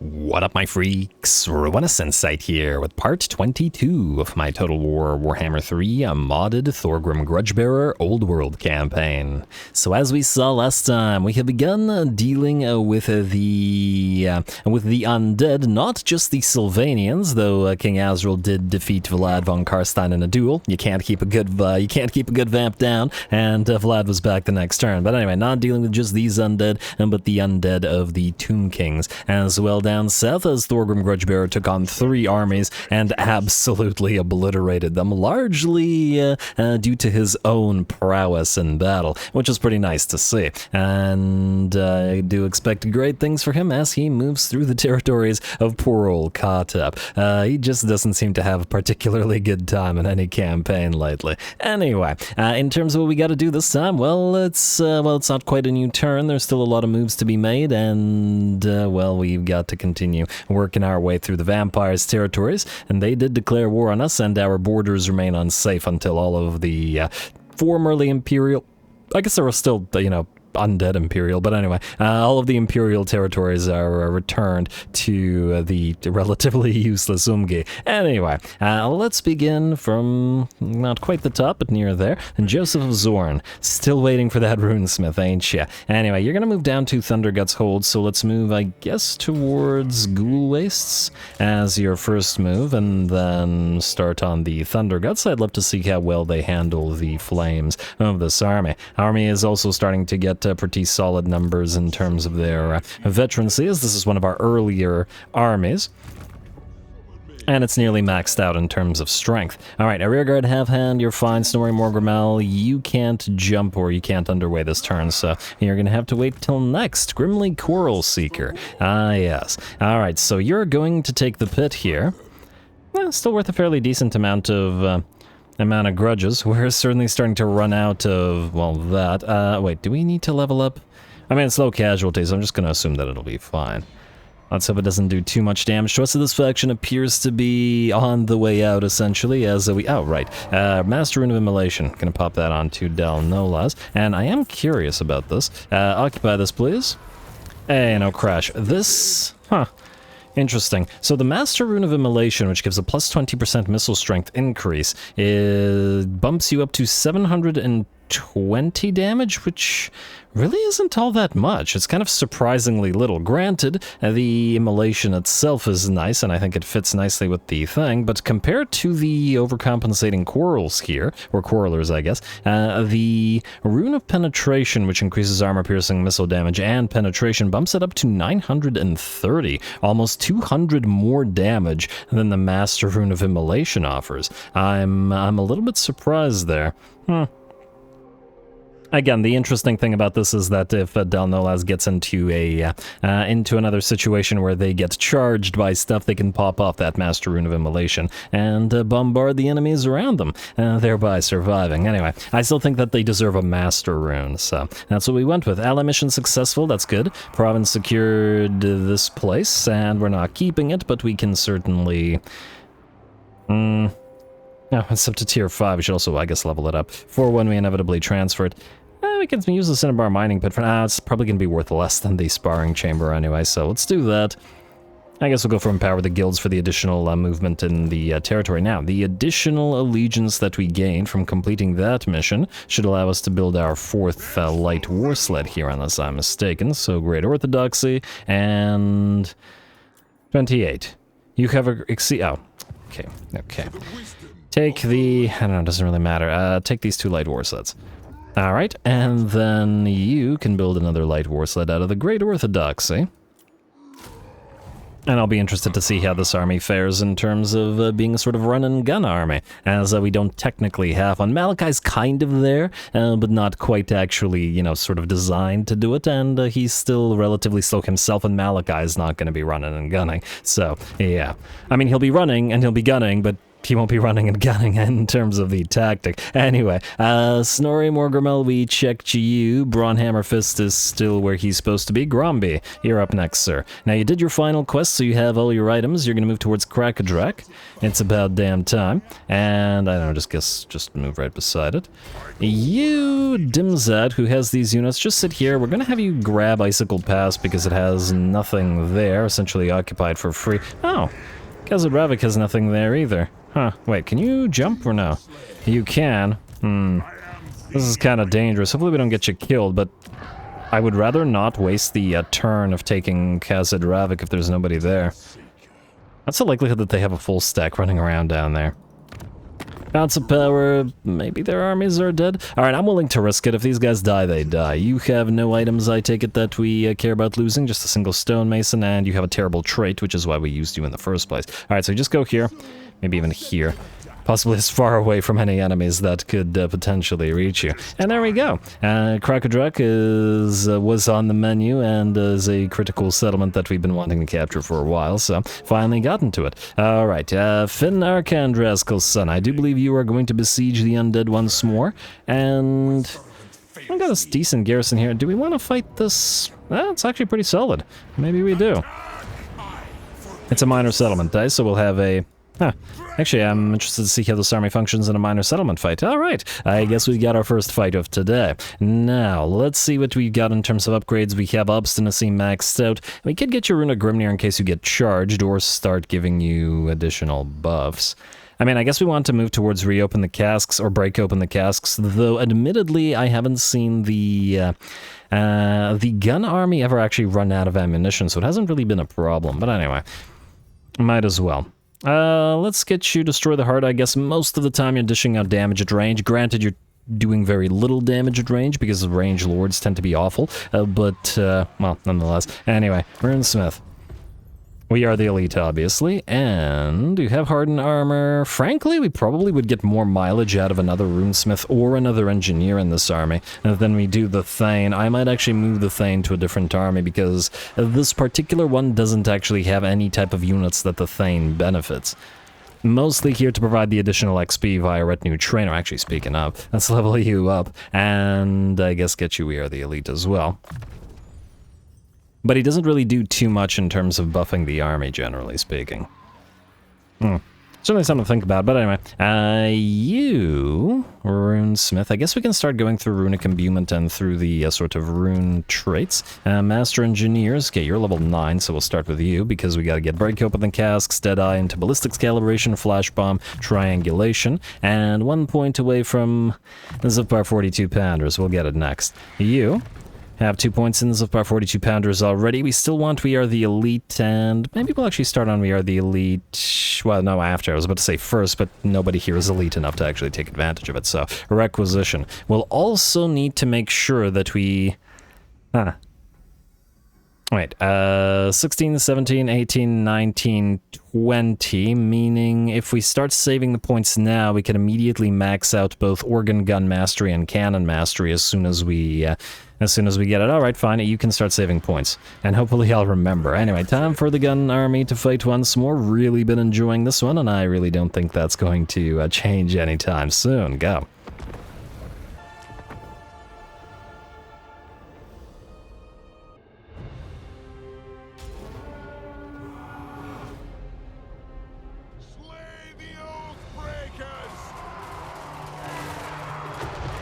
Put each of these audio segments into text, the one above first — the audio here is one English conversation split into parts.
What up, my freaks? RuinusInsight here with part 22 of my Total War Warhammer 3 modded Thorgrim Grudgebearer Old World campaign. So as we saw last time, we have begun dealing with the undead, not just the Sylvanians, though King Azrael did defeat Vlad von Karstein in a duel. You can't keep a good vamp down, and Vlad was back the next turn. But anyway, not dealing with just these undead, but the undead of the Tomb Kings as well. Down south, as Thorgrim Grudgebearer took on 3 armies and absolutely obliterated them, largely due to his own prowess in battle, which is pretty nice to see. And I do expect great things for him as he moves through the territories of poor old Katep. He just doesn't seem to have a particularly good time in any campaign lately. Anyway, in terms of what we got to do this time, well, it's not quite a new turn. There's still a lot of moves to be made, and well, we've got to continue working our way through the vampires' territories, and they did declare war on us, and our borders remain unsafe until all of the formerly Imperial, I guess there were still, undead Imperial, but anyway, all of the Imperial territories are returned to the relatively useless Umgi. Anyway, let's begin from not quite the top, but near there. And Joseph of Zorn, still waiting for that runesmith, ain't ya? Anyway, you're gonna move down to Thunderguts Hold, so let's move, I guess, towards Ghoul Wastes as your first move, and then start on the Thunderguts. I'd love to see how well they handle the flames of this army. Army is also starting to get pretty solid numbers in terms of their veterancy, as this is one of our earlier armies. And it's nearly maxed out in terms of strength. Alright, a rearguard half-hand, you're fine. Snoring Morgrimel, you can't jump or you can't underway this turn, so you're gonna have to wait till next. Grimly Coral Seeker. Ah, yes. Alright, so you're going to take the pit here. Well, still worth a fairly decent amount of grudges. We're certainly starting to run out of, well, that. Wait, do we need to level up? I mean, it's low casualties, I'm just gonna assume that it'll be fine. Let's hope it doesn't do too much damage to us. So this faction appears to be on the way out, essentially, as we... Oh, right. Master Rune of Immolation. Gonna pop that onto Del Nolas. And I am curious about this. Occupy this, please. Hey, no crash. This... Huh. Interesting. So the Master Rune of Immolation, which gives a plus 20% missile strength increase, bumps you up to 720 damage, which really isn't all that much. It's kind of surprisingly little. Granted, the immolation itself is nice, and I think it fits nicely with the thing, but compared to the overcompensating quarrels here, or quarrelers, I guess, the Rune of Penetration, which increases armor-piercing missile damage and penetration, bumps it up to 930, almost 200 more damage than the Master Rune of Immolation offers. I'm a little bit surprised there. Again, the interesting thing about this is that if Del Nolas gets into another situation where they get charged by stuff, they can pop off that Master Rune of Immolation and bombard the enemies around them, thereby surviving. Anyway, I still think that they deserve a Master Rune, so that's what we went with. Ally mission successful, that's good. Province secured this place, and we're not keeping it, but we can certainly... No, it's up to tier 5. We should also, I guess, level it up. For when we inevitably transfer it. We can use the Cinnabar Mining Pit for now. It's probably going to be worth less than the Sparring Chamber anyway, so let's do that. I guess we'll go for Empower the Guilds for the additional movement in the territory. Now, the additional allegiance that we gained from completing that mission should allow us to build our 4th light war sled here, unless I'm mistaken. So, Great Orthodoxy, and 28. You have a... Oh, okay. Take the... I don't know, it doesn't really matter. Take these 2 light war sleds. Alright, and then you can build another light war sled out of the Great Orthodoxy. And I'll be interested to see how this army fares in terms of being a sort of run-and-gun army, as we don't technically have one. Malachi's kind of there, but not quite actually, sort of designed to do it, and he's still relatively slow himself, and Malachi is not going to be running and gunning. So, yeah. I mean, he'll be running and he'll be gunning, but he won't be running and gunning in terms of the tactic. Anyway, Snorri Morgrimel, we checked you. Braunhammer Fist is still where he's supposed to be. Gromby, you're up next, sir. Now, you did your final quest, so you have all your items. You're going to move towards Karaz-a-Karak. It's about damn time. And, I don't know, just move right beside it. You, Dimzad, who has these units, just sit here. We're going to have you grab Icicle Pass because it has nothing there, essentially occupied for free. Oh, Karaz-a-Karak has nothing there either. Huh, wait, can you jump or no? You can. This is kind of dangerous. Hopefully we don't get you killed, but I would rather not waste the turn of taking Karaz-a-Karak if there's nobody there. That's the likelihood that they have a full stack running around down there. Ounce of power, maybe their armies are dead. Alright, I'm willing to risk it. If these guys die, they die. You have no items, I take it, that we care about losing, just a single stonemason, and you have a terrible trait, which is why we used you in the first place. Alright, so you just go here, maybe even here. Possibly as far away from any enemies that could potentially reach you. And there we go. Karaz-a-Karak was on the menu and is a critical settlement that we've been wanting to capture for a while, so finally gotten to it. Alright, Finn Arkandraskel's son, I do believe you are going to besiege the undead once more, and I've got a decent garrison here. Do we want to fight this? It's actually pretty solid. Maybe we do. It's a minor settlement, guys, so we'll have a... Actually, I'm interested to see how this army functions in a minor settlement fight. Alright, I guess we got our first fight of today. Now, let's see what we got in terms of upgrades. We have Obstinacy maxed out. We could get you Rune Grimnir in case you get charged, or start giving you additional buffs. I mean, I guess we want to move towards reopen the casks, or break open the casks, though admittedly I haven't seen the gun army ever actually run out of ammunition, so it hasn't really been a problem. But anyway, might as well. Let's get you Destroy the Heart. I guess most of the time you're dishing out damage at range. Granted, you're doing very little damage at range because the range lords tend to be awful, well, nonetheless. Anyway, Runesmith. We are the elite, obviously, and you have hardened armor. Frankly, we probably would get more mileage out of another runesmith or another engineer in this army than we do the Thane. I might actually move the Thane to a different army because this particular one doesn't actually have any type of units that the Thane benefits. Mostly here to provide the additional XP via Retinue Trainer. Actually, speaking of, let's level you up, and I guess get you We Are the Elite as well. But he doesn't really do too much in terms of buffing the army, generally speaking. Certainly something to think about, but anyway. You, Runesmith, I guess we can start going through Runic Imbuement and through the sort of rune traits. Master Engineers, okay, you're level 9, so we'll start with you, because we gotta get Break Open the Casks, Deadeye into Ballistics Calibration, Flash Bomb, Triangulation, and 1 point away from the Zipbar 42 Pounders. We'll get it next. You have 2 points in the Zipbar 42 Pounders already. We still want We Are the Elite, and maybe we'll actually start on We Are the Elite. Well, no, after. I was about to say first, but nobody here is elite enough to actually take advantage of it, so Requisition. We'll also need to make sure that we... Wait, 16, 17, 18, 19, 20, meaning if we start saving the points now, we can immediately max out both Organ Gun Mastery and Cannon Mastery as soon as we get it. Alright, fine, you can start saving points. And hopefully I'll remember. Anyway, time for the gun army to fight once more. Really been enjoying this one, and I really don't think that's going to change anytime soon. Go.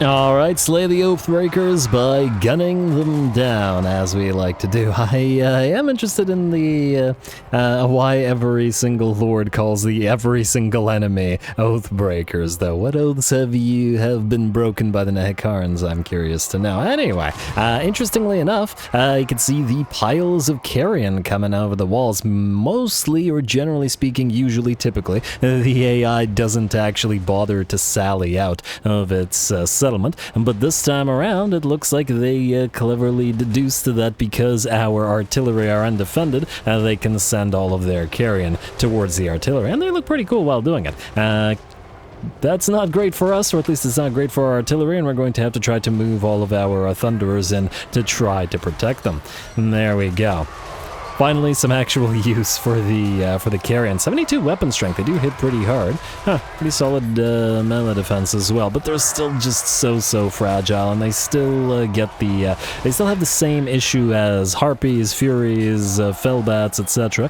Alright, slay the Oathbreakers by gunning them down, as we like to do. I am interested in the why every single lord calls the every single enemy Oathbreakers, though. What oaths have been broken by the Nehekarans, I'm curious to know. Anyway, interestingly enough, you can see the piles of carrion coming over the walls. Mostly, or generally speaking, usually, typically, the AI doesn't actually bother to sally out of its settlement, but this time around it looks like they cleverly deduced that because our artillery are undefended, they can send all of their carrion towards the artillery, and they look pretty cool while doing it. That's not great for us, or at least it's not great for our artillery, and we're going to have to try to move all of our thunderers in to try to protect them. And there we go. Finally, some actual use for the carrion. 72 weapon strength. They do hit pretty hard. Pretty solid melee defense as well. But they're still just so fragile, and they still they still have the same issue as harpies, furies, fellbats, etc.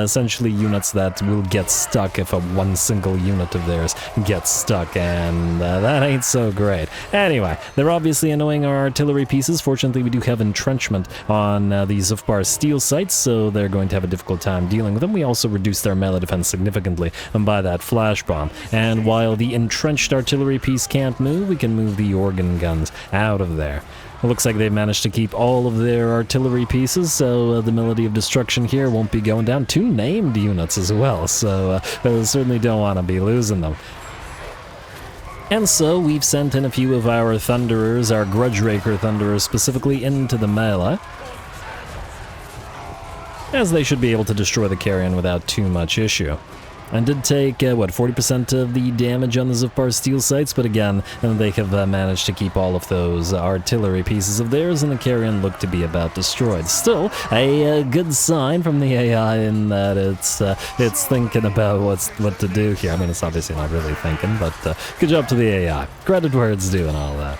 Essentially, units that will get stuck if one single unit of theirs gets stuck, and that ain't so great. Anyway, they're obviously annoying our artillery pieces. Fortunately, we do have entrenchment on these Zufbar steel sites, so they're going to have a difficult time dealing with them. We also reduced their melee defense significantly by that flash bomb. And while the entrenched artillery piece can't move, we can move the organ guns out of there. It looks like they've managed to keep all of their artillery pieces, so the Melody of Destruction here won't be going down. 2 named units as well, so certainly don't want to be losing them. And so we've sent in a few of our Thunderers, our Grudgeraker Thunderers specifically, into the melee, as they should be able to destroy the carrion without too much issue. And did take, 40% of the damage on the Zufbar steel sites, but again, they have managed to keep all of those artillery pieces of theirs, and the carrion looked to be about destroyed. Still, a good sign from the AI in that it's thinking about what to do here. I mean, it's obviously not really thinking, but good job to the AI. Credit where it's due and all that.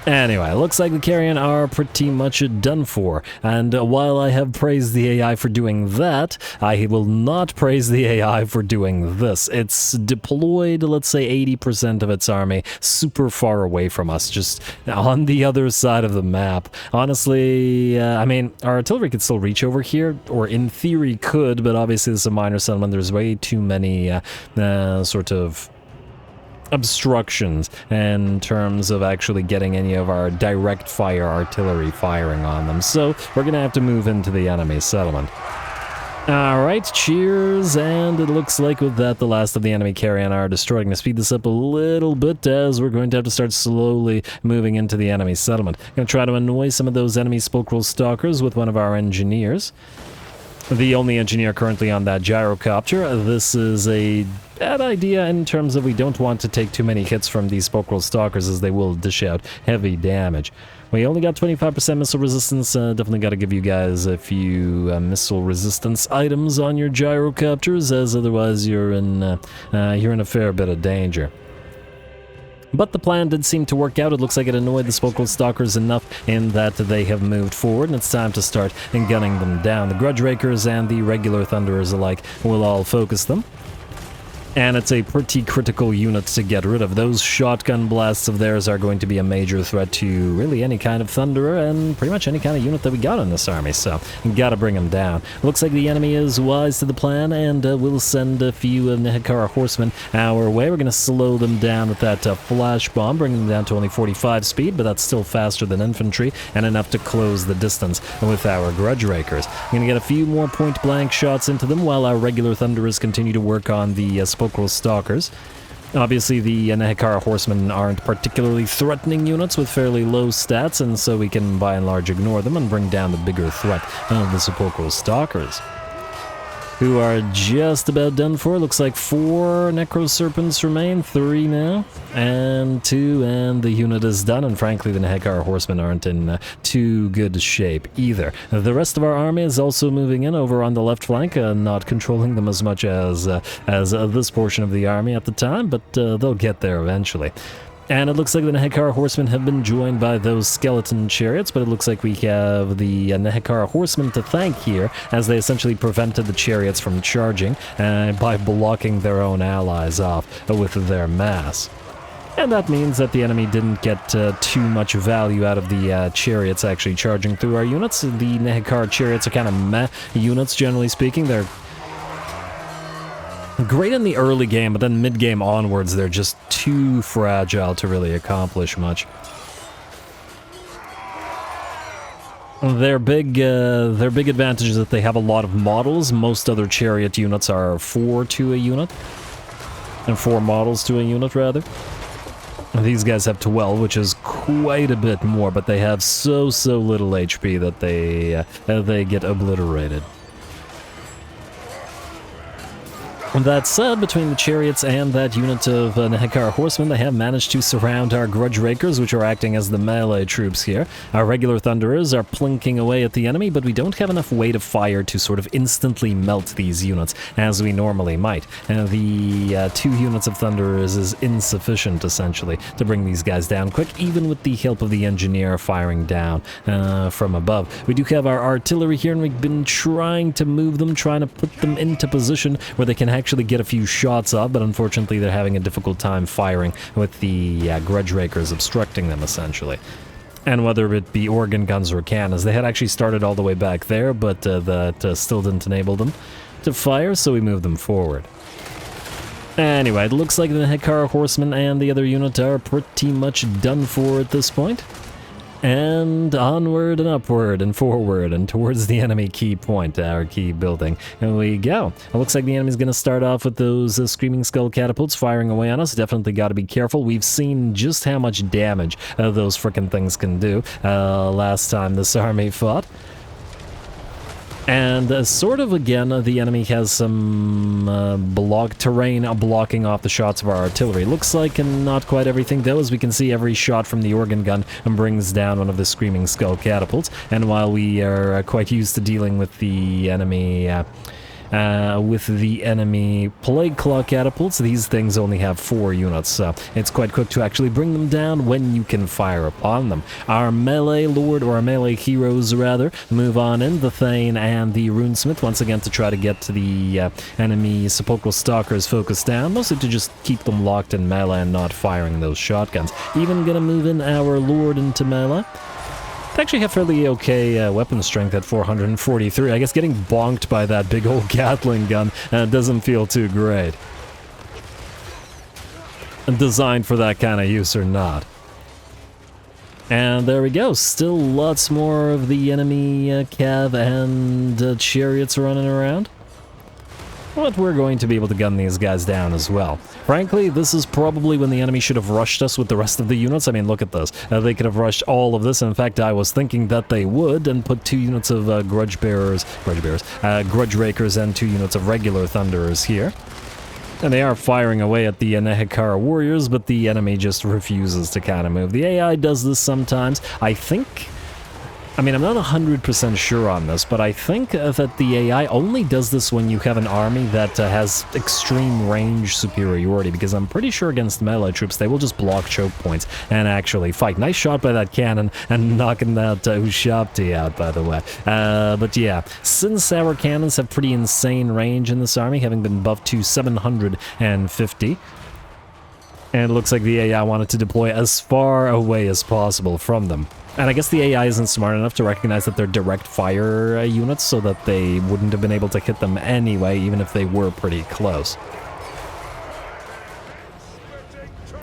Anyway, looks like the carrion are pretty much done for, and while I have praised the AI for doing that, I will not praise the AI for doing this. It's deployed, let's say, 80% of its army super far away from us, just on the other side of the map. Honestly, I mean, our artillery could still reach over here, or in theory could, but obviously this is a minor settlement. There's way too many sort of obstructions in terms of actually getting any of our direct fire artillery firing on them, so we're gonna have to move into the enemy settlement. Alright, cheers, and it looks like with that the last of the enemy carrion are destroyed. I'm gonna speed this up a little bit as we're going to have to start slowly moving into the enemy settlement. I'm gonna try to annoy some of those enemy Spokescroll Stalkers with one of our engineers. The only engineer currently on that gyrocopter. This is a bad idea in terms of we don't want to take too many hits from these Spokescroll Stalkers, as they will dish out heavy damage. We only got 25% missile resistance. Definitely got to give you guys a few missile resistance items on your gyrocopters, as otherwise you're in a fair bit of danger. But the plan did seem to work out. It looks like it annoyed the Spokescroll Stalkers enough in that they have moved forward, and it's time to start gunning them down. The Grudgerakers and the regular Thunderers alike will all focus them. And it's a pretty critical unit to get rid of. Those shotgun blasts of theirs are going to be a major threat to really any kind of Thunderer and pretty much any kind of unit that we got in this army, so you gotta bring them down. Looks like the enemy is wise to the plan, and we'll send a few of Nehekara horsemen our way. We're gonna slow them down with that flash bomb, bring them down to only 45 speed, but that's still faster than infantry and enough to close the distance with our Grudgerakers. I'm gonna get a few more point-blank shots into them while our regular Thunderers continue to work on the Spokescroll Stalkers. Obviously, the Nehekara horsemen aren't particularly threatening units with fairly low stats, and so we can by and large ignore them and bring down the bigger threat of the Spokescroll Stalkers, who are just about done for. Looks like 4 Necroserpents remain, 3 now, and 2, and the unit is done, and frankly the Nehekara horsemen aren't in too good shape either. The rest of our army is also moving in over on the left flank, not controlling them as much as this portion of the army at the time, but they'll get there eventually. And it looks like the Nehekara horsemen have been joined by those skeleton chariots, but it looks like we have the Nehekara horsemen to thank here, as they essentially prevented the chariots from charging by blocking their own allies off with their mass. And that means that the enemy didn't get too much value out of the chariots actually charging through our units. The Nehekara chariots are kind of meh units, generally speaking. They're great in the early game, but then mid-game onwards, they're just too fragile to really accomplish much. Their big advantage is that they have a lot of models. Most other chariot units are 4 to a unit, and 4 models to a unit, rather. These guys have 12, which is quite a bit more, but they have so little HP that they get obliterated. That said, between the chariots and that unit of Nehekara horsemen, they have managed to surround our grudge rakers, which are acting as the melee troops here. Our regular thunderers are plinking away at the enemy, but we don't have enough weight of fire to sort of instantly melt these units, as we normally might. The 2 units of thunderers is insufficient, essentially, to bring these guys down quick, even with the help of the engineer firing down from above. We do have our artillery here, and we've been trying to move them, trying to put them into position where they can actually get a few shots off, but unfortunately they're having a difficult time firing with the grudge rakers obstructing them, essentially. And whether it be organ guns or cannons, they had actually started all the way back there, but that still didn't enable them to fire, so we moved them forward. Anyway, it looks like the Nehekara horsemen and the other unit are pretty much done for at this point. And onward and upward and forward and towards the enemy key point, our key building. And we go. It looks like the enemy's going to start off with those Screaming Skull catapults firing away on us. Definitely got to be careful. We've seen just how much damage those frickin' things can do last time this army fought. And sort of again, the enemy has some terrain blocking off the shots of our artillery. Looks like not quite everything though, as we can see every shot from the organ gun brings down one of the Screaming Skull catapults. And while we are quite used to dealing with the enemy Plague Claw catapults, these things only have 4 units, so it's quite quick to actually bring them down when you can fire upon them. Our melee lord, or our melee heroes rather, move on in, the Thane and the Runesmith, once again to try to get to the enemy Sepulchral Stalkers focused down, mostly to just keep them locked in melee and not firing those shotguns. Even gonna move in our lord into melee. They actually have fairly okay weapon strength at 443. I guess getting bonked by that big old Gatling gun doesn't feel too great. Designed for that kind of use or not. And there we go. Still lots more of the enemy cav and chariots running around. But we're going to be able to gun these guys down as well. Frankly, this is probably when the enemy should have rushed us with the rest of the units. I mean, look at this. They could have rushed all of this. In fact, I was thinking that they would, and put 2 units of grudge rakers and 2 units of regular thunderers here. And they are firing away at the Nehekara warriors, but the enemy just refuses to kind of move. The AI does this sometimes. I mean, I'm not 100% sure on this, but I think that the AI only does this when you have an army that has extreme range superiority, because I'm pretty sure against melee troops, they will just block choke points and actually fight. Nice shot by that cannon and knocking that Ushabti out, by the way. But yeah, since our cannons have pretty insane range in this army, having been buffed to 750, and it looks like the AI wanted to deploy as far away as possible from them. And I guess the AI isn't smart enough to recognize that they're direct fire units, so that they wouldn't have been able to hit them anyway, even if they were pretty close.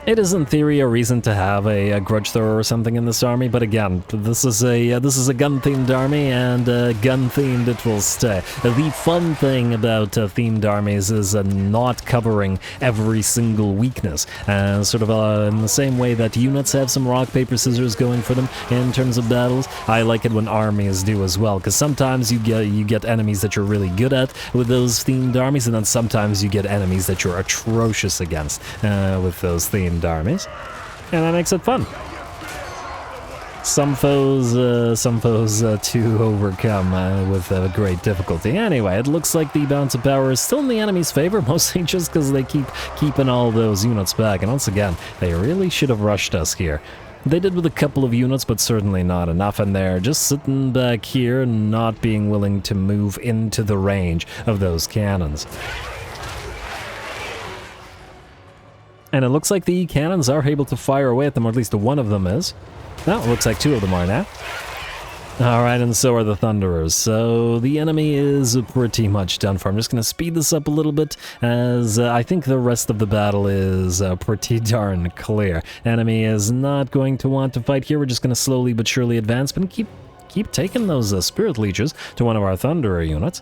It is in theory a reason to have a grudge thrower or something in this army, but again, this is a gun-themed army, and gun-themed it will stay. The fun thing about themed armies is not covering every single weakness, sort of in the same way that units have some rock, paper, scissors going for them in terms of battles. I like it when armies do as well, because sometimes you get enemies that you're really good at with those themed armies, and then sometimes you get enemies that you're atrocious against with those themed armies, and that makes it fun. Some foes to overcome with great difficulty. Anyway, it looks like the balance of power is still in the enemy's favor, mostly just because they keep keeping all those units back, and once again, they really should have rushed us here. They did with a couple of units, but certainly not enough, and they're just sitting back here, not being willing to move into the range of those cannons. And it looks like the cannons are able to fire away at them, or at least one of them is. Well, it looks like 2 of them are now. Alright, and so are the Thunderers. So the enemy is pretty much done for. I'm just going to speed this up a little bit, as I think the rest of the battle is pretty darn clear. Enemy is not going to want to fight here. We're just going to slowly but surely advance, but keep taking those Spirit Leeches to one of our Thunderer units.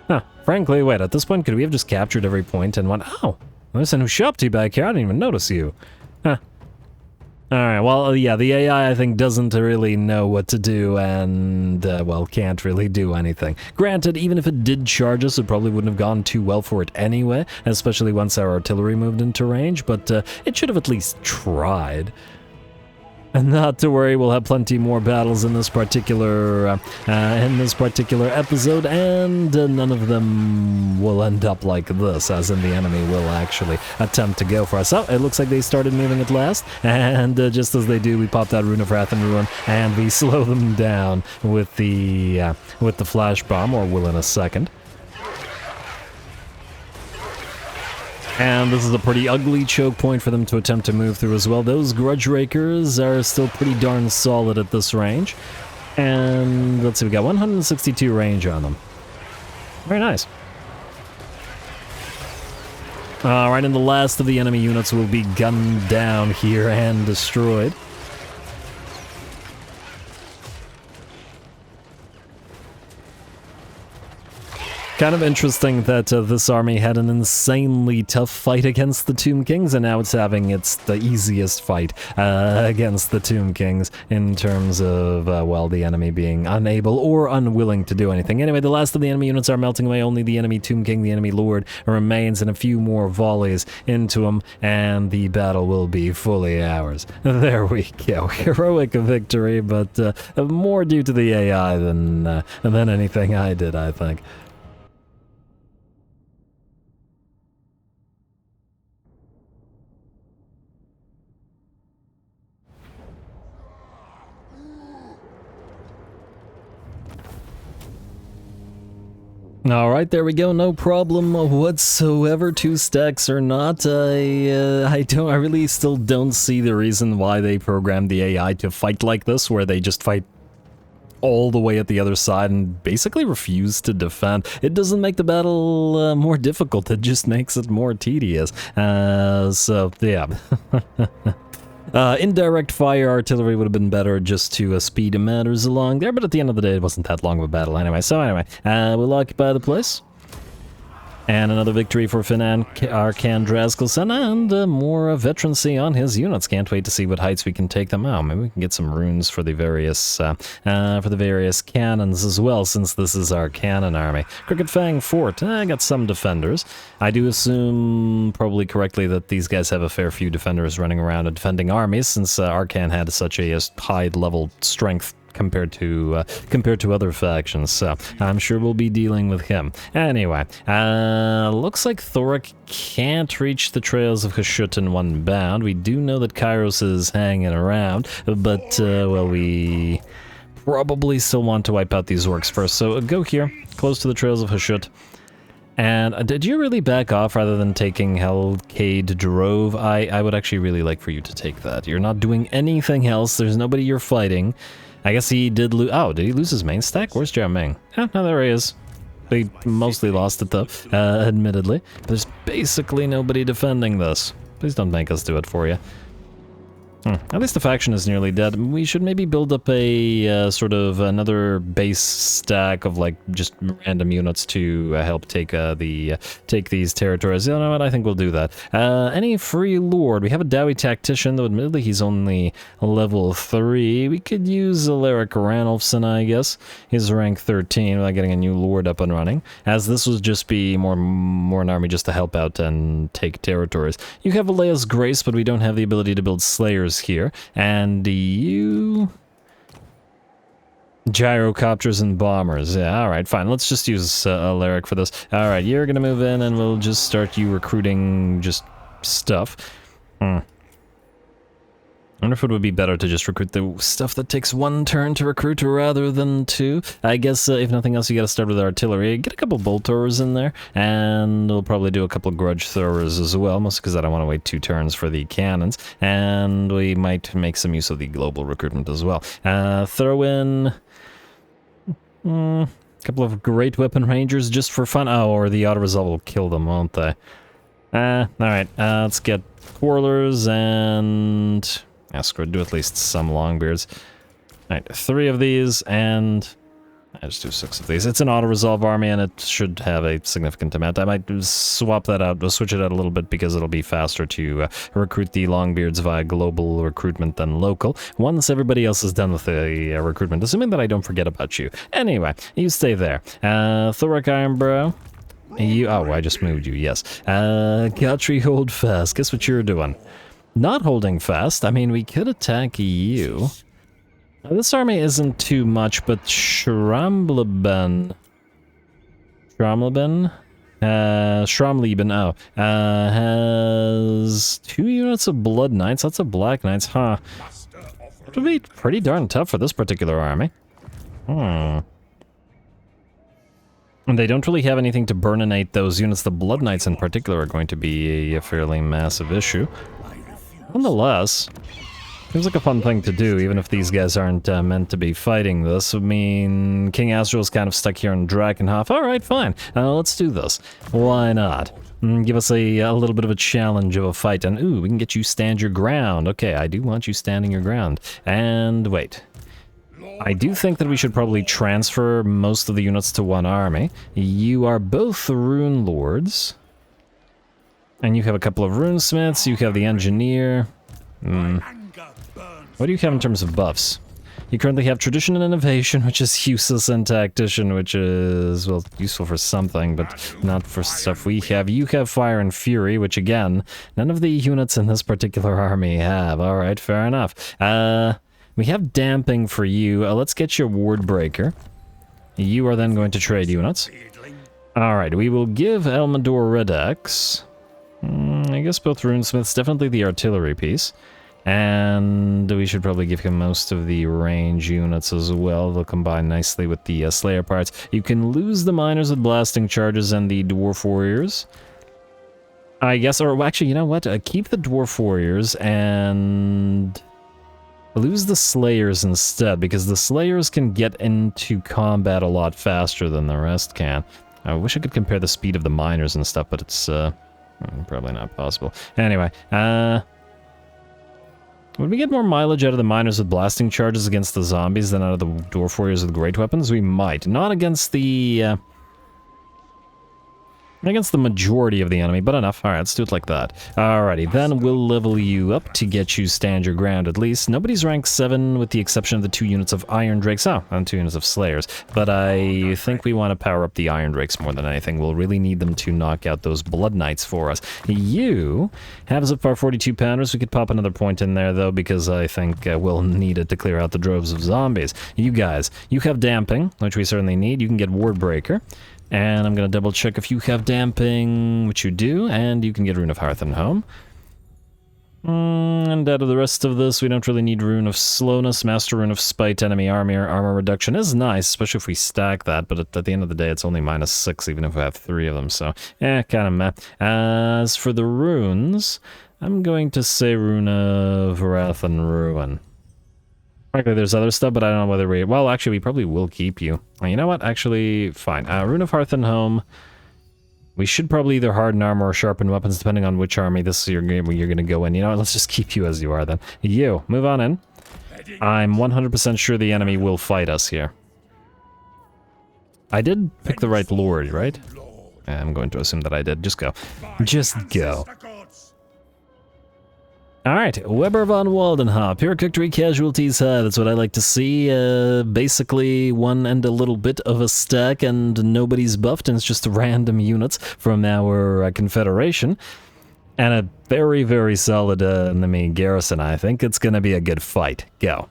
Huh, frankly, wait, at this point, could we have just captured every point and went, oh, there's a new Shopti back here, I didn't even notice you. Huh. Alright, well, yeah, the AI, I think, doesn't really know what to do and, well, can't really do anything. Granted, even if it did charge us, it probably wouldn't have gone too well for it anyway, especially once our artillery moved into range, but it should have at least tried. And not to worry, we'll have plenty more battles in this particular episode, and none of them will end up like this, as in the enemy will actually attempt to go for us. So, it looks like they started moving at last, and just as they do, we pop that Rune of Wrath and Ruin, and we slow them down with the flash bomb, or will in a second. And this is a pretty ugly choke point for them to attempt to move through as well. Those Grudge Rakers are still pretty darn solid at this range. And let's see, we got 162 range on them. Very nice. Alright, and the last of the enemy units will be gunned down here and destroyed. Kind of interesting that this army had an insanely tough fight against the Tomb Kings, and now it's having the easiest fight against the Tomb Kings in terms of, well, the enemy being unable or unwilling to do anything. Anyway, the last of the enemy units are melting away. Only the enemy Tomb King, the enemy Lord, remains, and a few more volleys into him, and the battle will be fully ours. There we go. Heroic victory, but more due to the AI than anything I did, I think. Alright, there we go, no problem whatsoever, 2 stacks or not. I really still don't see the reason why they programmed the AI to fight like this, where they just fight all the way at the other side and basically refuse to defend. It doesn't make the battle more difficult, it just makes it more tedious. So, yeah. Indirect fire artillery would have been better just to speed matters along there, but at the end of the day, it wasn't that long of a battle anyway. So anyway, we'll occupy the place. And another victory for Finan Arkan Draskelson, and more veterancy on his units. Can't wait to see what heights we can take them out. Maybe we can get some runes for the various cannons as well, since this is our cannon army. Crooked Fang Fort, I got some defenders. I do assume, probably correctly, that these guys have a fair few defenders running around and defending armies, since Arkan had such a high-level strength compared to other factions, so I'm sure we'll be dealing with him. Anyway, looks like Thoric can't reach the trails of Hashut in one bound. We do know that Kairos is hanging around, but, well, we probably still want to wipe out these orcs first, so go here, close to the trails of Hashut. And did you really back off rather than taking Hellcade Drove? I would actually really like for you to take that. You're not doing anything else, there's nobody you're fighting. I guess he did lose. Oh, did he lose his main stack? Where's Jiao Ming? Oh, no, there he is. They mostly lost it though, admittedly. There's basically nobody defending this. Please don't make us do it for you. At least the faction is nearly dead. We should maybe build up a sort of another base stack of like just random units to help take these territories. You know what? I think we'll do that. Any free lord? We have a Dowie tactician, though admittedly he's only level 3. We could use Alaric Ranulfson, I guess. He's rank 13 without getting a new lord up and running, as this would just be more an army just to help out and take territories. You have Alea's Grace, but we don't have the ability to build Slayers here, and you gyrocopters and bombers. Yeah, alright, fine. Let's just use Alaric for this. Alright, you're gonna move in and we'll just start you recruiting just stuff. I wonder if it would be better to just recruit the stuff that takes 1 turn to recruit rather than 2. I guess if nothing else, you gotta start with artillery. Get a couple bolt throwers in there, and we'll probably do a couple grudge throwers as well, mostly because I don't want to wait 2 turns for the cannons. And we might make some use of the global recruitment as well. Throw in a couple of great weapon rangers just for fun. Oh, or the auto-resolve will kill them, won't they? Alright, let's get Quarrelers and... yeah, screw it, do at least some Longbeards. Alright, 3 of these, and I just do 6 of these. It's an auto-resolve army, and it should have a significant amount. I might swap that out, switch it out a little bit, because it'll be faster to recruit the Longbeards via global recruitment than local, once everybody else is done with the recruitment, assuming that I don't forget about you. Anyway, you stay there. Thorek Ironbrow, you... Oh, I just moved you, yes. Gatry, hold fast. Guess what you're doing? Not holding fast. I mean, we could attack you. Now, this army isn't too much, but Schramleben, has 2 units of Blood Knights. That's a Black Knights, huh? It would be pretty darn tough for this particular army. And they don't really have anything to burninate those units. The Blood Knights in particular are going to be a fairly massive issue. Nonetheless, seems like a fun thing to do, even if these guys aren't meant to be fighting this. I mean, King Asriel's kind of stuck here in Drakenhof. Alright, fine. Let's do this. Why not? Give us a little bit of a challenge of a fight, and ooh, we can get you stand your ground. Okay, I do want you standing your ground. And wait. I do think that we should probably transfer most of the units to one army. You are both Rune Lords. And you have a couple of Runesmiths, you have the Engineer. What do you have in terms of buffs? You currently have Tradition and Innovation, which is useless, and Tactician, which is, well, useful for something, but not for stuff we have. You have Fire and Fury, which, again, none of the units in this particular army have. Alright, fair enough. We have Damping for you. Let's get your Wardbreaker. You are then going to trade units. Alright, we will give Elmador Redex. I guess both Runesmiths, definitely the artillery piece. And we should probably give him most of the range units as well. They'll combine nicely with the Slayer parts. You can lose the Miners with blasting charges and the Dwarf Warriors. I guess, or actually, you know what? Keep the Dwarf Warriors and lose the Slayers instead, because the Slayers can get into combat a lot faster than the rest can. I wish I could compare the speed of the Miners and stuff, but it's probably not possible. Anyway, would we get more mileage out of the Miners with blasting charges against the zombies than out of the Dwarf Warriors with great weapons? We might. Not against the majority of the enemy, but enough. Alright, let's do it like that. Alrighty, then we'll level you up to get you stand your ground at least. Nobody's rank 7 with the exception of the 2 units of Iron Drakes. Oh, and 2 units of Slayers. But I think we want to power up the Iron Drakes more than anything. We'll really need them to knock out those Blood Knights for us. You have as far 42 pounders. We could pop another point in there though, because I think we'll need it to clear out the droves of zombies. You guys, you have Damping, which we certainly need. You can get Wardbreaker. And I'm going to double check if you have Damping, which you do, and you can get Rune of Hearth and Home. And out of the rest of this, we don't really need Rune of Slowness. Master Rune of Spite, Enemy Armor Reduction is nice, especially if we stack that, but at the end of the day, it's only -6, even if we have 3 of them, so, kind of meh. As for the runes, I'm going to say Rune of Wrath and Ruin. Frankly, there's other stuff, but I don't know whether we... Well, actually, we probably will keep you. You know what? Actually, fine. Rune of Hearth and Home. We should probably either harden armor or sharpen weapons, depending on which army this you're going to go in. You know what? Let's just keep you as you are, then. You, move on in. I'm 100% sure the enemy will fight us here. I did pick the right lord, right? I'm going to assume that I did. Just go. Just go. Alright, Weber von Waldenhop, Pyrrhic victory casualties high, that's what I like to see. Basically, 1 and a little bit of a stack and nobody's buffed, and it's just random units from our Confederation. And a very, very solid enemy garrison, I think. It's gonna be a good fight. Go.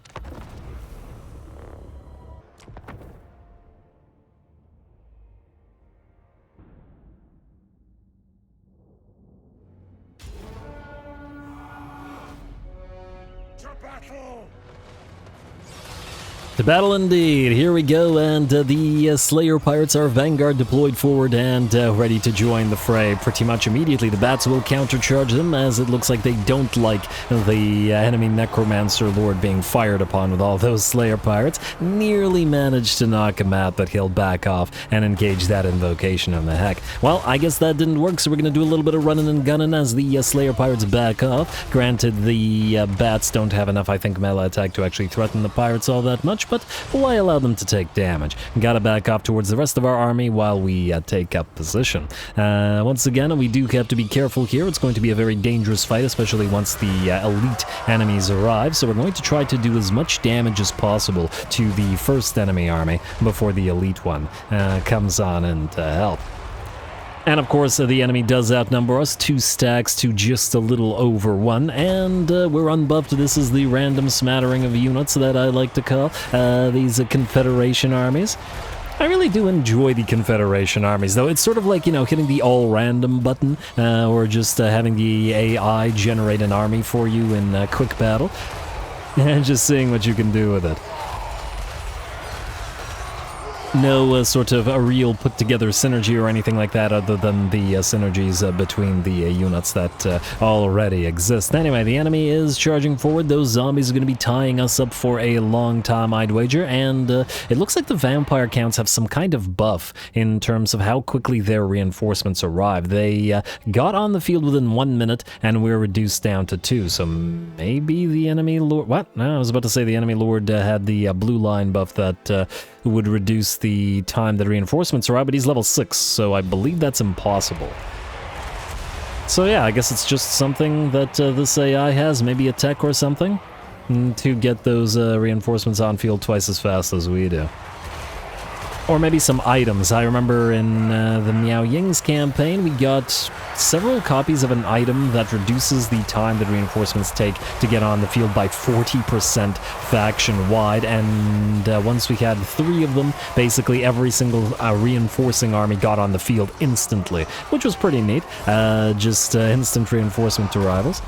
To battle indeed, here we go, and the Slayer Pirates are vanguard deployed forward and ready to join the fray pretty much immediately. The bats will countercharge them, as it looks like they don't like the enemy Necromancer Lord being fired upon with all those Slayer Pirates. Nearly managed to knock him out, but he'll back off and engage that invocation on the heck. Well, I guess that didn't work, so we're going to do a little bit of running and gunning as the Slayer Pirates back off. Granted, the bats don't have enough, I think, melee attack to actually threaten the pirates all that much, but why allow them to take damage? Gotta back off towards the rest of our army while we take up position. Once again, we do have to be careful here. It's going to be a very dangerous fight, especially once the elite enemies arrive, so we're going to try to do as much damage as possible to the first enemy army before the elite one comes on and help. And of course, the enemy does outnumber us, 2 stacks to just a little over 1, and we're unbuffed. This is the random smattering of units that I like to call these Confederation armies. I really do enjoy the Confederation armies, though. It's sort of like, you know, hitting the all-random button, or just having the AI generate an army for you in quick battle, and just seeing what you can do with it. No sort of a real put-together synergy or anything like that other than the synergies between the units that already exist. Anyway, the enemy is charging forward. Those zombies are going to be tying us up for a long time, I'd wager, and it looks like the vampire counts have some kind of buff in terms of how quickly their reinforcements arrive. They got on the field within 1 minute, and we're reduced down to 2, so maybe the enemy lord... What? No, I was about to say the enemy lord had the blue line buff that would reduce the time that reinforcements arrive, but he's level 6, so I believe that's impossible. So yeah, I guess it's just something that this AI has, maybe a tech or something, to get those reinforcements on field twice as fast as we do. Or maybe some items. I remember in the Miao Ying's campaign, we got several copies of an item that reduces the time that reinforcements take to get on the field by 40% faction-wide, and once we had 3 of them, basically every single reinforcing army got on the field instantly, which was pretty neat. Just instant reinforcement arrivals.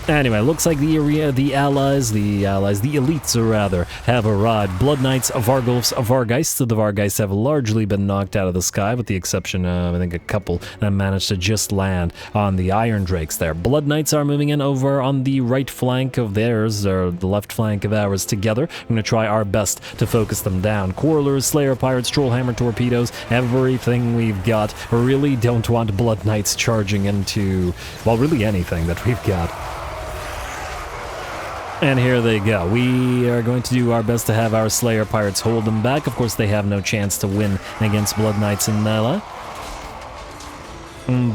Anyway, looks like the elites rather, have arrived. Blood Knights, Vargulfs, Vargeists. The Vargeists have largely been knocked out of the sky, with the exception of, I think, a couple that managed to just land on the Iron Drakes there. Blood Knights are moving in over on the right flank of theirs, or the left flank of ours together. I'm going to try our best to focus them down. Quarrelers, Slayer Pirates, Trollhammer Torpedoes, everything we've got. Really don't want Blood Knights charging into, well, really anything that we've got. And here they go. We are going to do our best to have our Slayer Pirates hold them back. Of course, they have no chance to win against Blood Knights in melee.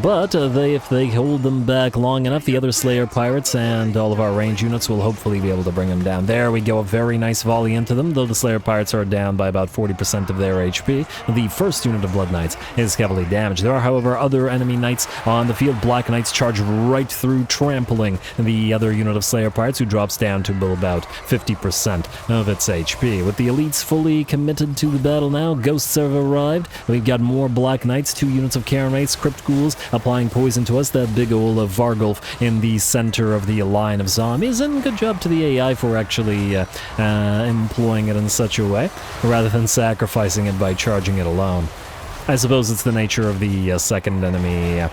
But if they hold them back long enough, the other Slayer Pirates and all of our range units will hopefully be able to bring them down. There we go, a very nice volley into them, though the Slayer Pirates are down by about 40% of their HP. The first unit of Blood Knights is heavily damaged. There are, however, other enemy knights on the field. Black Knights charge right through, trampling the other unit of Slayer Pirates, who drops down to about 50% of its HP. With the elites fully committed to the battle now, ghosts have arrived. We've got more Black Knights, 2 units of Karamaites, Crypt Ghouls, applying poison to us, that big ol' Vargulf in the center of the line of zombies, and good job to the AI for actually employing it in such a way, rather than sacrificing it by charging it alone. I suppose it's the nature of the second enemy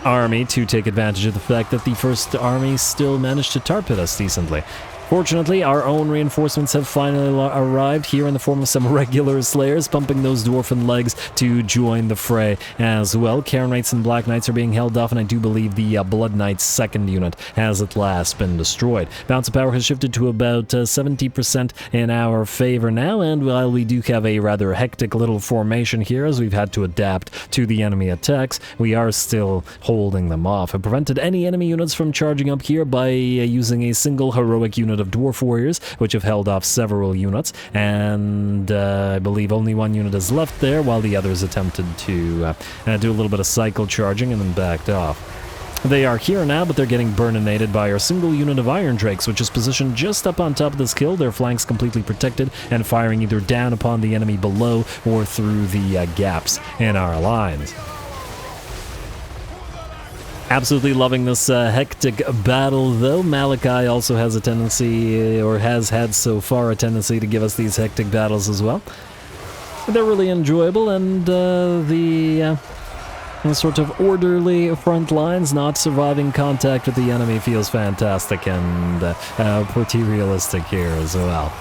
army to take advantage of the fact that the first army still managed to tar pit us decently. Fortunately, our own reinforcements have finally arrived here in the form of some regular Slayers, pumping those Dwarfen legs to join the fray as well. Karam Knights and Black Knights are being held off, and I do believe the Blood Knights' second unit has at last been destroyed. Balance of power has shifted to about 70% in our favor now, and while we do have a rather hectic little formation here, as we've had to adapt to the enemy attacks, we are still holding them off. I've prevented any enemy units from charging up here by using a single heroic unit of Dwarf Warriors, which have held off several units, and I believe only 1 unit is left there, while the others attempted to do a little bit of cycle charging and then backed off. They are here now, but they're getting burninated by our single unit of Iron Drakes, which is positioned just up on top of this hill, their flanks completely protected, and firing either down upon the enemy below or through the gaps in our lines. Absolutely loving this hectic battle, though. Malachi also has a tendency, or has had so far a tendency, to give us these hectic battles as well. They're really enjoyable, and the sort of orderly front lines, not surviving contact with the enemy, feels fantastic and pretty realistic here as well.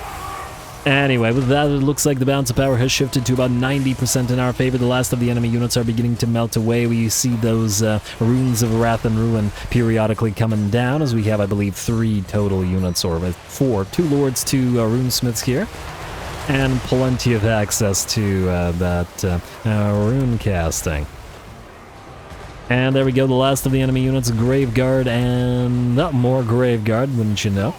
Anyway, with that, it looks like the balance of power has shifted to about 90% in our favor. The last of the enemy units are beginning to melt away. We see those runes of Wrath and Ruin periodically coming down, as we have, I believe, 3 total units, or 4. 2 lords, 2 runesmiths here. and plenty of access to that rune casting. And there we go, the last of the enemy units, Graveguard, and more Graveguard, wouldn't you know.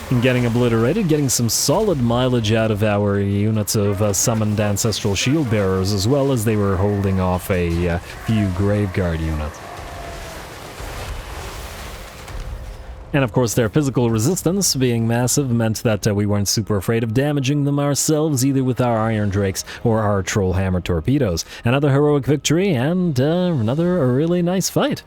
And getting obliterated, getting some solid mileage out of our units of summoned Ancestral Shield Bearers, as well as they were holding off a few Graveguard units. And of course their physical resistance being massive meant that we weren't super afraid of damaging them ourselves, either with our Iron Drakes or our Troll Hammer torpedoes. Another heroic victory and another really nice fight.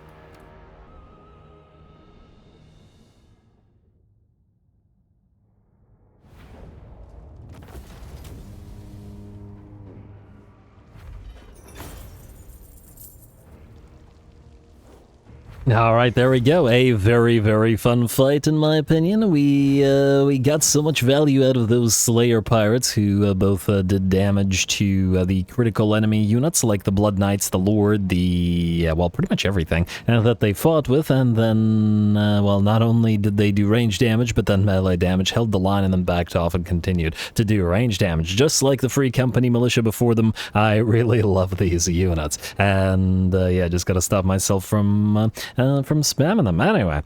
Alright, there we go. A very, very fun fight, in my opinion. We got so much value out of those Slayer pirates, who both did damage to the critical enemy units, like the Blood Knights, the Lord, well, pretty much everything that they fought with, and then, well, not only did they do range damage, but then melee damage, held the line, and then backed off and continued to do range damage, just like the Free Company militia before them. I really love these units, and, yeah, just gotta stop myself from spamming them. Anyway,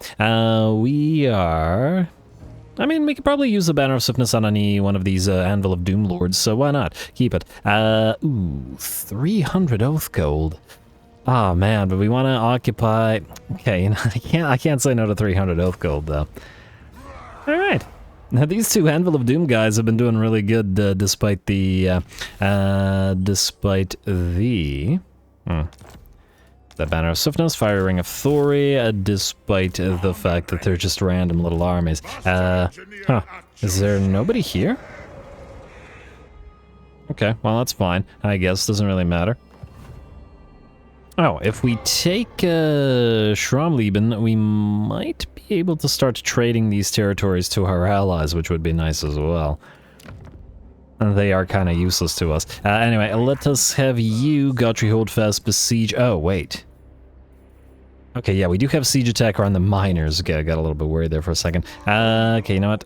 we are... I mean, we could probably use the Banner of Swiftness on any one of these Anvil of Doom Lords, so why not? Keep it. Ooh, 300 Oath Gold. Oh man, but we want to occupy... Okay, you know, I can't say no to 300 Oath Gold, though. Alright. Now, these two Anvil of Doom guys have been doing really good, despite the... The Banner of Swiftness, Fire Ring of Thori, despite the fact that they're just random little armies. Is there nobody here? Okay, well that's fine, I guess, doesn't really matter. Oh, if we take Schrammleben, we might be able to start trading these territories to our allies, which would be nice as well. They are kind of useless to us. Anyway, let us have you, Gautry Holdfast, besiege... Oh, wait. Okay, yeah, we do have siege attacker on the miners. Okay, I got a little bit worried there for a second. Okay, you know what?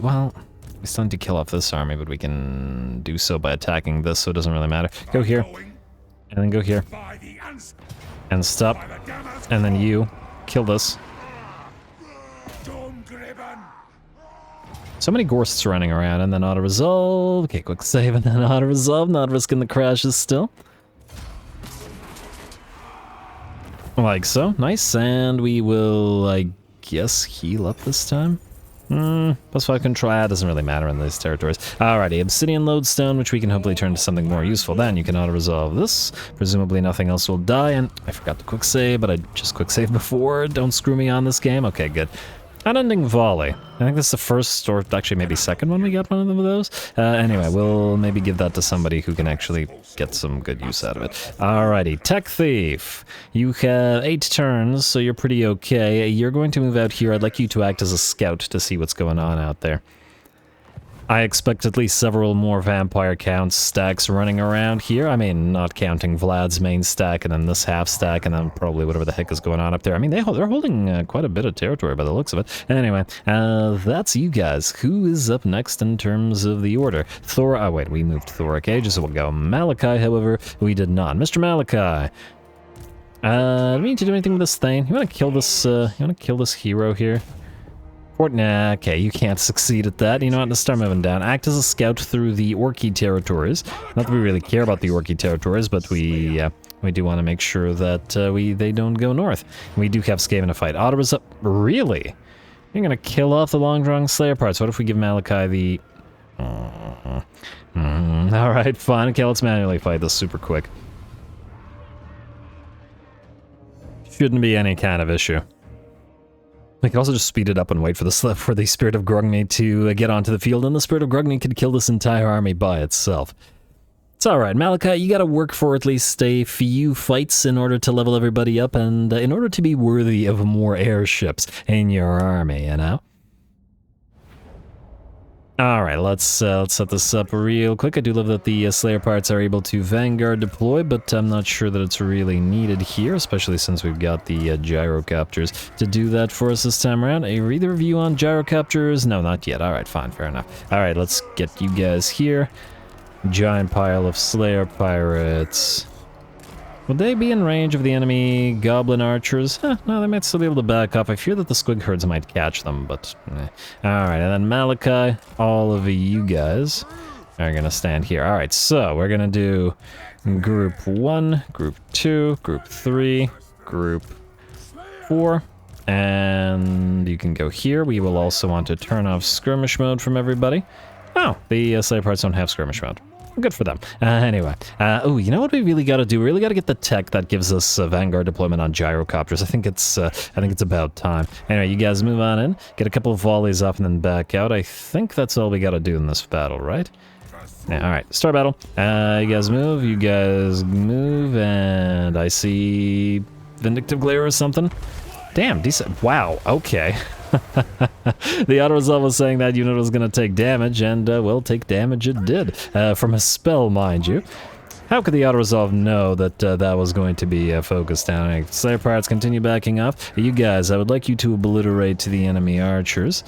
Well, we still need to kill off this army, but we can do so by attacking this, so it doesn't really matter. Go here. And then go here. And stop. And then you. Kill this. So many Gorsts running around, and then auto-resolve. Okay, quick save, and then auto-resolve. Not risking the crashes still. Like so. Nice, and we will, I guess, heal up this time? +5 control, doesn't really matter in these territories. Alrighty, Obsidian Lodestone, which we can hopefully turn to something more useful. Then you can auto-resolve this. Presumably nothing else will die, and I forgot to quick save, but I just quick saved before. Don't screw me on this game. Okay, good. Unending Volley. I think this is the first, or actually maybe second one we got one of those. Anyway, we'll maybe give that to somebody who can actually get some good use out of it. Alrighty, Tech Thief. You have 8 turns, so you're pretty okay. You're going to move out here. I'd like you to act as a scout to see what's going on out there. I expect at least several more vampire counts stacks running around here. I mean, not counting Vlad's main stack, and then this half stack, and then probably whatever the heck is going on up there. I mean, they're holding quite a bit of territory by the looks of it. Anyway, that's you guys. Who is up next in terms of the order? Thor. Oh wait, we moved Thor. Okay, just we'll go. Malachi, however, we did not. Mr. Malachi. Do we need to do anything with this thing? You want to kill this? You want to kill this hero here? Nah, okay, you can't succeed at that. You know what, let's start moving down. Act as a scout through the Orky territories. Not that we really care about the Orky territories, but we do want to make sure that they don't go north. We do have Skaven to fight. Ottawa's up. Really? You're gonna kill off the long-drawn Slayer parts. What if we give Malachi the... Alright, fine. Okay, let's manually fight this super quick. Shouldn't be any kind of issue. We can also just speed it up and wait for the Spirit of Grugni to get onto the field, and the Spirit of Grugni could kill this entire army by itself. It's alright, Malachi, you gotta work for at least a few fights in order to level everybody up, and in order to be worthy of more airships in your army, you know? Alright, let's set this up real quick. I do love that the Slayer parts are able to Vanguard deploy, but I'm not sure that it's really needed here, especially since we've got the gyrocopters to do that for us this time around. Are either of you on gyrocopters? No, not yet. Alright, fine, fair enough. Alright, let's get you guys here. Giant pile of Slayer pirates. Would they be in range of the enemy goblin archers? No, they might still be able to back up. I fear that the squig herds might catch them, but... Alright, and then Malachi, all of you guys are gonna stand here. Alright, so we're gonna do group 1, group 2, group 3, group 4, and you can go here. We will also want to turn off skirmish mode from everybody. Oh, the Slayer parts don't have skirmish mode. Good for them. Anyway, oh, you know what we really got to do? We really got to get the tech that gives us Vanguard deployment on gyrocopters. I think it's about time. Anyway, you guys move on in, get a couple of volleys off, and then back out. I think that's all we got to do in this battle, right? Yeah, all right, start battle. You guys move, and I see Vindictive Glare or something. Damn, decent. Wow. Okay. The auto-resolve was saying that unit was going to take damage, and, well, take damage it did. From a spell, mind you. How could the auto-resolve know that that was going to be focused down? Slayer pirates continue backing off. You guys, I would like you to obliterate to the enemy archers.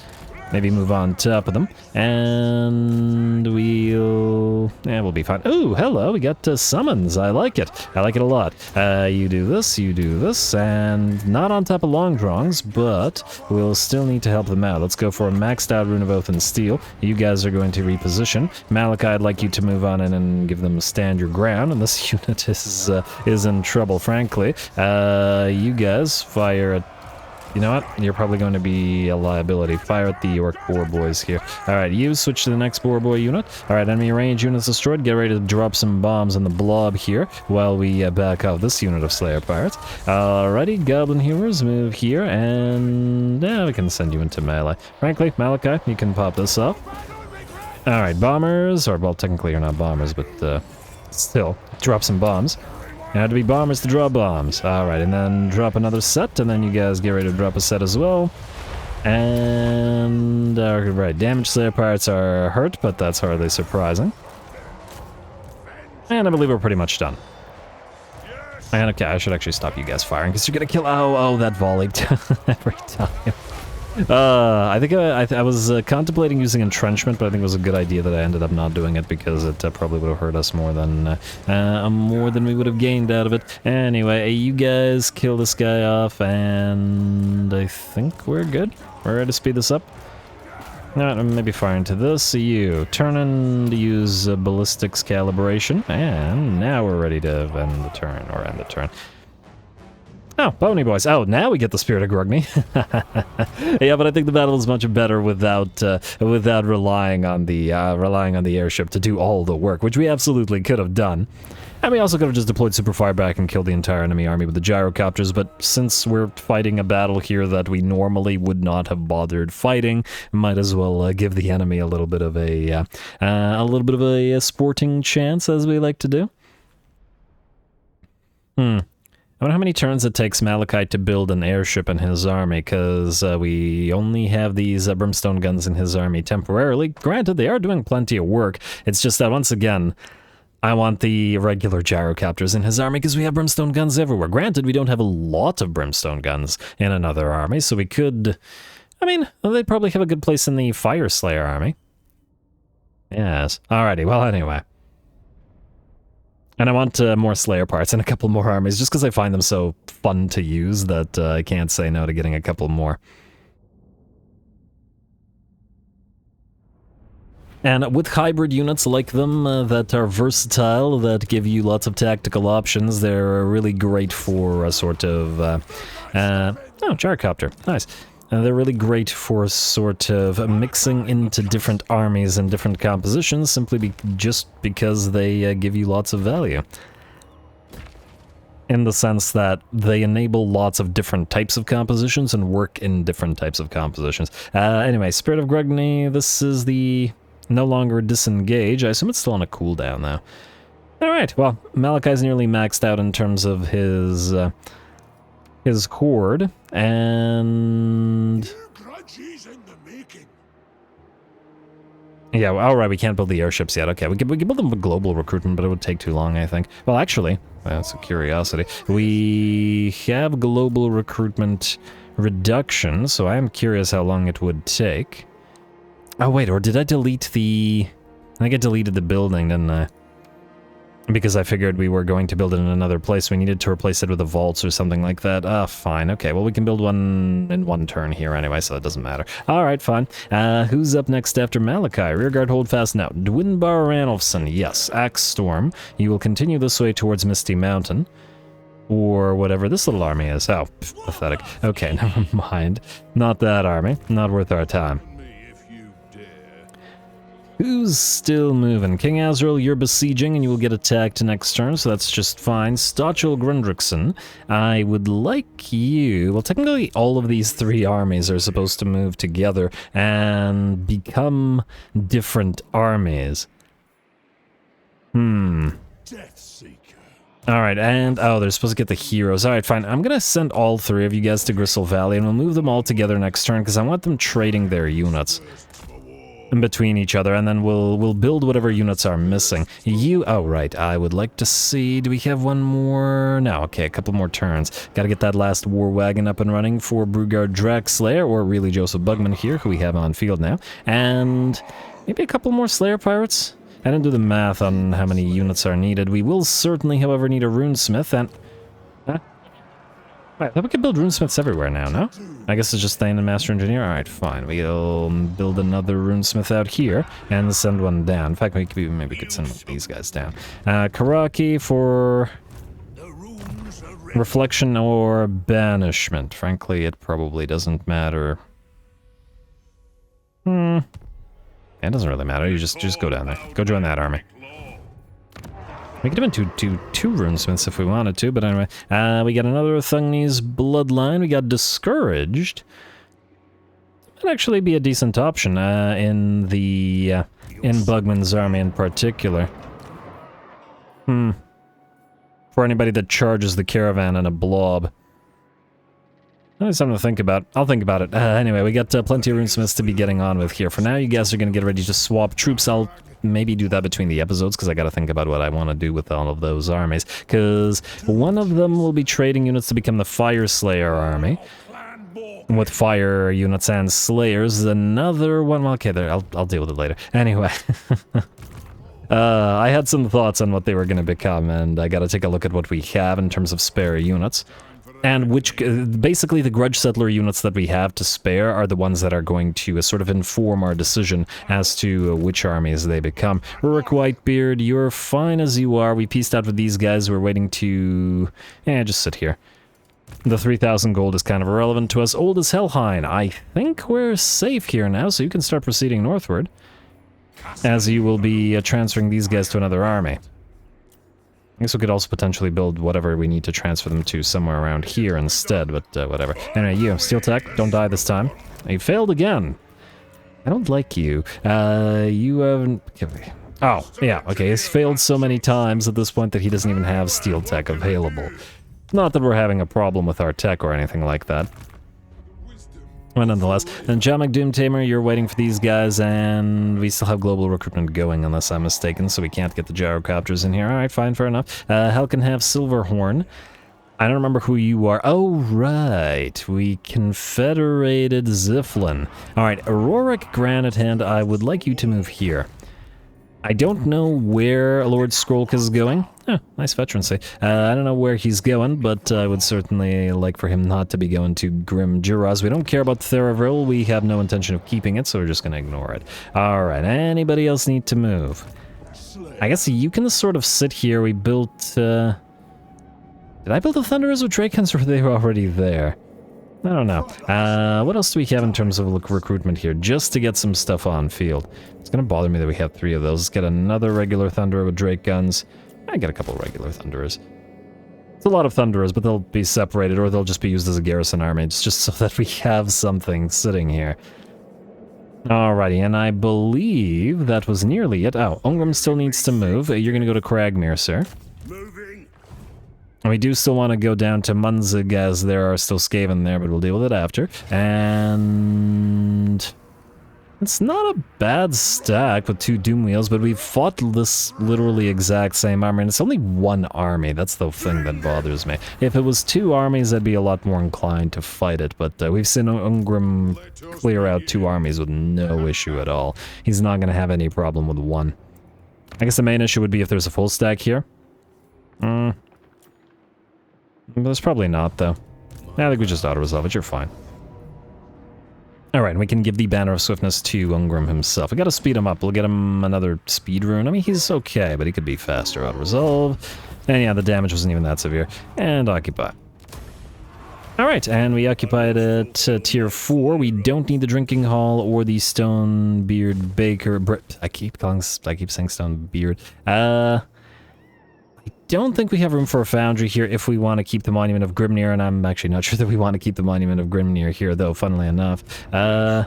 Maybe move on top of them, and we'll be fine. Oh, hello, we got summons. I like it. I like it a lot. You do this, and not on top of long drongs, but we'll still need to help them out. Let's go for a maxed out Rune of Oath and Steel. You guys are going to reposition. Malachi, I'd like you to move on in and give them a stand your ground, and this unit is in trouble, frankly. You guys fire at... You know what? You're probably going to be a liability. Fire at the Orc Boar Boys here. Alright, you switch to the next Boar Boy unit. Alright, enemy range units destroyed. Get ready to drop some bombs on the blob here while we back off this unit of Slayer Pirates. Alrighty, Goblin Heroes, move here, and yeah, we can send you into melee. Frankly, Malachi, you can pop this off. Alright, bombers, or well, technically you're not bombers, but still, drop some bombs. You had to be bombers to draw bombs. Alright, and then drop another set, and then you guys get ready to drop a set as well. And, right, damage Slayer Pirates are hurt, but that's hardly surprising. And I believe we're pretty much done. And okay, I should actually stop you guys firing, because you're gonna kill... Oh, that volley every time. I think I was contemplating using entrenchment, but I think it was a good idea that I ended up not doing it because it probably would have hurt us more than we would have gained out of it. Anyway, you guys kill this guy off, and I think we're good. We're ready to speed this up. Alright, maybe fire into this. You turn in to use ballistics calibration, and now we're ready to end the turn. Oh, Pony Boys. Oh, now we get the Spirit of Grugny. Yeah, but I think the battle is much better without relying on the airship to do all the work, which we absolutely could have done. And we also could have just deployed Super Fireback and killed the entire enemy army with the gyrocopters, but since we're fighting a battle here that we normally would not have bothered fighting, might as well give the enemy a little bit of a sporting chance, as we like to do. I wonder how many turns it takes Malachi to build an airship in his army, because we only have these brimstone guns in his army temporarily. Granted, they are doing plenty of work. It's just that, once again, I want the regular gyrocopters in his army, because we have brimstone guns everywhere. Granted, we don't have a lot of brimstone guns in another army, so we could... I mean, they'd probably have a good place in the Fire Slayer army. Yes. Alrighty, well, anyway. And I want more Slayer parts and a couple more armies, just because I find them so fun to use that I can't say no to getting a couple more. And with hybrid units like them that are versatile, that give you lots of tactical options, they're really great for a sort of... gyrocopter. Nice. They're really great for sort of mixing into different armies and different compositions, simply just because they give you lots of value. In the sense that they enable lots of different types of compositions and work in different types of compositions. Anyway, Spirit of Grugny, this is the no longer disengage. I assume it's still on a cooldown, though. Alright, well, Malachi's nearly maxed out in terms of his horde, and... Yeah, all right, we can't build the airships yet. Okay, we could build them with global recruitment, but it would take too long, I think. Well, actually, that's a curiosity. We have global recruitment reduction, so I am curious how long it would take. Oh, wait, or did I delete the... I think I deleted the building, didn't I? Because I figured we were going to build it in another place. We needed to replace it with the vaults or something like that. Fine. Okay, well, we can build one in one turn here anyway, so it doesn't matter. All right, fine. Who's up next after Malachi? Rearguard, hold fast now. Dwinbar Ranulfson, yes. Axe Storm. You will continue this way towards Misty Mountain. Or whatever this little army is. Oh, pathetic. Okay, never mind. Not that army. Not worth our time. Who's still moving? King Azrael, you're besieging and you will get attacked next turn, so that's just fine. Stochel Grundrickson, I would like you... Well, technically all of these three armies are supposed to move together and become different armies. Alright, and... Oh, they're supposed to get the heroes. Alright, fine. I'm gonna send all three of you guys to Gristle Valley and we'll move them all together next turn because I want them trading their units in between each other, and then we'll build whatever units are missing. You... Oh, right. I would like to see... Do we have one more? No, okay, a couple more turns. Gotta get that last war wagon up and running for Brugard Draxslayer, or really Joseph Bugman here, who we have on field now. And maybe a couple more Slayer Pirates? I didn't do the math on how many units are needed. We will certainly, however, need a Runesmith, and... Right, then we can build runesmiths everywhere now, no? I guess it's just staying in Master Engineer? Alright, fine. We'll build another runesmith out here and send one down. In fact, maybe we could send one of these guys down. Karaki for... Reflection or banishment. Frankly, it probably doesn't matter. It doesn't really matter. You just go down there. Go join that army. We could have been two runesmiths if we wanted to, but anyway. We got another Thungni's bloodline. We got Discouraged. That'd actually be a decent option in Bugman's army in particular. For anybody that charges the caravan in a blob. That's something to think about. I'll think about it. Anyway, we got plenty of runesmiths to be getting on with here. For now, you guys are going to get ready to swap troops. I'll maybe do that between the episodes, because I gotta think about what I want to do with all of those armies. Because one of them will be trading units to become the Fire Slayer army, with fire units and slayers. Another one, well, okay, there, I'll deal with it later. Anyway, I had some thoughts on what they were going to become, and I gotta take a look at what we have in terms of spare units. And basically the Grudge Settler units that we have to spare are the ones that are going to sort of inform our decision as to which armies they become. Rurik Whitebeard, you're fine as you are. We pieced out with these guys. We're waiting to... just sit here. The 3,000 gold is kind of irrelevant to us. Old as Helheim, I think we're safe here now, so you can start proceeding northward, as you will be transferring these guys to another army. I guess we could also potentially build whatever we need to transfer them to somewhere around here instead, but whatever. Anyway, you, Steel Tech, don't die this time. You failed again. I don't like you. You haven't... Oh, yeah, okay, he's failed so many times at this point that he doesn't even have Steel Tech available. Not that we're having a problem with our tech or anything like that. But nonetheless, and Jamak Doomtamer, you're waiting for these guys, and we still have global recruitment going, unless I'm mistaken, so we can't get the gyrocopters in here. Alright, fine, fair enough. Hell can have Silverhorn. I don't remember who you are. Oh, right. We confederated Ziflin. Alright, Aurorik Granite Hand, I would like you to move here. I don't know where Lord Skrolk is going. Nice veterancy. I don't know where he's going, but I would certainly like for him not to be going to Grim Juraz. We don't care about Theravril. We have no intention of keeping it, so we're just going to ignore it. Alright, anybody else need to move? I guess you can sort of sit here. We built... Did I build the Thunderers with Drakens, or were they already there? I don't know. What else do we have in terms of recruitment here, just to get some stuff on field? It's gonna bother me that we have 3 of those. Let's get another regular Thunderer with Drake guns. I get a couple regular Thunderers. It's a lot of Thunderers, but they'll be separated, or they'll just be used as a garrison army. It's just so that we have something sitting here. Alrighty, and I believe that was nearly it. Oh, Ungrim still needs to move. You're gonna go to Cragmere, sir. We do still want to go down to Munzig, as there are still Skaven there, but we'll deal with it after. And... It's not a bad stack with 2 Doom Wheels, but we've fought this literally exact same army, and it's only 1 army. That's the thing that bothers me. If it was 2 armies, I'd be a lot more inclined to fight it, but we've seen Ungrim clear out 2 armies with no issue at all. He's not going to have any problem with 1. I guess the main issue would be if there's a full stack here. There's probably not, though. I think we just auto-resolve it. You're fine. Alright, and we can give the Banner of Swiftness to Ungrim himself. We gotta speed him up. We'll get him another speed rune. I mean, he's okay, but he could be faster. Auto-resolve. And yeah, the damage wasn't even that severe. And occupy. Alright, and we occupied at tier 4. We don't need the Drinking Hall or the Stonebeard Baker. I keep saying Stonebeard. I don't think we have room for a foundry here if we want to keep the Monument of Grimnir, and I'm actually not sure that we want to keep the Monument of Grimnir here, though, funnily enough. Yeah,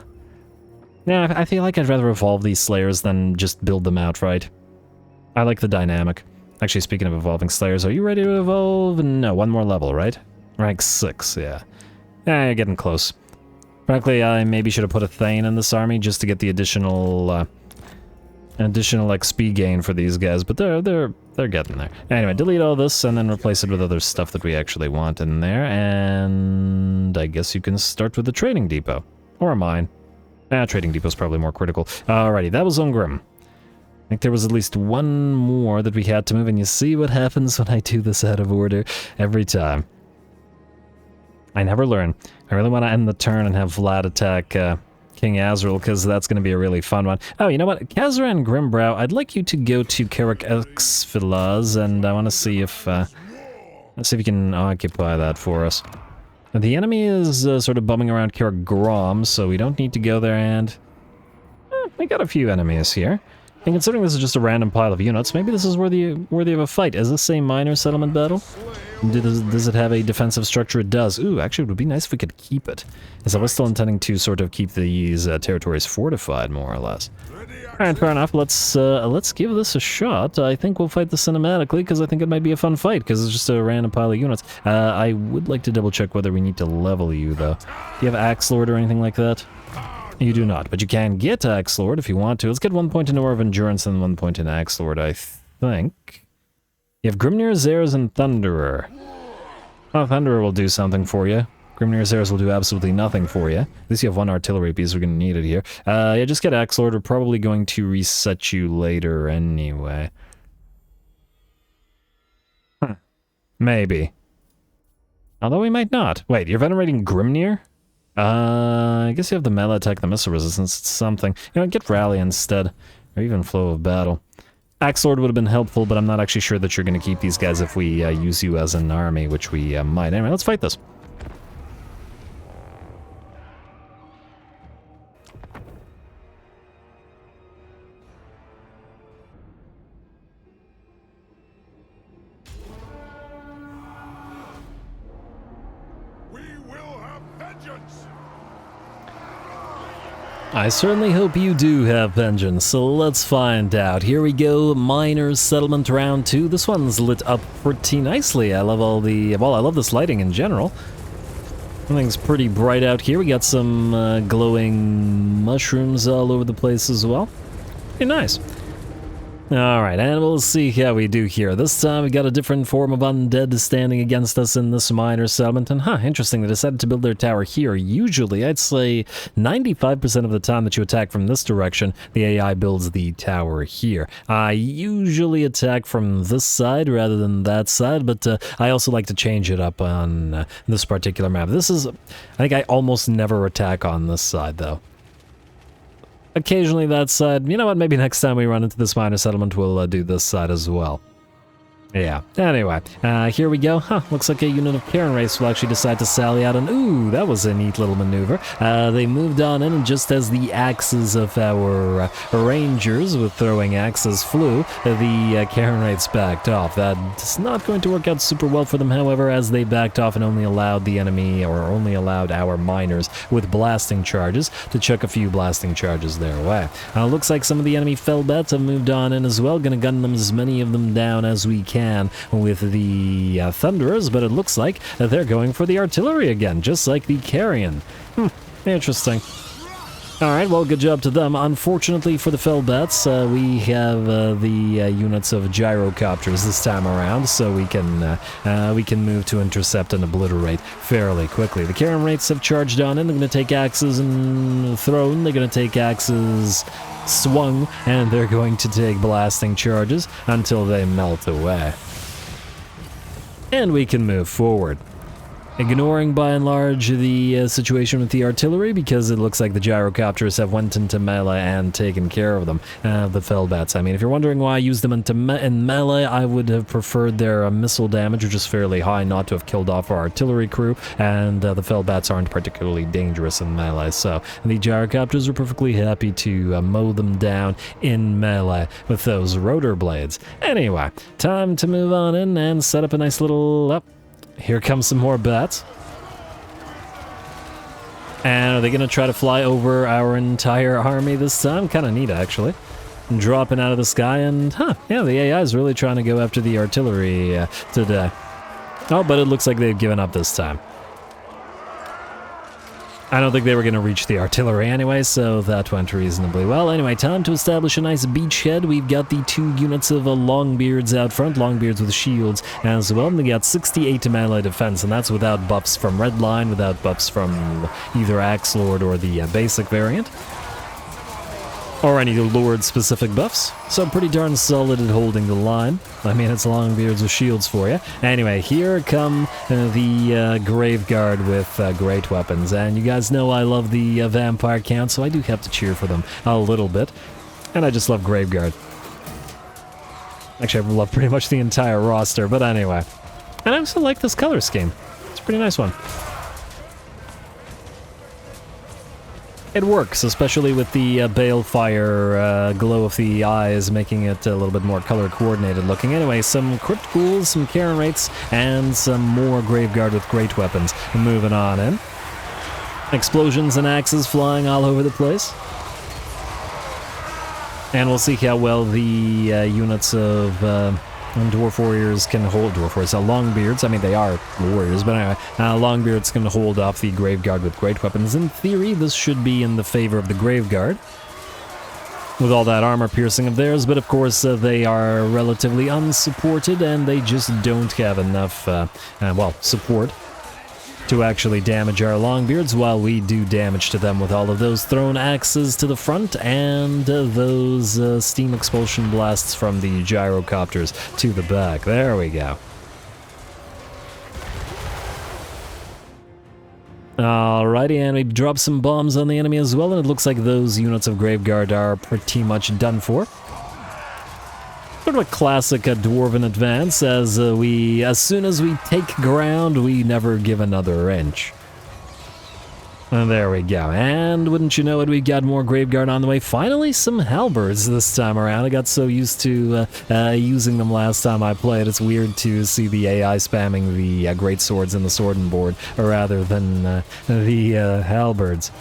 I feel like I'd rather evolve these Slayers than just build them outright. I like the dynamic. Actually, speaking of evolving Slayers, are you ready to evolve? No, 1 more level, right? Rank 6, yeah. Yeah, you're getting close. Frankly, I maybe should have put a Thane in this army just to get the additional XP gain for these guys, but they're getting there. Anyway, delete all this and then replace it with other stuff that we actually want in there, and I guess you can start with the Trading Depot. Or a mine. Trading Depot's probably more critical. Alrighty, that was Ungrim. I think there was at least 1 more that we had to move, and you see what happens when I do this out of order every time. I never learn. I really want to end the turn and have Vlad attack King Azrael, because that's going to be a really fun one. Oh, you know what? Kazaran Grimbrow, I'd like you to go to Karak-a-Karak, and I want to see if you can occupy that for us. The enemy is sort of bumming around Karak Grom, so we don't need to go there, and we got a few enemies here. And considering this is just a random pile of units, maybe this is worthy of a fight. Is this a minor settlement battle? Does it have a defensive structure? It does. Ooh, actually, it would be nice if we could keep it. As I was still intending to sort of keep these territories fortified, more or less. Alright, fair enough. Let's give this a shot. I think we'll fight this cinematically, because I think it might be a fun fight, because it's just a random pile of units. I would like to double check whether we need to level you, though. Do you have Axe Lord or anything like that? You do not, but you can get Axe Lord if you want to. Let's get 1 point in Aura of Endurance and 1 point in Axe Lord, I think. You have Grimnir, Zares, and Thunderer. Oh, Thunderer will do something for you. Grimnir, Zares will do absolutely nothing for you. At least you have 1 artillery piece, we're going to need it here. Yeah, just get Axe Lord. We're probably going to reset you later anyway. Huh. Maybe. Although we might not. Wait, you're venerating Grimnir? I guess you have the melee attack, the missile resistance, something. You know, get Rally instead, or even Flow of Battle. Axe Lord would have been helpful, but I'm not actually sure that you're going to keep these guys if we use you as an army, which we might. Anyway, let's fight this. I certainly hope you do have vengeance, so let's find out. Here we go, Miners Settlement Round 2. This one's lit up pretty nicely. I love all the... well, I love this lighting in general. Everything's pretty bright out here. We got some glowing mushrooms all over the place as well. Pretty nice. Alright, and we'll see how we do here. This time we got a different form of undead standing against us in this miner settlement, and interesting, they decided to build their tower here. Usually, I'd say 95% of the time that you attack from this direction, the AI builds the tower here. I usually attack from this side rather than that side, but I also like to change it up on this particular map. This is, I think I almost never attack on this side, though. Occasionally that side. You know what, maybe next time we run into this miner settlement, we'll do this side as well. Yeah, anyway, here we go. Looks like a unit of Karen race will actually decide to sally out, and ooh, that was a neat little maneuver. They moved on in, and just as the axes of our rangers with throwing axes flew, the Karen rates backed off. That's not going to work out super well for them, however, as they backed off and only allowed the enemy, or only allowed our miners with blasting charges to chuck a few blasting charges their way. Looks like some of the enemy Felbats have moved on in as well, gonna gun them as many of them down as we can with the Thunderers, but it looks like they're going for the artillery again, just like the Carrion. Interesting. Alright, well, good job to them. Unfortunately for the Felbats, we have the units of gyrocopters this time around, so we can move to intercept and obliterate fairly quickly. The Karen rates have charged on in. They're going to take axes and thrown. They're going to take axes swung, and they're going to take blasting charges until they melt away. And we can move forward. Ignoring by and large the situation with the artillery, because it looks like the gyrocopters have went into melee and taken care of them. The Felbats, I mean, if you're wondering why I used them in melee, I would have preferred their missile damage, which is fairly high, not to have killed off our artillery crew, and the Felbats aren't particularly dangerous in melee, so the gyrocopters are perfectly happy to mow them down in melee with those rotor blades. Anyway, time to move on in and set up a nice little... Here comes some more bats. And are they going to try to fly over our entire army this time? Kind of neat, actually. Dropping out of the sky, and yeah, the AI is really trying to go after the artillery today. Oh, but it looks like they've given up this time. I don't think they were going to reach the artillery anyway, so that went reasonably well. Anyway, time to establish a nice beachhead. We've got the 2 units of Longbeards out front, Longbeards with shields as well. And they got 68 melee defense, and that's without buffs from Redline, without buffs from either Axe Lord or the basic variant. Or any Lord-specific buffs. So pretty darn solid at holding the line. I mean, it's Longbeards with shields for you. Anyway, here come the Graveguard with great weapons. And you guys know I love the Vampire Count, so I do have to cheer for them a little bit. And I just love Graveguard. Actually, I love pretty much the entire roster, but anyway. And I also like this color scheme. It's a pretty nice one. It works, especially with the balefire glow of the eyes, making it a little bit more color-coordinated looking. Anyway, some Crypt Ghouls, some Karen Rates, and some more Graveguard with great weapons. Moving on in. Explosions and axes flying all over the place. And we'll see how well the units of... Dwarf Warriors can hold Dwarf Warriors. Longbeards, I mean, they are warriors, but anyway, Longbeards can hold off the Graveguard with great weapons. In theory, this should be in the favor of the Graveguard, with all that armor piercing of theirs, but of course, they are relatively unsupported, and they just don't have enough, well, support to actually damage our Longbeards, while we do damage to them with all of those thrown axes to the front and those steam expulsion blasts from the gyrocopters to the back. There we go. Alrighty, and we dropped some bombs on the enemy as well, and it looks like those units of Graveguard are pretty much done for. Sort of a classic dwarven advance, as soon as we take ground, we never give another inch. And there we go. And wouldn't you know it, we got more Graveguard on the way. Finally, some halberds this time around. I got so used to using them last time I played. It's weird to see the AI spamming the great swords in the sword board rather than the halberds.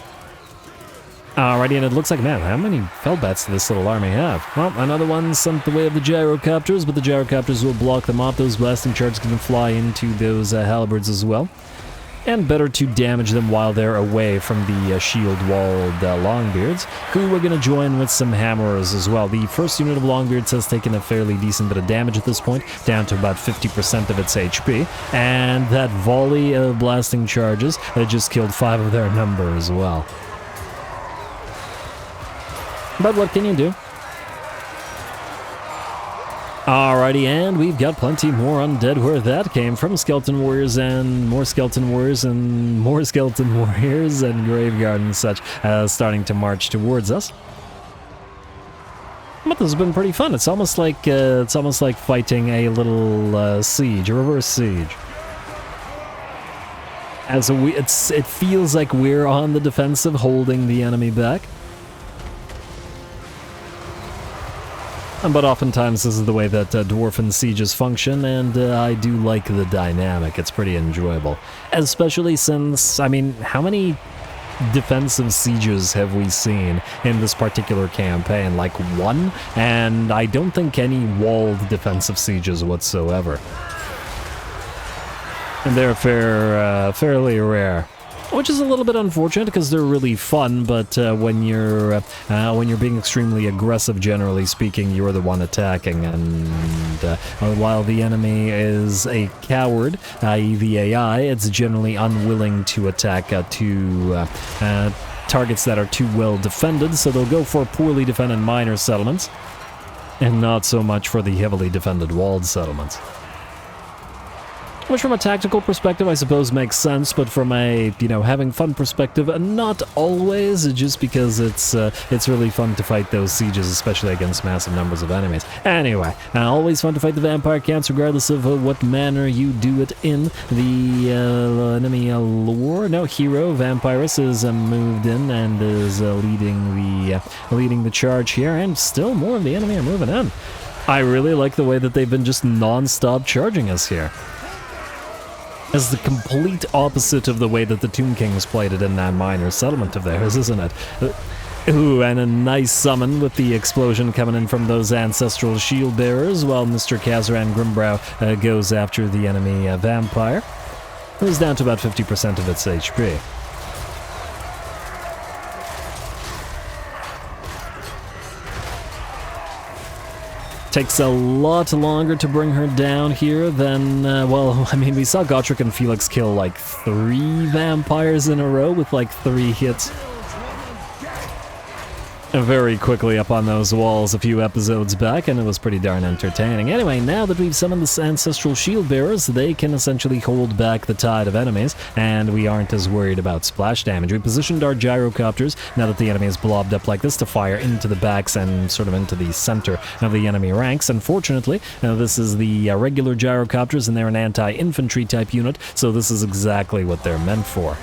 Alrighty, and it looks like, man, how many Felbats does this little army have? Well, another one sent the way of the gyrocopters, but the gyrocopters will block them off. Those blasting charges can fly into those halberds as well. And better to damage them while they're away from the shield-walled Longbeards, who we're going to join with some hammerers as well. The first unit of Longbeards has taken a fairly decent bit of damage at this point, down to about 50% of its HP, and that volley of blasting charges just killed 5 of their number as well. But what can you do? Alrighty, and we've got plenty more undead where that came from. Skeleton warriors and more skeleton warriors and more skeleton warriors and Graveguard and such starting to march towards us. But this has been pretty fun. It's almost like fighting a little siege, a reverse siege. As it feels like we're on the defensive, holding the enemy back. But oftentimes this is the way that dwarven sieges function, and I do like the dynamic. It's pretty enjoyable. Especially since, I mean, how many defensive sieges have we seen in this particular campaign? Like 1? And I don't think any walled defensive sieges whatsoever. And they're fairly rare. which is a little bit unfortunate because they're really fun, but when you're being extremely aggressive, generally speaking, you're the one attacking, and while the enemy is a coward, i.e. the AI, it's generally unwilling to attack targets that are too well defended, so they'll go for poorly defended minor settlements, and not so much for the heavily defended walled settlements. Which from a tactical perspective I suppose makes sense, but from a, having fun perspective, not always, just because it's really fun to fight those sieges, especially against massive numbers of enemies. Anyway, always fun to fight the vampire counts, regardless of what manner you do it in. The enemy hero, Vampirus, is moved in and is leading the charge here, and still more of the enemy are moving in. I really like the way that they've been just non-stop charging us here. As the complete opposite of the way that the Tomb Kings played it in that minor settlement of theirs, isn't it? Ooh, and a nice summon with the explosion coming in from those ancestral shield bearers, while Mr. Karaz Grimhammer goes after the enemy vampire, who's down to about 50% of its HP. Takes a lot longer to bring her down here than, we saw Gotrek and Felix kill like 3 vampires in a row with like 3 hits. Very quickly up on those walls a few episodes back, and it was pretty darn entertaining. Anyway, now that we've summoned the ancestral shield bearers, they can essentially hold back the tide of enemies, and we aren't as worried about splash damage. We positioned our gyrocopters, now that the enemy is blobbed up like this, to fire into the backs and sort of into the center of the enemy ranks. Unfortunately, this is the regular gyrocopters, and they're an anti-infantry type unit, so this is exactly what they're meant for.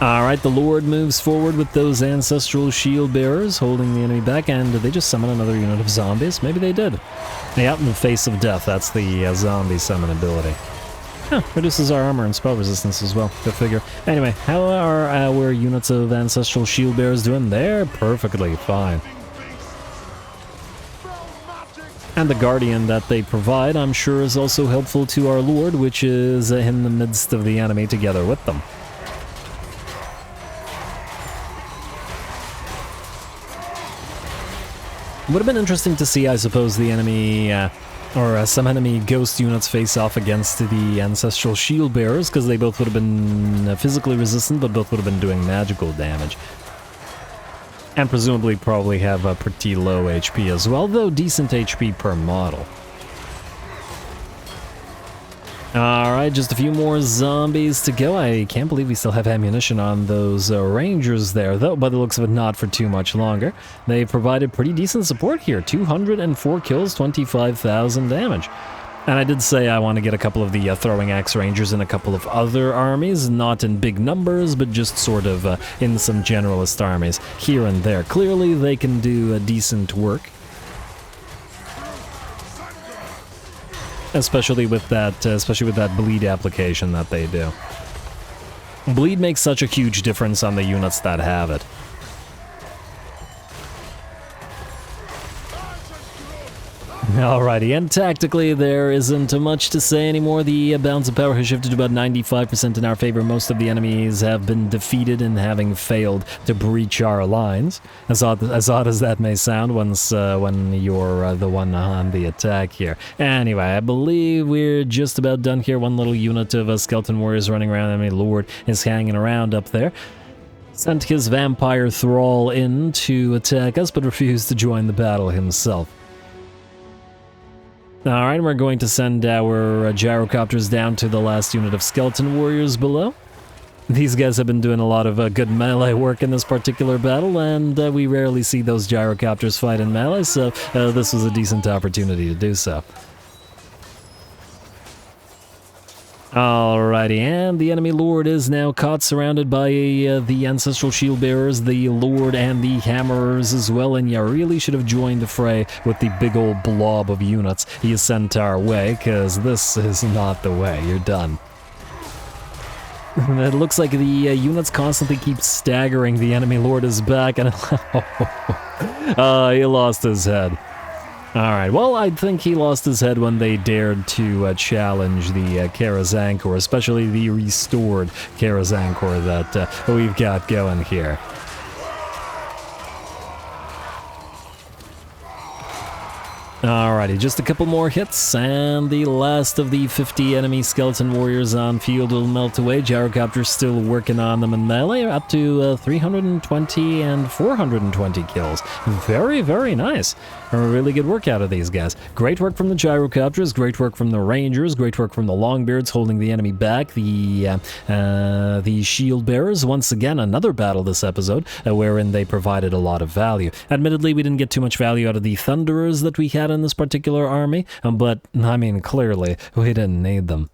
Alright, the Lord moves forward with those ancestral shield bearers, holding the enemy back, and did they just summon another unit of zombies? Maybe they did. Yeah, in the face of death, that's the zombie summon ability. Huh, reduces our armor and spell resistance as well, go figure. Anyway, how are our units of ancestral shield bearers doing? They're perfectly fine. And the Guardian that they provide, I'm sure, is also helpful to our Lord, which is in the midst of the enemy together with them. Would have been interesting to see, I suppose, the enemy, or some enemy ghost units face off against the ancestral shield bearers, because they both would have been physically resistant, but both would have been doing magical damage. And presumably probably have a pretty low HP as well, though decent HP per model. Alright, just a few more zombies to go. I can't believe we still have ammunition on those rangers there, though, by the looks of it, not for too much longer. They provided pretty decent support here. 204 kills, 25,000 damage. And I did say I want to get a couple of the throwing axe rangers in a couple of other armies, not in big numbers, but just sort of in some generalist armies here and there. Clearly, they can do decent work. Especially with that bleed application that they do. Bleed makes such a huge difference on the units that have it. Alrighty, and tactically there isn't much to say anymore. The balance of power has shifted to about 95% in our favor. Most of the enemies have been defeated and having failed to breach our lines. As odd as that may sound when you're the one on the attack here. Anyway, I believe we're just about done here. One little unit of skeleton warriors running around. Enemy Lord is hanging around up there. Sent his vampire thrall in to attack us, but refused to join the battle himself. Alright, we're going to send our gyrocopters down to the last unit of skeleton warriors below. These guys have been doing a lot of good melee work in this particular battle, and we rarely see those gyrocopters fight in melee, so this was a decent opportunity to do so. Alrighty, and the enemy Lord is now caught, surrounded by the ancestral shield bearers, the Lord, and the hammerers as well, and you really should have joined the fray with the big old blob of units you sent our way, because this is not the way. You're done. It looks like the units constantly keep staggering. The enemy Lord is back, and he lost his head. Alright, well, I think he lost his head when they dared to challenge the Karaz Ankor, especially the restored Karaz Ankor that we've got going here. Alrighty, just a couple more hits, and the last of the 50 enemy skeleton warriors on field will melt away. Gyrocopter's still working on them in melee, up to 320 and 420 kills. Very, very nice. A really good work out of these guys. Great work from the Gyrocopters, great work from the Rangers, great work from the Longbeards holding the enemy back. The Shield Bearers, once again, another battle this episode, wherein they provided a lot of value. Admittedly, we didn't get too much value out of the Thunderers that we had in this particular army, but, I mean, clearly, we didn't need them.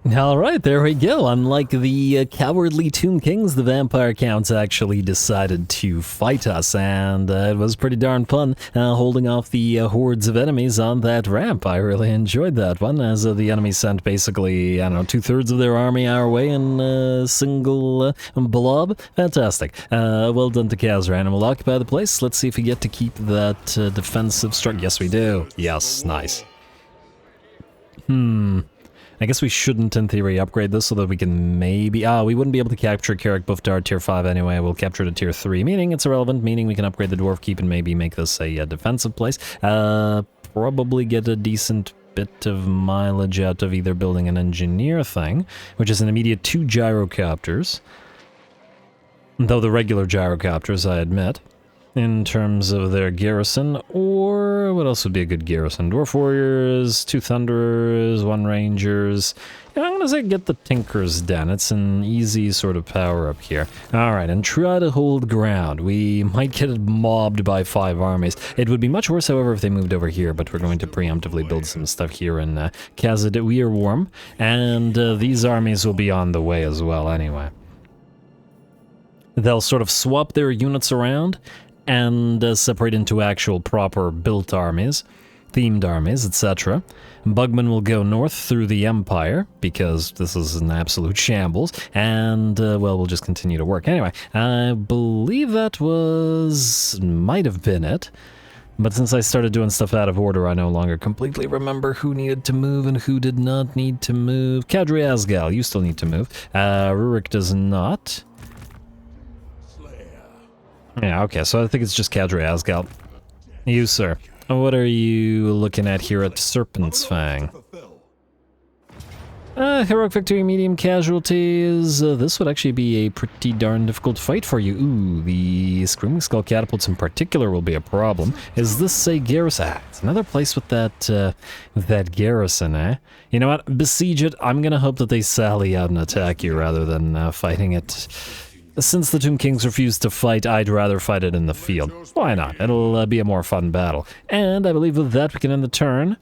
Alright, there we go. Unlike the cowardly Tomb Kings, the Vampire Counts actually decided to fight us, and it was pretty darn fun holding off the hordes of enemies on that ramp. I really enjoyed that one, as the enemy sent basically, I don't know, 2/3 of their army our way in a single blob. Fantastic. Well done to Kazran, and we'll occupy the place. Let's see if we get to keep that defensive structure. Yes, we do. Yes, nice. I guess we shouldn't, in theory, upgrade this so that we can maybe... we wouldn't be able to capture Karak buff to our tier 5 anyway. We'll capture it at tier 3, meaning it's irrelevant, meaning we can upgrade the Dwarf Keep and maybe make this a defensive place. Probably get a decent bit of mileage out of either building an engineer thing, which is an immediate 2 gyrocopters. Though the regular gyrocopters, I admit. In terms of their garrison, or what else would be a good garrison? Dwarf Warriors, 2 Thunderers, 1 Rangers. Yeah, I'm gonna say get the Tinker's Den. It's an easy sort of power up here. Alright, and try to hold ground. We might get mobbed by 5 armies. It would be much worse, however, if they moved over here, but we're going to preemptively build some stuff here in Karaz-a-Karak, and these armies will be on the way as well anyway. They'll sort of swap their units around, and separate into actual proper built armies, themed armies, etc. Bugman will go north through the Empire, because this is an absolute shambles, and, well, we'll just continue to work. Anyway, I believe that might have been it, but since I started doing stuff out of order, I no longer completely remember who needed to move and who did not need to move. Kadri Asgal, you still need to move. Rurik does not. Yeah, okay, so I think it's just Karaz-a-Karak. You, sir. What are you looking at here at Serpent's Fang? Heroic victory, medium casualties. This would actually be a pretty darn difficult fight for you. Ooh, the Screaming Skull catapults in particular will be a problem. Is this a garrison? It's another place with that garrison, eh? You know what? Besiege it. I'm gonna hope that they sally out and attack you rather than fighting it. Since the Tomb Kings refused to fight, I'd rather fight it in the field. Why not? It'll be a more fun battle. And I believe with that we can end the turn.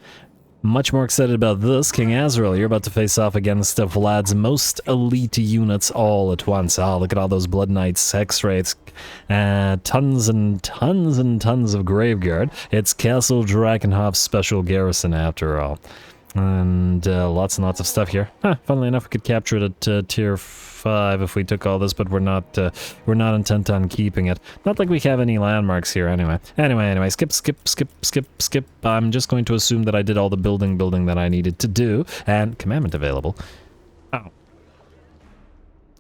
Much more excited about this. King Azrael, you're about to face off against Vlad's most elite units all at once. Oh, look at all those Blood Knights, Hex Wraiths, tons and tons and tons of Graveguard. It's Castle Drakenhof's special garrison after all. And lots and lots of stuff here. Funnily enough, we could capture it at tier 5 if we took all this, but we're not intent on keeping it. Not like we have any landmarks here anyway. Anyway, skip. I'm just going to assume that I did all the building that I needed to do, and commandment available. Oh.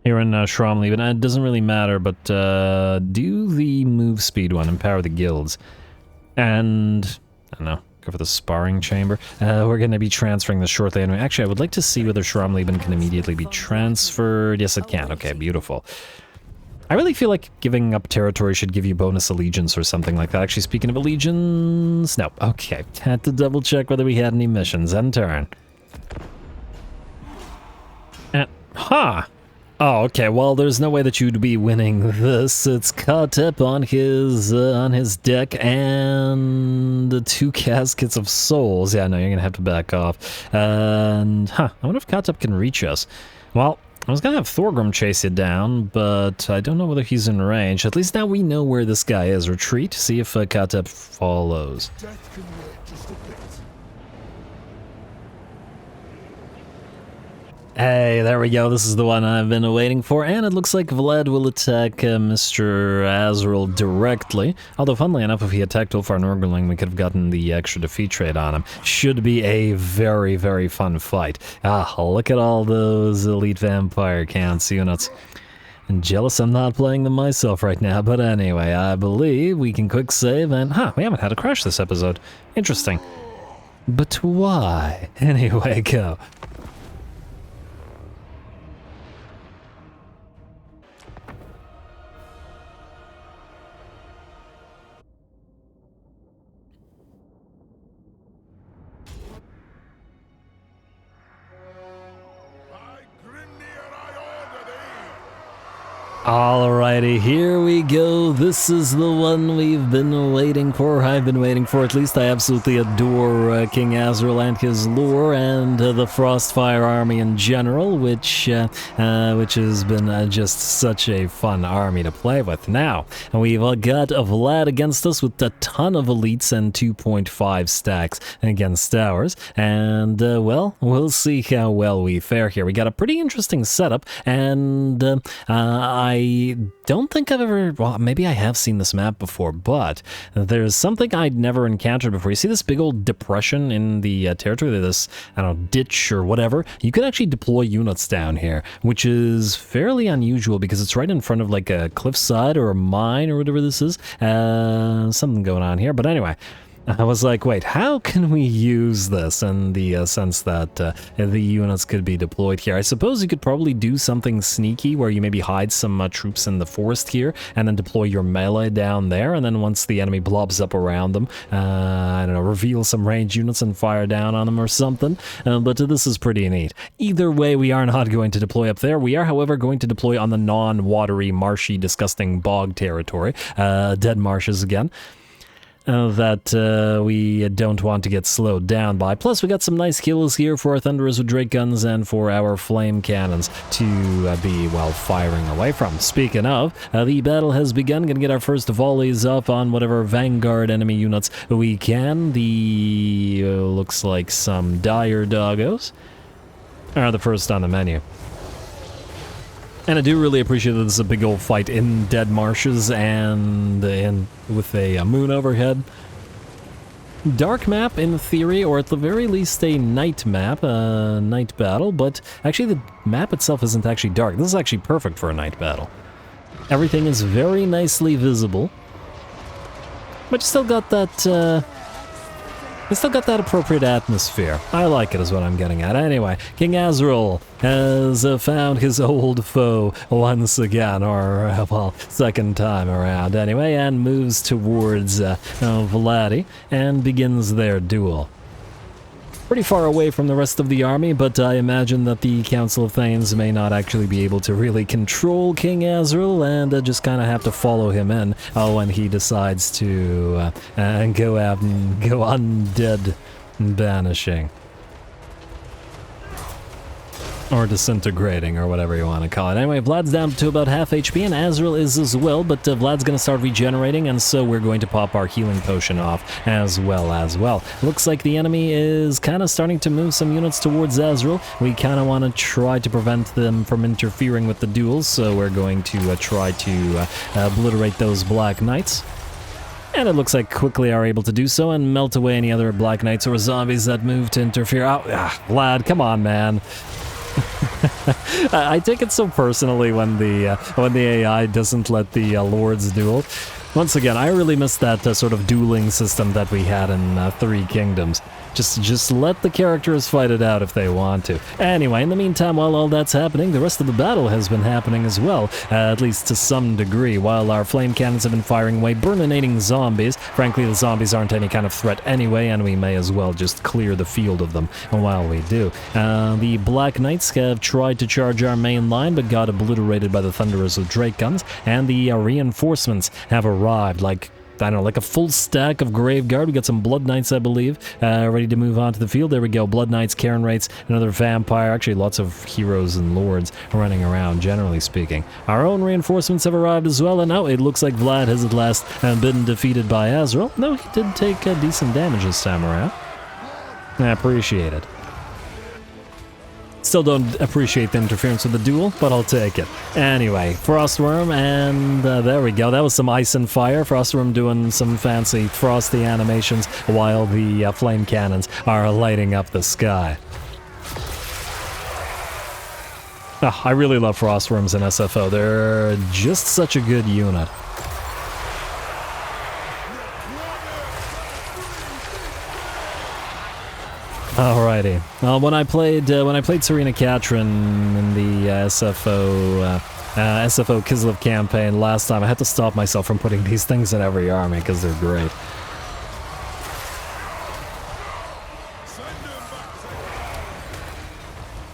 Here in Shramley, but it doesn't really matter, but do the move speed one, empower the guilds. And, I don't know. Go for the sparring chamber. We're going to be transferring this shortly anyway. Actually, I would like to see whether Shramleben can immediately be transferred. Yes, it can. Okay, beautiful. I really feel like giving up territory should give you bonus allegiance or something like that. Actually, speaking of allegiance... No. Okay, had to double check whether we had any missions. End turn. Oh, okay, well, there's no way that you'd be winning this. It's caught up on his deck and the 2 caskets of souls. Yeah, no, you're gonna have to back off. And, I wonder if Katep can reach us. Well, I was gonna have Thorgrim chase you down, but I don't know whether he's in range. At least now we know where this guy is. Retreat, see if Katep follows. Hey, there we go. This is the one I've been waiting for, and it looks like Vlad will attack Mr. Azrael directly. Although, funnily enough, if he attacked Ulfar Norgerling, we could have gotten the extra defeat trade on him. Should be a very, very fun fight. Ah, look at all those elite vampire counts units. I'm jealous I'm not playing them myself right now, but anyway, I believe we can quick save and... we haven't had a crash this episode. Interesting. But why? Anyway, go. Alrighty, here we go. This is the one we've been waiting for. I've been waiting for, at least. I absolutely adore King Azrael and his lore, and the Frostfire army in general, which has been just such a fun army to play with. Now, we've got Vlad against us with a ton of elites and 2.5 stacks against ours, and well, we'll see how well we fare here. We got a pretty interesting setup, and I don't think I've ever, well, maybe I have seen this map before, but there's something I'd never encountered before. You see this big old depression in the territory, this, I don't know, ditch or whatever? You can actually deploy units down here, which is fairly unusual because it's right in front of like a cliffside or a mine or whatever this is. Something going on here, but anyway. I was like, wait, how can we use this in the sense that the units could be deployed here? I suppose you could probably do something sneaky where you maybe hide some troops in the forest here and then deploy your melee down there, and then once the enemy blobs up around them, I don't know, reveal some ranged units and fire down on them or something, but this is pretty neat. Either way, we are not going to deploy up there. We are, however, going to deploy on the non-watery, marshy, disgusting bog territory, dead marshes again. That we don't want to get slowed down by. Plus, we got some nice kills here for our Thunderers with Drake guns and for our flame cannons to be, well, firing away from. Speaking of, the battle has begun. Gonna get our first volleys up on whatever vanguard enemy units we can. The looks like some dire doggos are the first on the menu. And I do really appreciate that this is a big old fight in dead marshes and with a moon overhead. Dark map in theory, or at the very least a night map, night battle, but actually the map itself isn't actually dark. This is actually perfect for a night battle. Everything is very nicely visible, but you still got that, appropriate atmosphere. I like it is what I'm getting at. Anyway, King Azrael has found his old foe once again, or, well, second time around anyway, and moves towards Vladi and begins their duel. Pretty far away from the rest of the army, but I imagine that the Council of Thanes may not actually be able to really control King Azrael, and just kind of have to follow him in when he decides to go out and go undead banishing. Or disintegrating, or whatever you want to call it. Anyway, Vlad's down to about half HP, and Azrael is as well, but Vlad's going to start regenerating, and so we're going to pop our healing potion off as well. Looks like the enemy is kind of starting to move some units towards Azrael. We kind of want to try to prevent them from interfering with the duels, so we're going to try to obliterate those Black Knights. And it looks like quickly are able to do so and melt away any other Black Knights or zombies that move to interfere. Vlad, come on, man. I take it so personally when the AI doesn't let the lords duel. Once again, I really miss that sort of dueling system that we had in Three Kingdoms. Just let the characters fight it out if they want to. Anyway, in the meantime, while all that's happening, the rest of the battle has been happening as well, at least to some degree. While our flame cannons have been firing away, burninating zombies. Frankly, the zombies aren't any kind of threat anyway, and we may as well just clear the field of them while we do. The Black Knights have tried to charge our main line, but got obliterated by the Thunderers with Drake guns, and the reinforcements have arrived, like, I don't know, like a full stack of Grave Guard. We got some Blood Knights, I believe, ready to move on to the field. There we go. Blood Knights, Cairn Wraiths, another Vampire. Actually, lots of heroes and lords running around, generally speaking. Our own reinforcements have arrived as well, and now it looks like Vlad has at last been defeated by Azrael. No, he did take decent damage this time around. I appreciate it. still don't appreciate the interference with the duel, but I'll take it. Anyway, Frostworm, and there we go. That was some ice and fire. Frostworm doing some fancy frosty animations while the flame cannons are lighting up the sky. Oh, I really love Frostworms in SFO. They're just such a good unit. Alrighty. When I played Serena Katrin in the SFO Kislev campaign last time, I had to stop myself from putting these things in every army because they're great.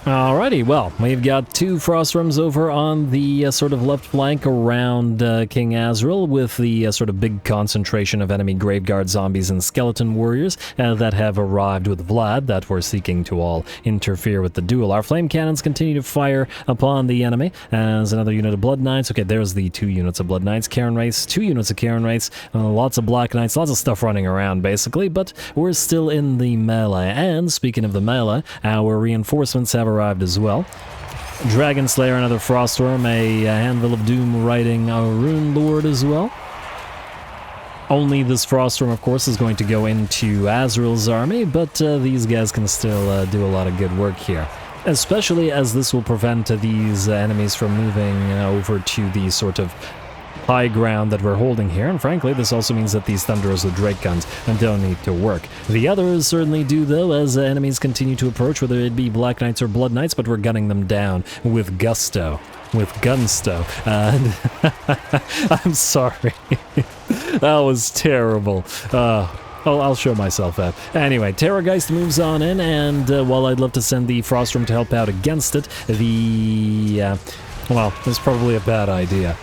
Alrighty, well, we've got 2 Frostworms over on the sort of left flank around King Azrael, with the sort of big concentration of enemy Graveguard zombies and skeleton warriors that have arrived with Vlad that were seeking to all interfere with the duel. Our flame cannons continue to fire upon the enemy as another unit of Blood Knights. Okay, there's the 2 units of Blood Knights, Cairn Wraiths, 2 units of Cairn Wraiths, lots of Black Knights, lots of stuff running around basically, but we're still in the melee. And speaking of the melee, our reinforcements have arrived as well. Dragon Slayer, another Frostworm, a Handful of Doom riding a Rune Lord as well. Only this Frostworm, of course, is going to go into Azrael's army, but these guys can still do a lot of good work here. Especially as this will prevent these enemies from moving over to the sort of high ground that we're holding here, and frankly, this also means that these Thunderers with Drake guns don't need to work. The others certainly do, though, as enemies continue to approach, whether it be Black Knights or Blood Knights, but we're gunning them down with gusto. With gunsto. I'm sorry. That was terrible. I'll show myself that. Anyway, Terrorgeist moves on in, and while I'd love to send the Frostworm to help out against it, well, it's probably a bad idea.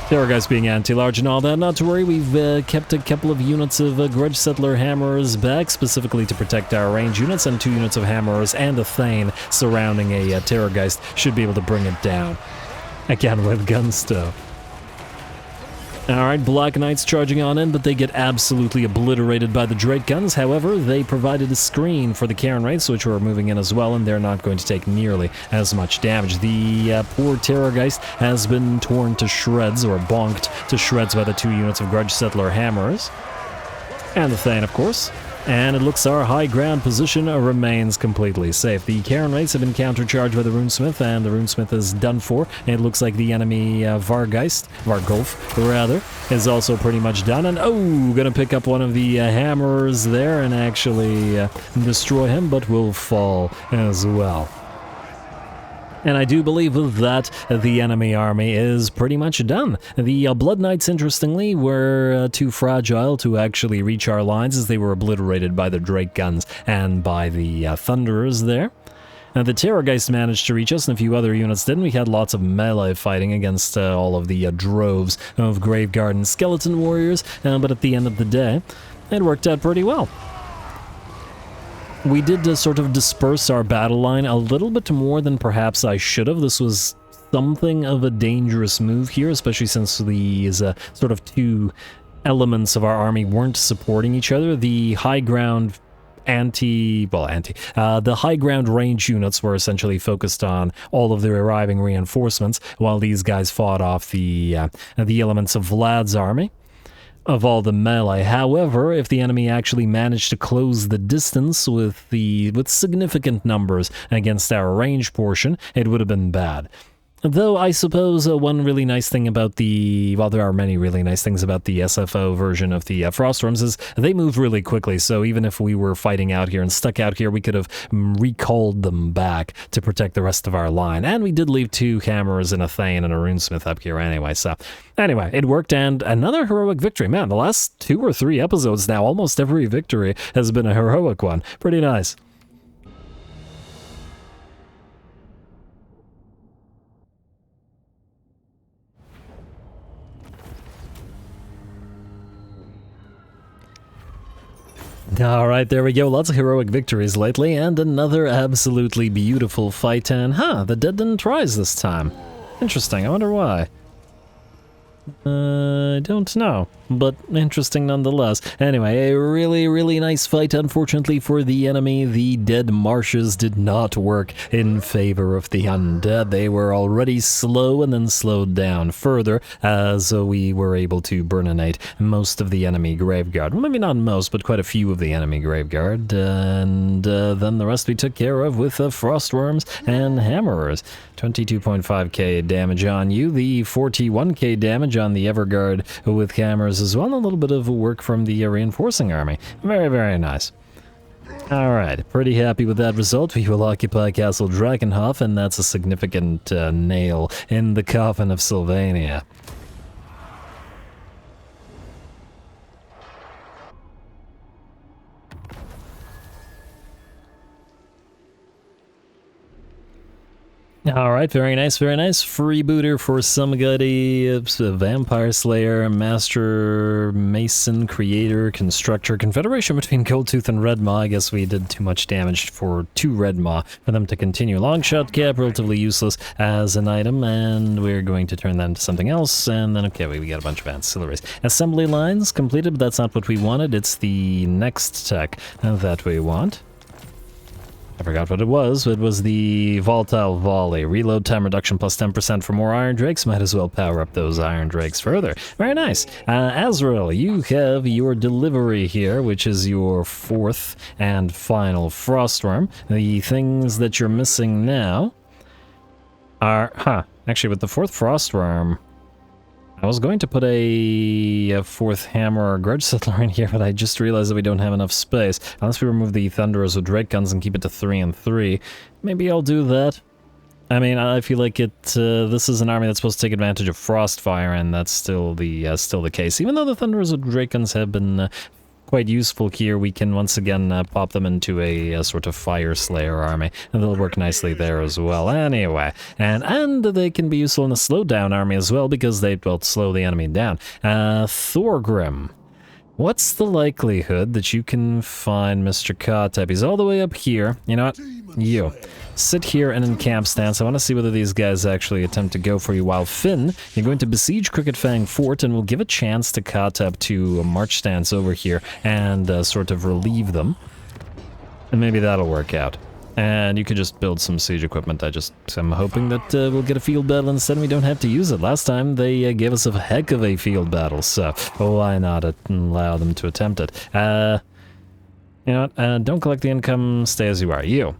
Terrorgeist being anti-large and all that, not to worry, we've kept a couple of units of Grudge Settler Hammerers back, specifically to protect our range units, and 2 units of Hammerers and a Thane surrounding a Terrorgeist should be able to bring it down. Again, with gunsto. Alright, Black Knights charging on in, but they get absolutely obliterated by the Drake guns. However, they provided a screen for the Cairn Wraiths, which were moving in as well, and they're not going to take nearly as much damage. The poor Terrorgeist has been torn to shreds, or bonked to shreds, by the 2 units of Grudge Settler Hammerers. And the Thane, of course. And it looks our high ground position remains completely safe. The Cairn Wraiths have been countercharged by the Runesmith, and the Runesmith is done for. And it looks like the enemy Vargulf, is also pretty much done. And gonna pick up one of the Hammerers there and actually destroy him, but will fall as well. And I do believe with that, the enemy army is pretty much done. The Blood Knights, interestingly, were too fragile to actually reach our lines, as they were obliterated by the Drake guns and by the Thunderers there. Now, the Terrorgeist managed to reach us, and a few other units didn't. We had lots of melee fighting against all of the droves of Graveguard and Skeleton Warriors, but at the end of the day, it worked out pretty well. We did sort of disperse our battle line a little bit more than perhaps I should have. This was something of a dangerous move here, especially since these sort of 2 elements of our army weren't supporting each other. The high ground the high ground range units were essentially focused on all of their arriving reinforcements, while these guys fought off the elements of Vlad's army. Of all the melee. However, if the enemy actually managed to close the distance with significant numbers against our range portion, it would have been bad. Though I suppose one really nice thing about there are many really nice things about the SFO version of the Frostworms is they move really quickly, so even if we were fighting out here and stuck out here, we could have recalled them back to protect the rest of our line. And we did leave 2 Hammerers and a Thane and a Runesmith up here anyway, so anyway, it worked, and another heroic victory. Man, the last 2 or 3 episodes now, almost every victory has been a heroic one. Pretty nice. Alright, there we go. Lots of heroic victories lately, and another absolutely beautiful fight, and the dead didn't rise this time. Interesting, I wonder why. I don't know, but interesting nonetheless. Anyway, a really, really nice fight. Unfortunately for the enemy, the dead marshes did not work in favor of the undead. They were already slow and then slowed down further as we were able to burninate most of the enemy graveguard. Well, maybe not most, but quite a few of the enemy graveguard. And then the rest we took care of with frostworms and hammerers. 22.5k damage on you, the 41k damage on the Everguard with hammers as well, and a little bit of work from the reinforcing army. Very, very nice. Alright, pretty happy with that result. We will occupy Castle Drakenhof, and that's a significant nail in the coffin of Sylvania. Alright, very nice, very nice. Freebooter for somebody, Vampire Slayer, Master, Mason, Creator, Constructor, Confederation between Coldtooth and Redmaw. I guess we did too much damage for 2 Redmaw for them to continue. Longshot Cap, relatively useless as an item, and we're going to turn that into something else, and then, okay, we got a bunch of ancillaries. Assembly lines completed, but that's not what we wanted. It's the next tech that we want. I forgot what it was. It was the Volatile Volley. Reload time reduction plus 10% for more Iron Drakes. Might as well power up those Iron Drakes further. Very nice. Azrael, you have your delivery here, which is your 4th and final Frostworm. The things that you're missing now are... Actually, with the 4th Frostworm, I was going to put a 4th Hammer or Grudge Settler in here, but I just realized that we don't have enough space. Unless we remove the Thunderers with Drake Guns and keep it to 3 and 3. Maybe I'll do that. I mean, I feel like this is an army that's supposed to take advantage of Frostfire, and that's still the case. Even though the Thunderers with Drake Guns have been quite useful here, we can once again pop them into a sort of Fire Slayer army, and they'll work nicely there as well. Anyway, and they can be useful in a slowdown army as well, because they will slow the enemy down. Thorgrim. What's the likelihood that you can find Mr. Ka-type? He's all the way up here. You know what? You. Sit here and in camp stance. I want to see whether these guys actually attempt to go for you, while Finn, you're going to besiege Crooked Fang Fort, and we'll give a chance to Ka-type to a march stance over here and sort of relieve them. And maybe that'll work out. And you could just build some siege equipment. I'm hoping that we'll get a field battle instead and we don't have to use it. Last time they gave us a heck of a field battle, so why not allow them to attempt it? You know what, don't collect the income, stay as you are. You.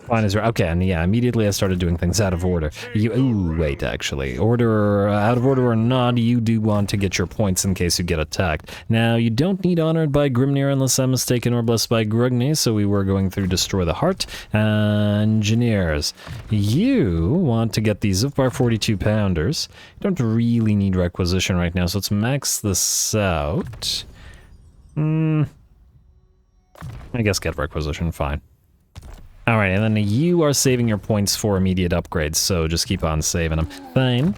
Fine as you are. Okay, and yeah, immediately I started doing things out of order. Ooh, wait, actually. Out of order or not, you do want to get your points in case you get attacked. Now, you don't need Honored by Grimnir unless I'm mistaken, or Blessed by Grugni, so we were going through Destroy the Heart. Engineers. You want to get these Zufbar 42 pounders. You don't really need Requisition right now, so let's max this out. I guess get Requisition, fine. Alright, and then you are saving your points for immediate upgrades, so just keep on saving them. Fine.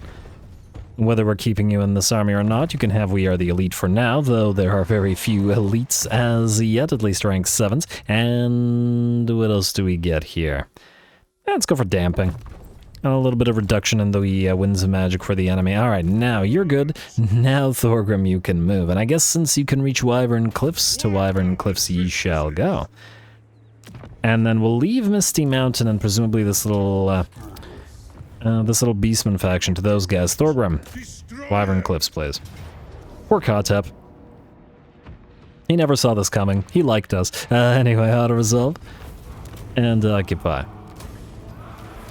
Whether we're keeping you in this army or not, you can have We Are the Elite for now, though there are very few elites as yet, at least rank 7s. And what else do we get here? Let's go for Damping. A little bit of reduction in the winds of magic for the enemy. Alright, now you're good. Now, Thorgrim, you can move. And I guess since you can reach Wyvern Cliffs, to Wyvern Cliffs ye shall go. And then we'll leave Misty Mountain and presumably this little Beastman faction to those guys. Thorgrim, Wyvern Cliffs, please. Poor Ka-type. He never saw this coming. He liked us. Anyway, auto-resolve. And occupy.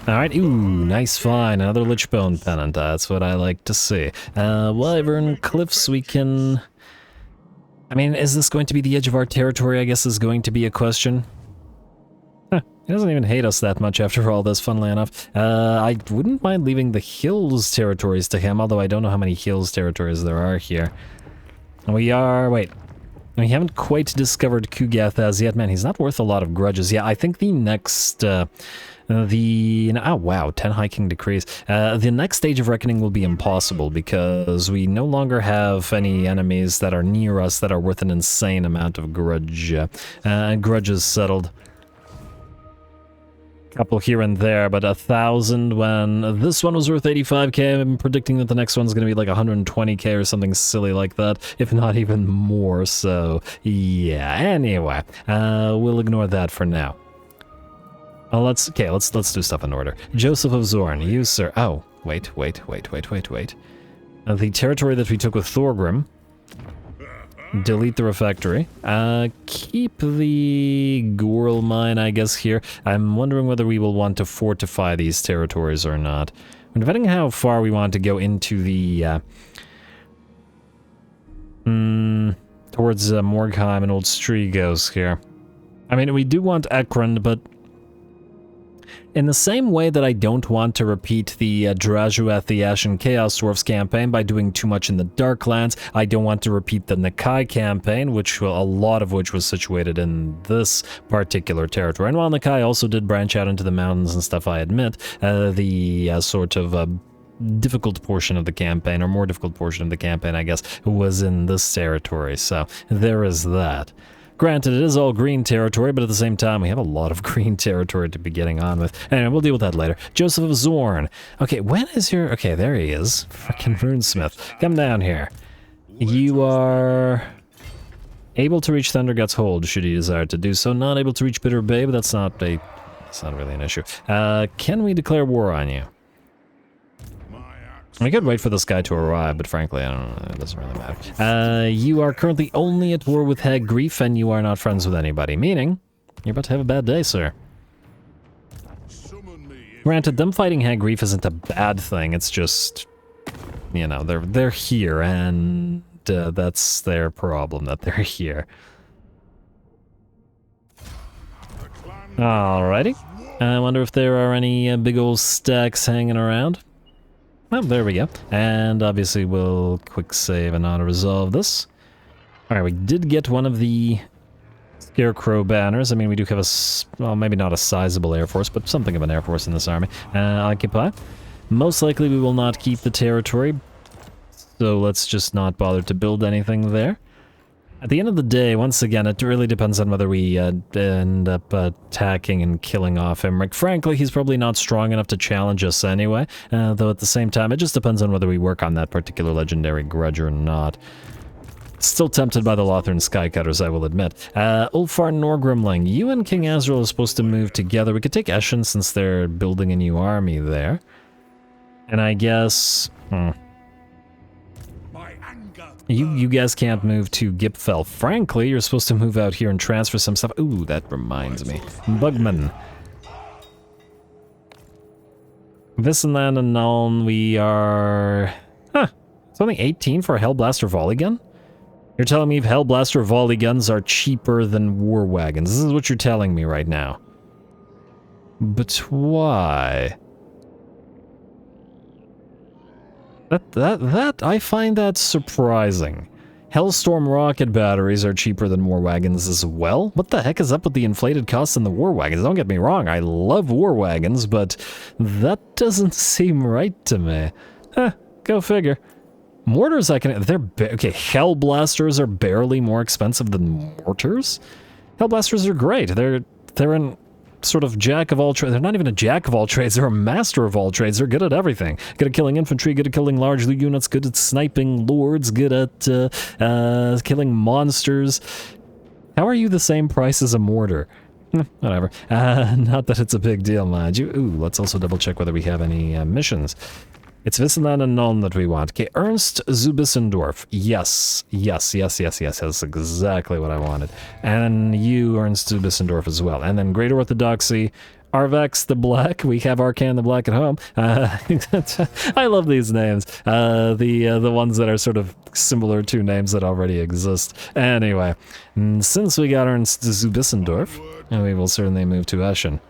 Alright, ooh, nice find. Another Lichbone Pennant. That's what I like to see. Wyvern Cliffs, we can... I mean, is this going to be the edge of our territory, I guess is going to be a question. He doesn't even hate us that much after all this, funnily enough. I wouldn't mind leaving the Hills territories to him, although I don't know how many Hills territories there are here. We haven't quite discovered Kugath as yet. Man, he's not worth a lot of grudges. Yeah, I think the next... oh wow, 10 hiking decrees. The next stage of reckoning will be impossible because we no longer have any enemies that are near us that are worth an insane amount of grudges settled. couple here and there, but 1,000 when this one was worth 85k. I'm predicting that the next one's going to be like 120k or something silly like that, if not even more. So yeah, anyway, we'll ignore that for now. Let's do stuff in order. Joseph of Zorn, you sir. Oh, wait. The territory that we took with Thorgrim. Delete the refectory. Keep the Gorl mine, I guess, here. I'm wondering whether we will want to fortify these territories or not. Depending on how far we want to go into the, towards Morgheim and Old Strigos here. I mean, we do want Ekrund, but in the same way that I don't want to repeat the Drajueth, the Ashen Chaos Dwarfs campaign by doing too much in the Darklands, I don't want to repeat the Nakai campaign, which a lot of which was situated in this particular territory. And while Nakai also did branch out into the mountains and stuff, I admit, the sort of difficult portion of the campaign, or more difficult portion of the campaign, I guess, was in this territory. So there is that. Granted, it is all green territory, but at the same time, we have a lot of green territory to be getting on with. Anyway, we'll deal with that later. Joseph of Zorn. Okay, when is your... Okay, there he is. Frickin' Runesmith. Come down here. You are able to reach Thundergut's Hold, should you desire to do so. Not able to reach Bitter Bay, but that's not really an issue. Can we declare war on you? We could wait for this guy to arrive, but frankly, I don't know, it doesn't really matter. You are currently only at war with Hag Grief, and you are not friends with anybody, meaning you're about to have a bad day, sir. Granted, them fighting Hag Grief isn't a bad thing, it's just, you know, they're here, and that's their problem, that they're here. Alrighty. I wonder if there are any big old stacks hanging around. Well, there we go. And obviously we'll quick save and auto-resolve this. Alright, we did get one of the Scarecrow banners. I mean, we do have a, well, maybe not a sizable air force, but something of an air force in this army. Occupy. Most likely we will not keep the territory, so let's just not bother to build anything there. At the end of the day, once again, it really depends on whether we end up attacking and killing off Emmerich. Frankly, he's probably not strong enough to challenge us anyway, though at the same time, it just depends on whether we work on that particular legendary grudge or not. Still tempted by the Lothern Skycutters, I will admit. Ulfar Norgrimling, you and King Azrael are supposed to move together. We could take Eshin since they're building a new army there. And I guess... You guys can't move to Gipfel. Frankly, you're supposed to move out here and transfer some stuff. Ooh, that reminds me. Bugman. Vissenland and Nuln, we are... Huh. It's only 18 for a Hellblaster volley gun? You're telling me if Hellblaster volley guns are cheaper than war wagons. This is what you're telling me right now. But why? I find that surprising. Hellstorm rocket batteries are cheaper than war wagons as well? What the heck is up with the inflated costs in the war wagons? Don't get me wrong, I love war wagons, but that doesn't seem right to me. Huh, go figure. Mortars okay, Hellblasters are barely more expensive than mortars? Hellblasters are great, they're in sort of jack of all trades. They're not even a jack of all trades, they're a master of all trades. They're good at everything. Good at killing infantry, good at killing large units, good at sniping lords, good at killing monsters. How are you the same price as a mortar? Whatever. Not that it's a big deal, mind you. Ooh, let's also double check whether we have any missions. It's Vissenland and Nuln that we want. Okay, Ernst Zubissendorf. Yes. That's exactly what I wanted. And you, Ernst Zubissendorf, as well. And then Great Orthodoxy, Arvex the Black. We have Arcan the Black at home. I love these names. The ones that are sort of similar to names that already exist. Anyway, since we got Ernst Zubissendorf, we will certainly move to Eschen.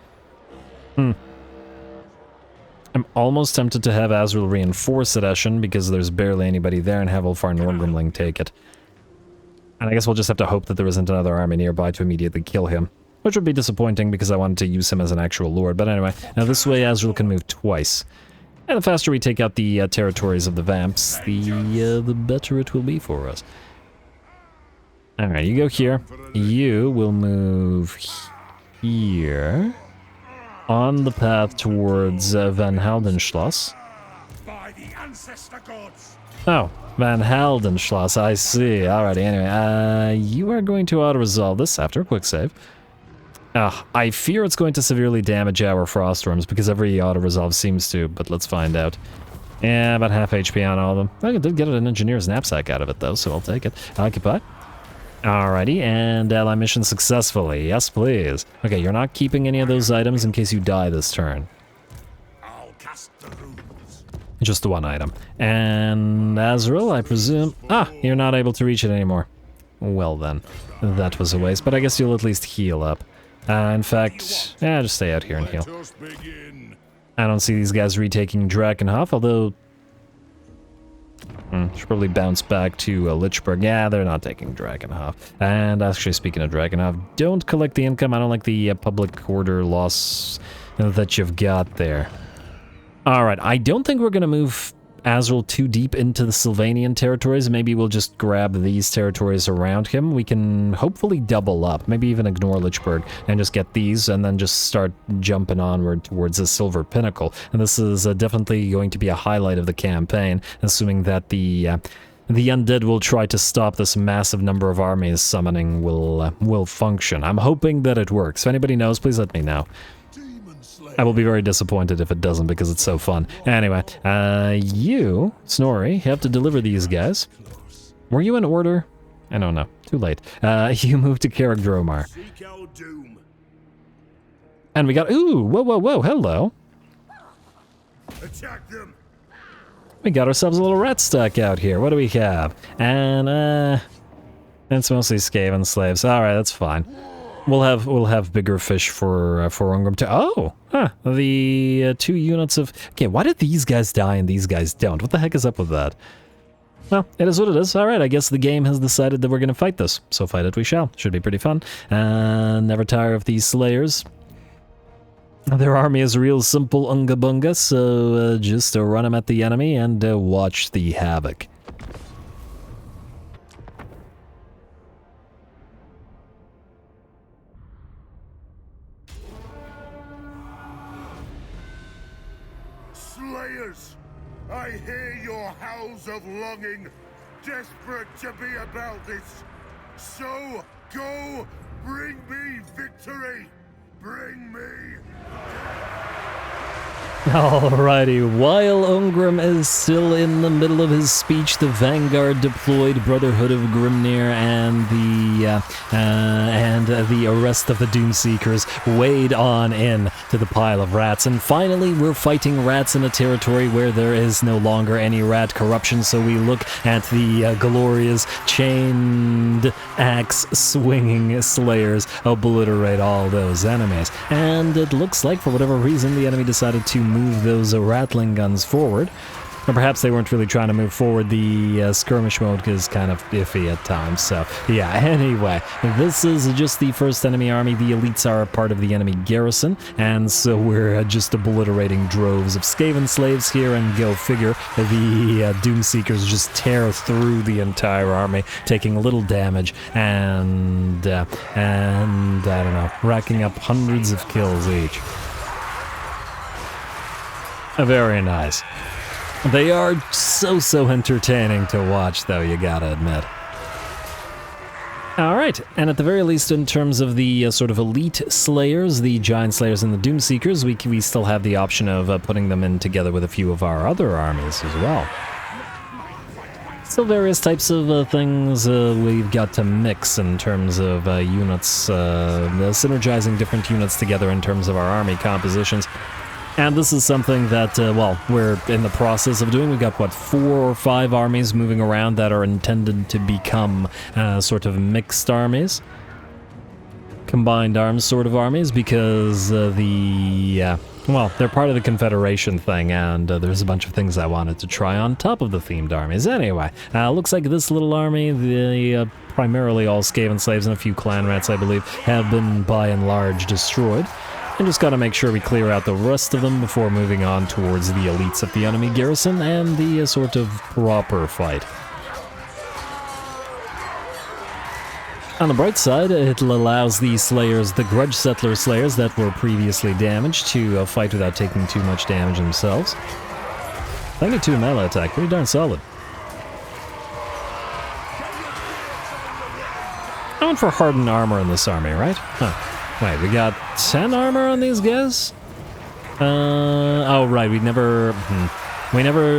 I'm almost tempted to have Azrael reinforce at Eschen because there's barely anybody there and have Ulfar Norgrimling take it. And I guess we'll just have to hope that there isn't another army nearby to immediately kill him. Which would be disappointing because I wanted to use him as an actual lord. But anyway, now this way Azrael can move twice. And the faster we take out the territories of the Vamps, the better it will be for us. Alright, you go here. You will move here. on the path towards Van Heldenschloss. By the ancestor gods. Oh, Van Heldenschloss, I see. Alrighty, anyway, you are going to auto-resolve this after a quick save. I fear it's going to severely damage our frost worms because every auto-resolve seems to, but let's find out. Yeah, about half HP on all of them. I did get an engineer's knapsack out of it though, so I'll take it. Occupy. Alrighty, and ally mission successfully. Yes, please. Okay, you're not keeping any of those items in case you die this turn. I'll cast the runes. Just the one item. And Azrael, I presume... you're not able to reach it anymore. Well then, that was a waste, but I guess you'll at least heal up. In fact, yeah, just stay out here and heal. I don't see these guys retaking Drakenhof, although... should probably bounce back to Lichburg. Yeah, they're not taking Drakenhof. And actually, speaking of Drakenhof, don't collect the income. I don't like the public order loss that you've got there. Alright, I don't think we're going to move Azrael too deep into the Sylvanian territories. Maybe we'll just grab these territories around him. We can hopefully double up, maybe even ignore Lichburg and just get these and then just start jumping onward towards the Silver Pinnacle. And this is definitely going to be a highlight of the campaign, assuming that the undead will try to stop this massive number of armies summoning will function. I'm hoping that it works. If anybody knows, please let me know. I will be very disappointed if it doesn't because it's so fun. Anyway, you, Snorri, have to deliver these guys. Were you in order? I don't know. Too late. You moved to Karak-Dromar. And we got... Ooh, whoa, hello. Attack them. We got ourselves a little rat stack out here. What do we have? And, it's mostly Skaven slaves. Alright, that's fine. We'll have bigger fish for Ungrim too. Oh, the 2 units of... Okay, why did these guys die and these guys don't? What the heck is up with that? Well, it is what it is. Alright, I guess the game has decided that we're going to fight this. So fight it we shall. Should be pretty fun. Never tire of these slayers. Their army is real simple unga bunga, so just run them at the enemy and watch the havoc. Slayers, I hear your howls of longing, desperate to be about this. So go, bring me victory. Bring me. Alrighty, while Ungrim is still in the middle of his speech, the Vanguard deployed, Brotherhood of Grimnir, and the rest of the Doomseekers wade on in to the pile of rats. And finally, we're fighting rats in a territory where there is no longer any rat corruption, so we look at the glorious chained axe-swinging slayers obliterate all those enemies. And it looks like, for whatever reason, the enemy decided to move those rattling guns forward. Or perhaps they weren't really trying to move forward. The skirmish mode is kind of iffy at times. So, yeah, anyway, this is just the first enemy army. The elites are a part of the enemy garrison, and so we're just obliterating droves of Skaven slaves here, and go figure, the Doomseekers just tear through the entire army, taking little damage, and I don't know, racking up hundreds of kills each. Very nice. They are so entertaining to watch, though, you gotta admit. Alright, and at the very least, in terms of the sort of elite slayers, the giant slayers and the doomseekers, we still have the option of putting them in together with a few of our other armies as well. Still various types of things we've got to mix in terms of units, synergizing different units together in terms of our army compositions. And this is something that, well, we're in the process of doing. We've got, what, 4 or 5 armies moving around that are intended to become sort of mixed armies. Combined arms sort of armies, because well, they're part of the Confederation thing, and there's a bunch of things I wanted to try on top of the themed armies. Anyway, looks like this little army, the primarily all Skaven slaves and a few clan rats, I believe, have been by and large destroyed. And just gotta make sure we clear out the rest of them before moving on towards the elites of the enemy garrison and the sort of proper fight. On the bright side, it allows the Slayers, the Grudge Settler Slayers that were previously damaged, to fight without taking too much damage themselves. 92 melee attack, pretty darn solid. I went for hardened armor in this army, right? Huh. Wait, we got 10 armor on these guys? Oh right, we never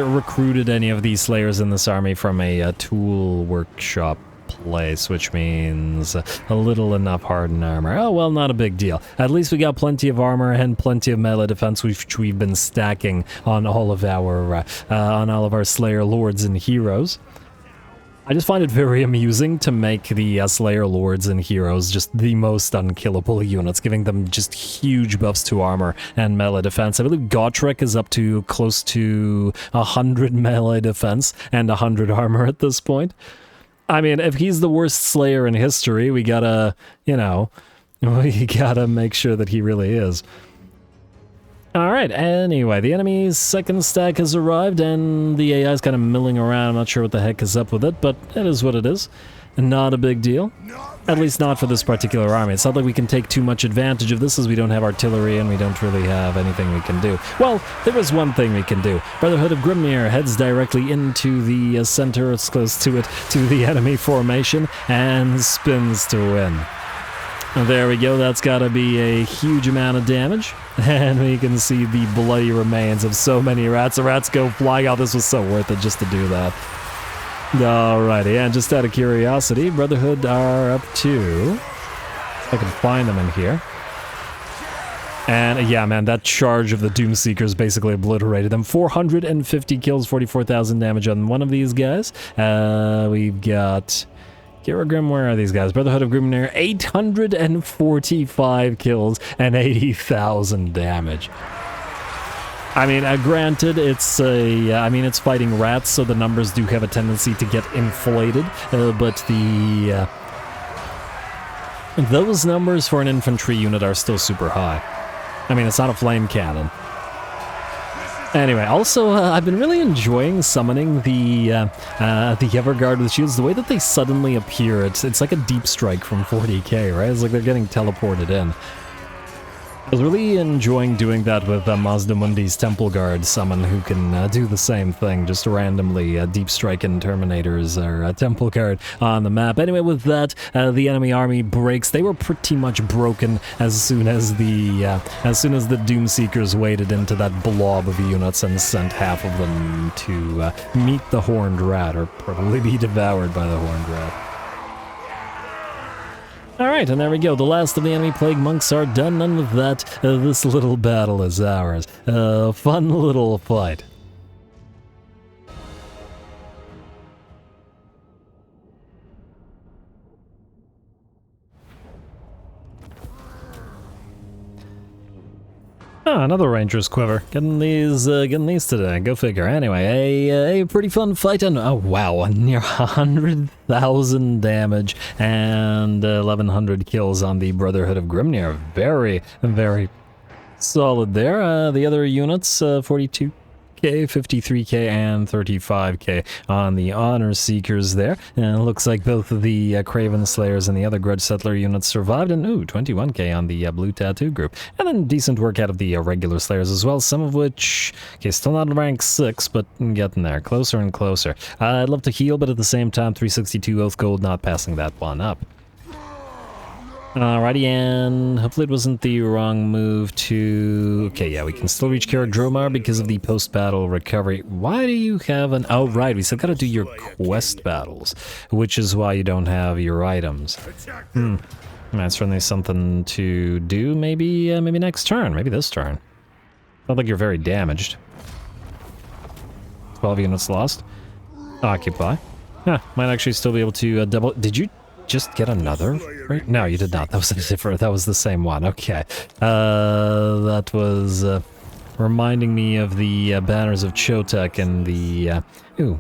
recruited any of these Slayers in this army from a tool workshop place, which means a little enough hardened armor. Oh well, not a big deal. At least we got plenty of armor and plenty of melee defense, which we've been stacking on all of our Slayer Lords and Heroes. I just find it very amusing to make the Slayer Lords and Heroes just the most unkillable units, giving them just huge buffs to armor and melee defense. I believe Gotrek is up to close to 100 melee defense and 100 armor at this point. I mean, if he's the worst Slayer in history, we gotta, we gotta make sure that he really is. Alright, anyway, the enemy's second stack has arrived, and the AI is kind of milling around. I'm not sure what the heck is up with it, but it is what it is. Not a big deal. At least not for this particular army. It's not like we can take too much advantage of this, as we don't have artillery and we don't really have anything we can do. Well, there is one thing we can do. Brotherhood of Grimhammer heads directly into the center, it's close to it, to the enemy formation, and spins to win. There we go, that's gotta be a huge amount of damage. And we can see the bloody remains of so many rats. The rats go flying out. This was so worth it just to do that. Alrighty, and just out of curiosity, Brotherhood are up to... if I can find them in here. And yeah, man, that charge of the Doomseekers basically obliterated them. 450 kills, 44,000 damage on one of these guys. We've got... Thorgrim, where are these guys? Brotherhood of Grimhammer, 845 kills and 80,000 damage. I mean, granted, it's it's fighting rats, so the numbers do have a tendency to get inflated. But those numbers for an infantry unit are still super high. I mean, it's not a flame cannon. Anyway, also, I've been really enjoying summoning the Everguard with shields. The way that they suddenly appear, it's like a deep strike from 40k, right? It's like they're getting teleported in. I was really enjoying doing that with Mazda Mundi's Temple Guard summon, who can do the same thing, just randomly deep strike in Terminators or Temple Guard on the map. Anyway, with that, the enemy army breaks. They were pretty much broken as soon as the Doomseekers waded into that blob of units and sent half of them to meet the Horned Rat, or probably be devoured by the Horned Rat. Alright, and there we go. The last of the enemy plague monks are done, and with that, this little battle is ours. Fun little fight. Ah, another Ranger's Quiver. Getting these today. Go figure. Anyway, a pretty fun fight, and oh wow, near 100,000 damage and 1,100 kills on the Brotherhood of Grimhammer. Very, very solid there. The other units, 42k, 53k, and 35k on the Honor Seekers there. And it looks like both of the Craven Slayers and the other Grudge Settler units survived, and ooh, 21k on the Blue Tattoo group. And then decent work out of the regular Slayers as well, some of which, okay, still not rank 6, but getting there, closer and closer. I'd love to heal, but at the same time, 362 Oath Gold, not passing that one up. Alrighty, and hopefully it wasn't the wrong move to... okay, yeah, we can still reach Karak because of the post-battle recovery. Why do you have an... oh, right, we still gotta do your quest battles, which is why you don't have your items. That's certainly something to do, maybe next turn, maybe this turn. Not like you're very damaged. 12 units lost. Occupy. Huh, might actually still be able to double... did you just get another? Right? No, you did not. That was a different. That was the same one. Okay. That was reminding me of the banners of Chotek and the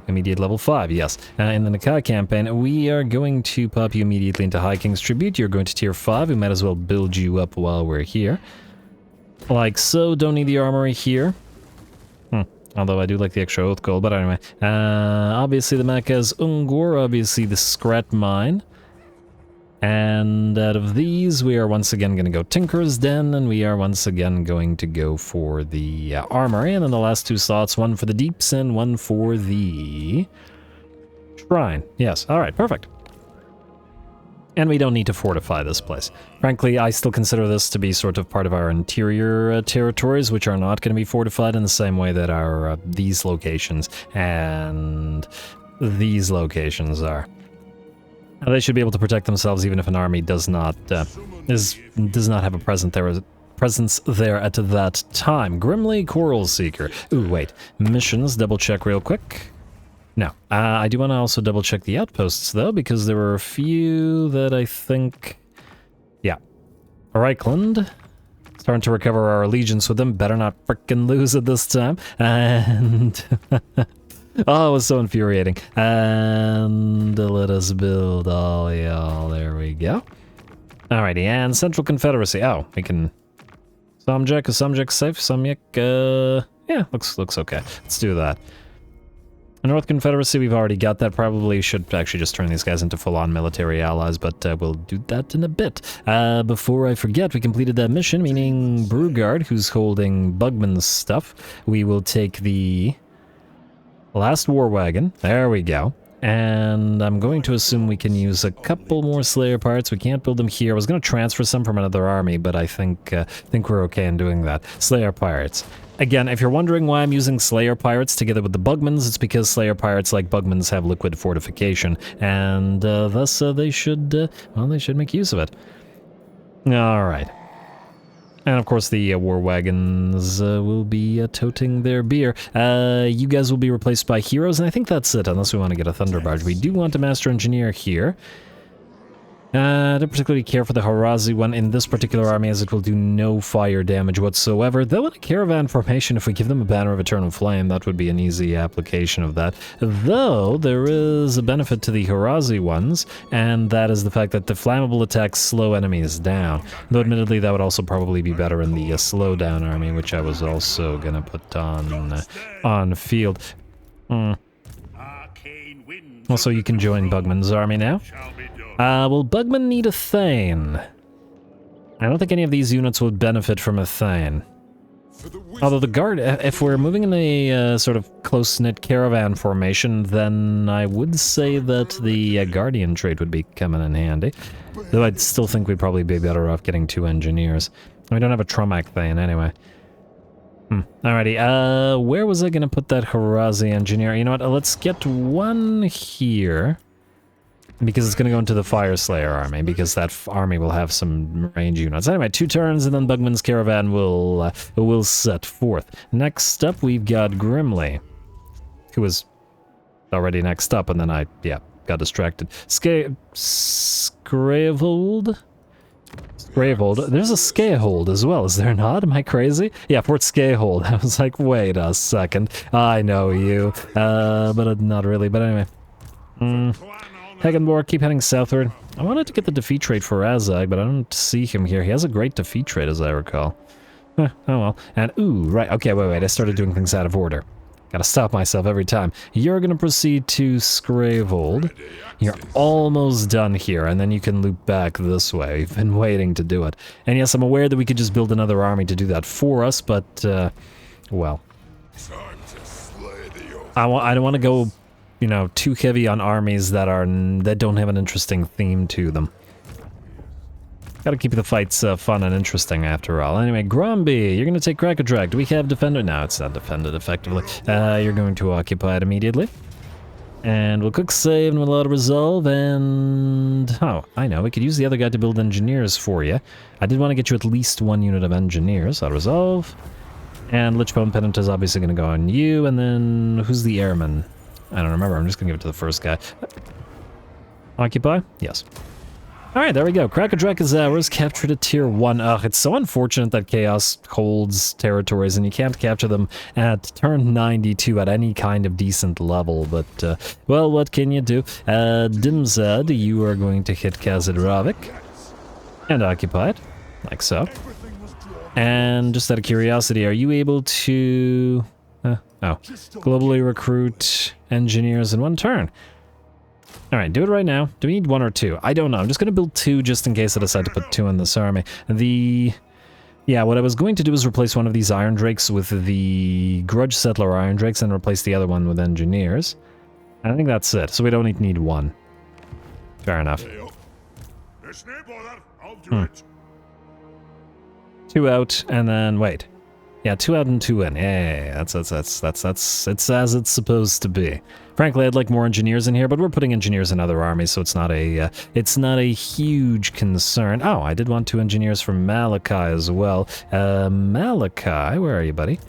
immediate level 5. Yes. In the Nakai campaign, we are going to pop you immediately into High King's Tribute. You're going to tier 5. We might as well build you up while we're here, like so. Don't need the armory here. Although I do like the extra Oath Gold, but anyway. Obviously the Mechas Ungor, obviously the Scrat Mine. And out of these, we are once again going to go Tinker's Den, and we are once again going to go for the Armory, and then the last 2 slots, one for the Deeps and one for the Shrine. Yes, alright, perfect. And we don't need to fortify this place. Frankly, I still consider this to be sort of part of our interior territories, which are not going to be fortified in the same way that our these locations and these locations are. Now, they should be able to protect themselves even if an army does not have a presence there at that time. Grimly Coral Seeker. Ooh, wait. Missions, double check real quick. No. I do want to also double check the outposts though, because there were a few that I think... Yeah. Reichland. Starting to recover our allegiance with them. Better not frickin' lose it this time. And... Oh, it was so infuriating. And let us build all y'all. There we go. Alrighty, and Central Confederacy. Oh, we can... Samjak, is Samjak safe? Samjak, yeah, looks okay. Let's do that. North Confederacy, we've already got that. Probably should actually just turn these guys into full-on military allies, but we'll do that in a bit. Before I forget, we completed that mission, meaning Brugard, who's holding Bugman's stuff. We will take the... last war wagon. There we go. And I'm going to assume we can use a couple more Slayer parts. We can't build them here. I was going to transfer some from another army, but I think we're okay in doing that. Slayer pirates. Again, if you're wondering why I'm using Slayer pirates together with the Bugmans, it's because Slayer pirates, like Bugmans, have liquid fortification, and thus they should make use of it. All right. And of course the war wagons will be toting their beer. You guys will be replaced by heroes, and I think that's it, unless we want to get a Thunder Barge. We do want a Master Engineer here. I don't particularly care for the Harazi one in this particular army, as it will do no fire damage whatsoever. Though in a caravan formation, if we give them a Banner of Eternal Flame, that would be an easy application of that. Though, there is a benefit to the Harazi ones, and that is the fact that the flammable attacks slow enemies down. Though admittedly, that would also probably be better in the slowdown army, which I was also gonna put on field. Also, you can join Bugman's army now. Will Bugman need a Thane? I don't think any of these units would benefit from a Thane. Although the guard, if we're moving in a sort of close-knit caravan formation, then I would say that the Guardian trait would be coming in handy. Though I'd still think we'd probably be better off getting 2 engineers. We don't have a Trumac Thane anyway. Alrighty, where was I gonna put that Harazi engineer? You know what, let's get one here. Because it's gonna go into the Fire Slayer army, because that army will have some range units. Anyway, 2 turns, and then Bugman's caravan will set forth. Next up, we've got Grimly, who was already next up, and then I got distracted. Scravehold? Scravehold. There's a Scaehold as well, is there not? Am I crazy? Yeah, Fort Scaehold. I was like, wait a second. I know you. But not really, but anyway. Hagenborg, keep heading southward. I wanted to get the defeat trait for Azag, but I don't see him here. He has a great defeat trait, as I recall. Oh well. And, ooh, right, okay, wait, I started doing things out of order. Gotta stop myself every time. You're gonna proceed to Scravehold. You're almost done here, and then you can loop back this way. We've been waiting to do it. And yes, I'm aware that we could just build another army to do that for us, but, well. I don't want to go, you know, too heavy on armies that don't have an interesting theme to them. Gotta keep the fights fun and interesting after all. Anyway, Gromby, you're gonna take Karaz-a-Karak. Do we have defender? No, it's not defended effectively. You're going to occupy it immediately. And we'll quick save and we'll auto resolve, and... oh, I know, we could use the other guy to build engineers for you. I did want to get you at least 1 unit of engineers. Auto resolve. And Lichbone Pennant is obviously gonna go on you, and then... who's the airman? I don't remember, I'm just gonna give it to the first guy. Occupy? Yes. Alright, there we go. Karaz-a-Karak is ours, captured at tier 1. Ugh, it's so unfortunate that Chaos holds territories and you can't capture them at turn 92 at any kind of decent level, but, well, what can you do? Dimzad, you are going to hit Kazadravik and occupy it, like so. And just out of curiosity, are you able to... globally recruit engineers in 1 turn? Alright, do it right now. Do we need 1 or 2? I don't know. I'm just going to build 2 just in case I decide to put 2 in this army. Yeah, what I was going to do is replace one of these Iron Drakes with the Grudge Settler Iron Drakes and replace the other one with Engineers. I think that's it, so we don't need 1. Fair enough. I'll do it. 2 out, and then, wait. Yeah, 2 out and 2 in. Yeah, it's as it's supposed to be. Frankly, I'd like more engineers in here, but we're putting engineers in other armies, so it's not a huge concern. Oh, I did want 2 engineers from Malachi as well. Malachi, where are you, buddy?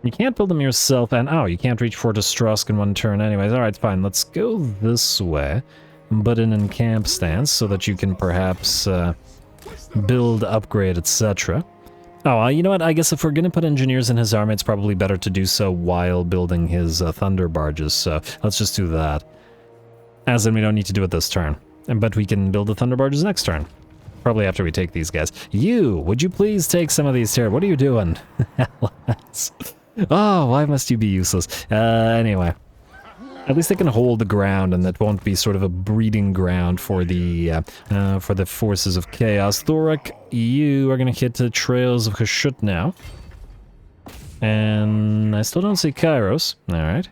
You can't build them yourself, and oh, you can't reach Fort Ostrowsk in 1 turn anyways. Alright, fine, let's go this way, but in a camp stance, so that you can perhaps build, upgrade, etc. Oh, you know what? I guess if we're going to put engineers in his army, it's probably better to do so while building his thunder barges, so let's just do that. As in, we don't need to do it this turn. But we can build the thunder barges next turn. Probably after we take these guys. You, would you please take some of these here? What are you doing? Oh, why must you be useless? Anyway. At least they can hold the ground, and that won't be sort of a breeding ground for the forces of chaos. Thorak, you are going to hit the trails of Hashut now. And I still don't see Kairos. Alright.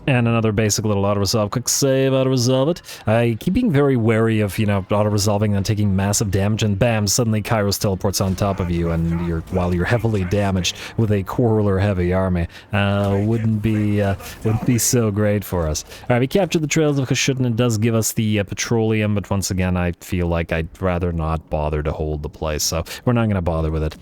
And another basic little auto-resolve. Quick save, auto-resolve it. I keep being very wary of, you know, auto-resolving and taking massive damage, and bam, suddenly Kairos teleports on top of you, and while you're heavily damaged with a Quarreler heavy army. Wouldn't be so great for us. Alright, we captured the trails of Hashut, and it does give us the petroleum, but once again, I feel like I'd rather not bother to hold the place, so we're not going to bother with it.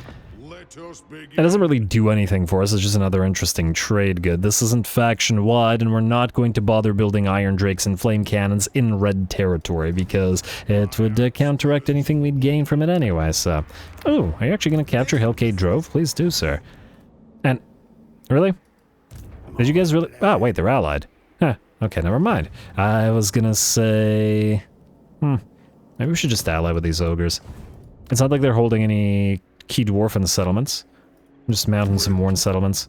It doesn't really do anything for us, it's just another interesting trade good. This isn't faction-wide, and we're not going to bother building Iron Drakes and Flame Cannons in red territory, because it would counteract anything we'd gain from it anyway, so... Oh, are you actually going to capture Hellcade Drove? Please do, sir. And... Really? Did you guys really... Oh, wait, they're allied. Huh, okay, never mind. I was gonna say... Maybe we should just ally with these ogres. It's not like they're holding any... key dwarfen settlements. I'm just mounting some worn settlements.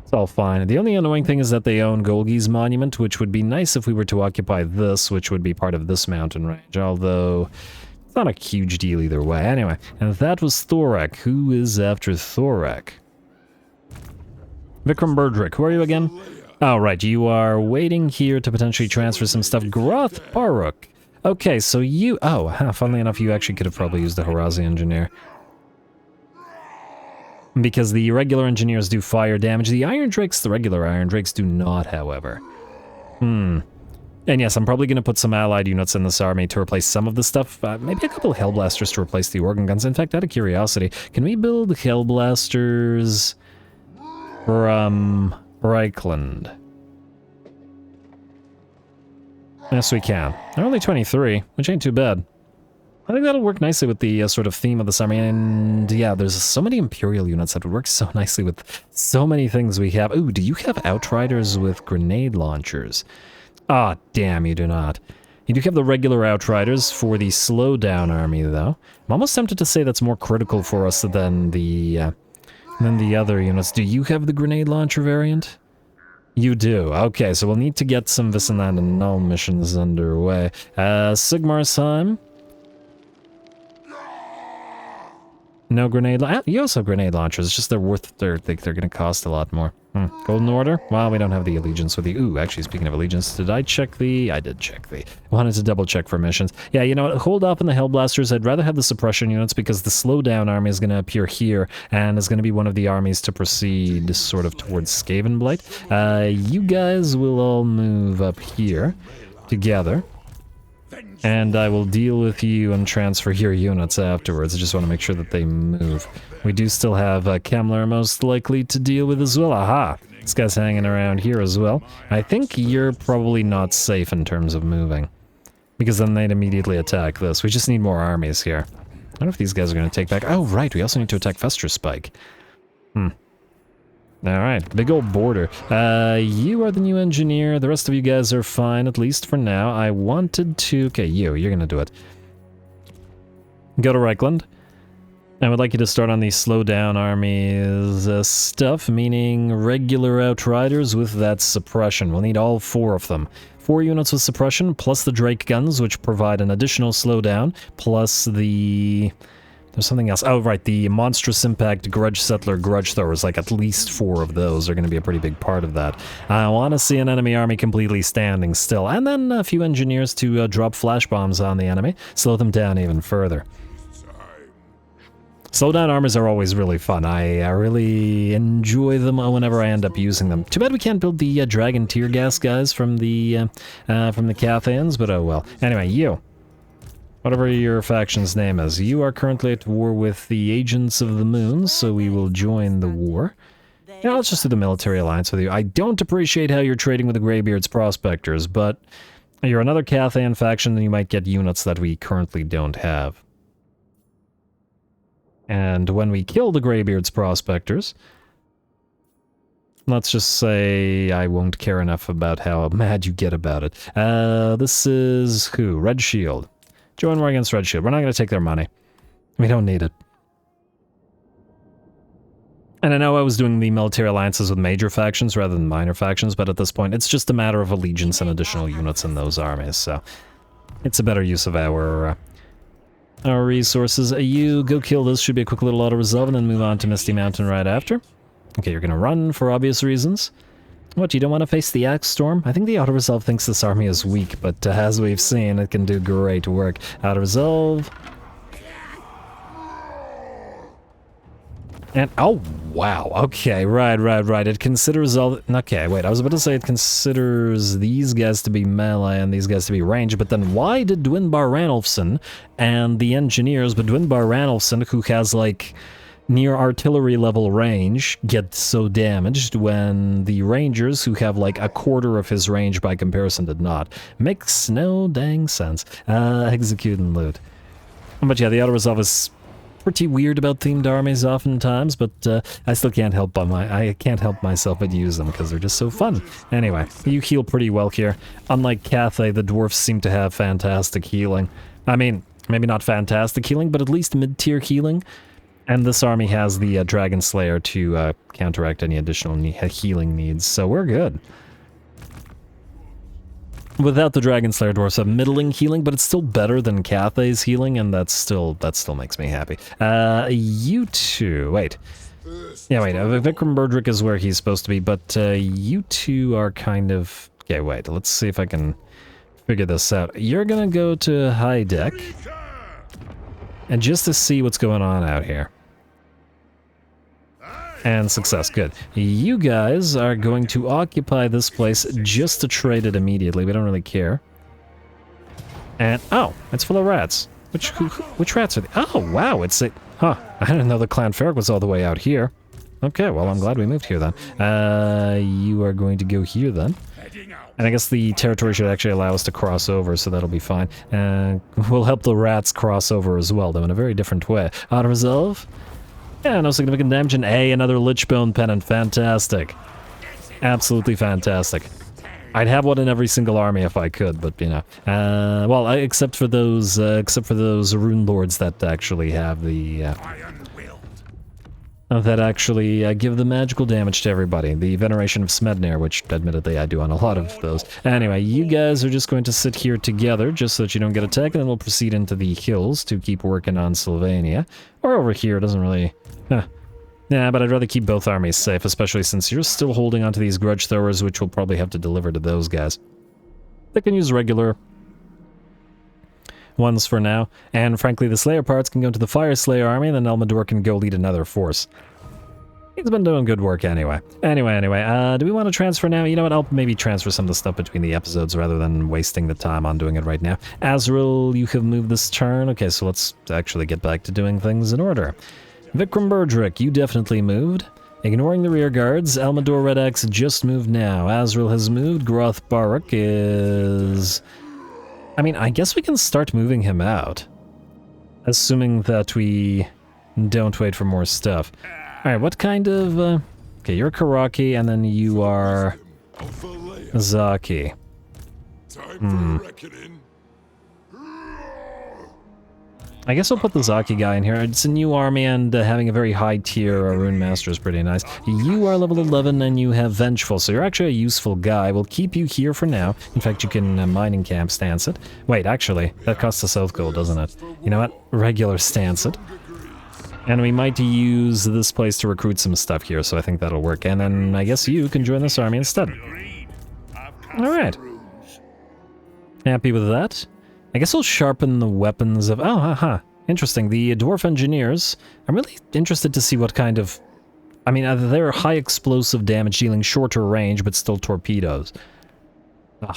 It's all fine. The only annoying thing is that they own Golgi's monument, which would be nice if we were to occupy this, which would be part of this mountain range, although it's not a huge deal either way. Anyway, and that was Thorak. Who is after Thorak? Vikram Burdrick, who are you again? Oh, right, you are waiting here to potentially transfer some stuff. Groth Paruk. Okay, so you... Oh, funnily enough, you actually could have probably used the Harazi Engineer. Because the regular engineers do fire damage. The Iron Drakes, the regular Iron Drakes, do not, however. And yes, I'm probably going to put some allied units in this army to replace some of the stuff. Maybe a couple of Hellblasters to replace the organ guns. In fact, out of curiosity, can we build Hellblasters from Reichland? Yes, we can. They're only 23, which ain't too bad. I think that'll work nicely with the sort of theme of this army, and yeah, there's so many Imperial units that would work so nicely with so many things we have. Ooh, do you have Outriders with grenade launchers? Ah, damn, you do not. You do have the regular Outriders for the slowdown army, though. I'm almost tempted to say that's more critical for us than the other units. Do you have the grenade launcher variant? You do. Okay, so we'll need to get some Vicinland and Null missions underway. Sigmarsheim. No grenade you also have grenade launchers, it's just they're gonna cost a lot more. Golden Order? Well, we don't have the allegiance with the... Ooh, actually, speaking of allegiance, did I check the... I did check the... Wanted to double check for missions. Yeah, you know what, hold off on the Hellblasters. I'd rather have the suppression units because the slowdown army is gonna appear here and is gonna be one of the armies to proceed sort of towards Skavenblight. You guys will all move up here together. And I will deal with you and transfer your units afterwards. I just want to make sure that they move. We do still have Kemler most likely to deal with as well. Aha! This guy's hanging around here as well. I think you're probably not safe in terms of moving, because then they'd immediately attack this. We just need more armies here. I don't know if these guys are going to take back... Oh, right, we also need to attack Fester Spike. Alright, big old border. You are the new engineer. The rest of you guys are fine, at least for now. I wanted to... Okay, you're gonna do it. Go to Reichland. I would like you to start on the slow down armies stuff, meaning regular outriders with that suppression. We'll need all 4 of them. 4 units with suppression, plus the Drake guns, which provide an additional slowdown, plus the... There's something else. Oh, right, the Monstrous Impact Grudge Settler Grudge Throwers, like at least 4 of those are going to be a pretty big part of that. I want to see an enemy army completely standing still, and then a few engineers to drop flash bombs on the enemy, slow them down even further. Slowdown armors are always really fun. I really enjoy them whenever I end up using them. Too bad we can't build the Dragon Tear Gas guys from the Cathans, but oh well. Anyway, you. Whatever your faction's name is, you are currently at war with the Agents of the Moon, so we will join the war. Now let's just do the military alliance with you. I don't appreciate how you're trading with the Greybeard's Prospectors, but you're another Cathan faction and you might get units that we currently don't have. And when we kill the Greybeard's Prospectors, let's just say I won't care enough about how mad you get about it. This is who? Red Shield. Join war against Red Shield. We're not going to take their money. We don't need it. And I know I was doing the military alliances with major factions rather than minor factions, but at this point it's just a matter of allegiance and additional units in those armies, so it's a better use of our resources. You go kill this, should be a quick little auto-resolve, and then move on to Misty Mountain right after. Okay, you're gonna run for obvious reasons. What, you don't want to face the Axe Storm? I think the auto-resolve thinks this army is weak, but as we've seen, it can do great work. Auto-resolve. And, oh, wow, okay, right. It considers all... Okay, wait, I was about to say it considers these guys to be melee and these guys to be ranged, but then why did Dwinbar Ranulfson and the engineers, but Dwinbar Ranulfson, who has, like, near artillery level range, get so damaged when the rangers, who have, like, a quarter of his range by comparison, did not? Makes no dang sense. Execute and loot. But yeah, the auto-resolve is pretty weird about themed armies oftentimes, but I still can't help myself but use them because they're just so fun. Anyway, you heal pretty well here. Unlike Cathay, the Dwarfs seem to have fantastic healing. I mean, maybe not fantastic healing, but at least mid-tier healing. And this army has the Dragon Slayer to counteract any additional healing needs, so we're good. Without the Dragon Slayer, Dwarfs have middling healing, but it's still better than Cathay's healing, and that still makes me happy. You two, wait. Yeah, wait, Vikram Burdrick is where he's supposed to be, but you two are kind of... Okay, wait, let's see if I can figure this out. You're gonna go to high deck, and just to see what's going on out here. And success, good. You guys are going to occupy this place just to trade it immediately. We don't really care. And, oh, it's full of rats. Which rats are they? Oh, wow, it's a... Huh, I didn't know the Clan Ferric was all the way out here. Okay, well, I'm glad we moved here then. You are going to go here then. And I guess the territory should actually allow us to cross over, so that'll be fine. We'll help the rats cross over as well, though in a very different way. Auto-resolve? Yeah, no significant damage, and another Lichbone Pennant. Fantastic. Absolutely fantastic. I'd have one in every single army if I could, but, you know. Well, except for those Rune Lords that actually have the... that actually give the magical damage to everybody. The Veneration of Smednair, which, admittedly, I do on a lot of those. Anyway, you guys are just going to sit here together, just so that you don't get attacked, and then we'll proceed into the hills to keep working on Sylvania. Or over here, it doesn't really... Nah, but I'd rather keep both armies safe, especially since you're still holding onto these grudge throwers, which we'll probably have to deliver to those guys. They can use regular ones for now, and frankly the Slayer parts can go to the Fire Slayer army, and then Elmador can go lead another force. He's been doing good work anyway. Anyway, do we want to transfer now? You know what, I'll maybe transfer some of the stuff between the episodes rather than wasting the time on doing it right now. Azrael, you have moved this turn. Okay, so let's actually get back to doing things in order. Vikram Burdrick, you definitely moved. Ignoring the rear guards, Elmador Red Axe just moved now. Azrael has moved. Groth Barak is... I mean, I guess we can start moving him out. Assuming that we don't wait for more stuff. Alright, what kind of... Okay, you're Karaki, and then you are... Zaki. I guess I'll put the Zaki guy in here. It's a new army, and having a very high tier Rune Master is pretty nice. You are level 11 and you have Vengeful, so you're actually a useful guy. We'll keep you here for now. In fact, you can mining camp stance it. Wait, actually, that costs a South gold, doesn't it? You know what? Regular stance it. And we might use this place to recruit some stuff here, so I think that'll work. And then I guess you can join this army instead. Alright. Happy with that? I guess I'll sharpen the weapons of... Oh, haha. Interesting. The Dwarf Engineers, I'm really interested to see what kind of... I mean, they're high explosive damage dealing, shorter range, but still torpedoes.